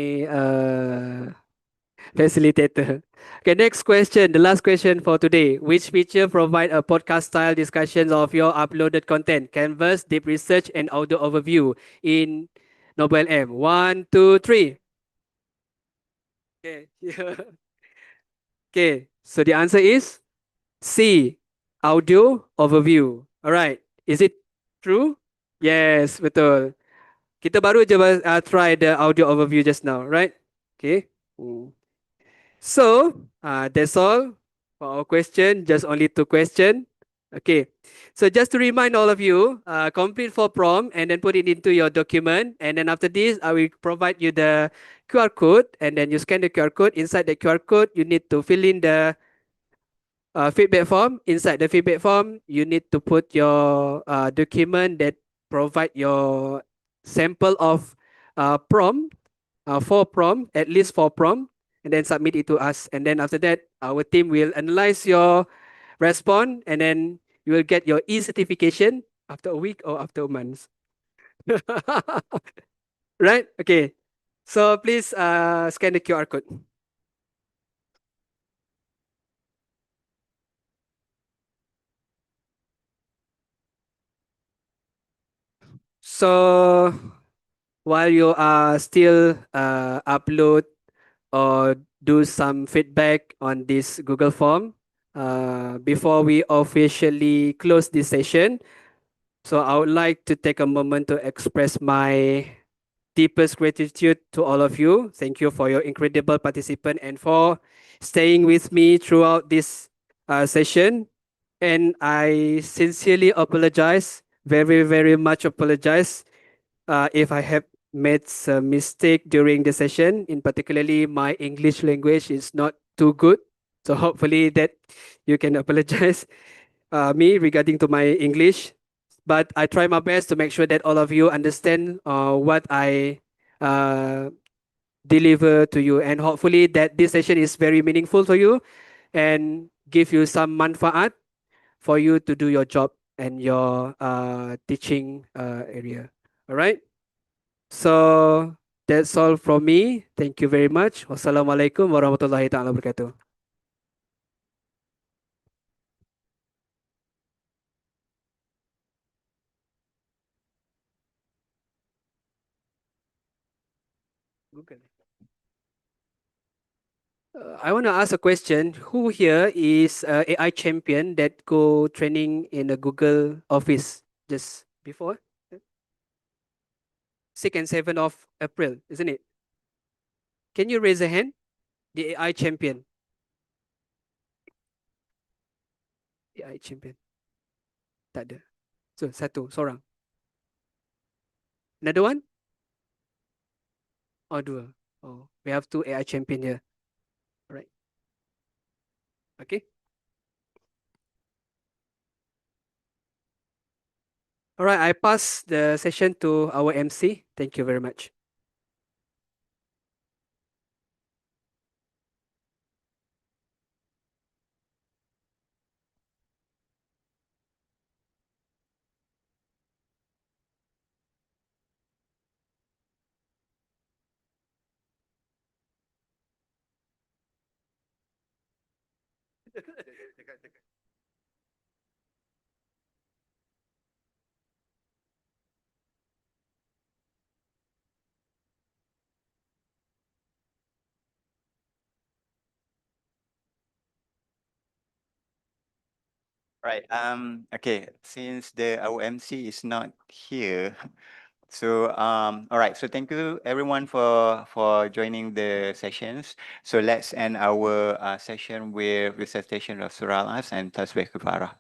[SPEAKER 3] facilitator. Okay, next question, the last question for today. Which feature provide a podcast style discussion of your uploaded content? Canvas, deep research, and audio overview in Nobel M. 1, 2, 3. Okay. Okay, so the answer is C, audio overview. All right, is it true? Yes, betul. Kita baru je try the audio overview just now, right? Okay. So that's all for our question. Just only 2 questions. Okay. So just to remind all of you, complete 4 prompt and then put it into your document. And then after this, I will provide you the QR code. And then you scan the QR code. Inside the QR code, you need to fill in the feedback form. Inside the feedback form, you need to put your document that provide your sample of prompt, 4 prompt, at least 4 prompt, and then submit it to us. And then after that, our team will analyze your response, and then you will get your e-certification after a week or after a month. Right? Okay. So please scan the QR code. So while you are still upload or do some feedback on this Google form, before we officially close this session, so I would like to take a moment to express my deepest gratitude to all of you. Thank you for your incredible participation and for staying with me throughout this session. And I sincerely apologize, very, very much apologize if I have made some mistake during the session. In particularly, my English language is not too good. So hopefully that you can apologize me regarding to my English. But I try my best to make sure that all of you understand what I deliver to you. And hopefully that this session is very meaningful for you and give you some manfaat for you to do your job and your teaching area. All right. So That's all from me. Thank you very much. Wassalamualaikum warahmatullahi taala wabarakatuh. Google. I want to ask a question. Who here is AI champion that go training in a Google office just before? 6th and 7th of April, isn't it? Can you raise a hand? The AI champion. AI champion. Tak ada. So, satu, seorang. Another one? Oh, dua. Oh, we have two AI champion here. All right. Okay. All right, I pass the session to our MC. Thank you very much.
[SPEAKER 2] Right. Okay. Since our MC is not here, so all right. So thank you everyone for joining the sessions. So let's end our session with recitation of Surah Al-As and Tasbih Kufara.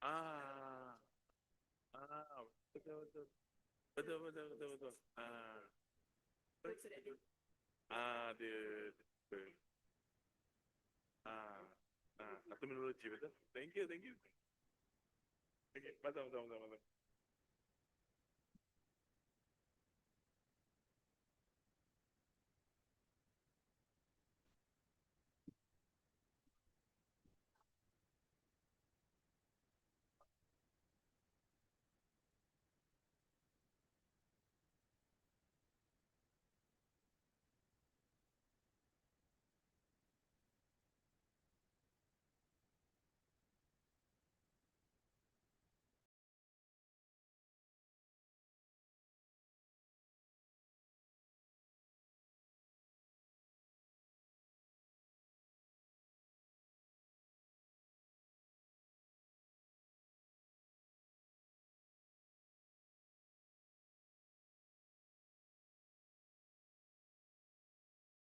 [SPEAKER 16] Ah, betul betul. Betul betul betul betul. Betul. Dia betul. Satu teknologi betul. Thank you, thank you. Okay, betul betul betul betul.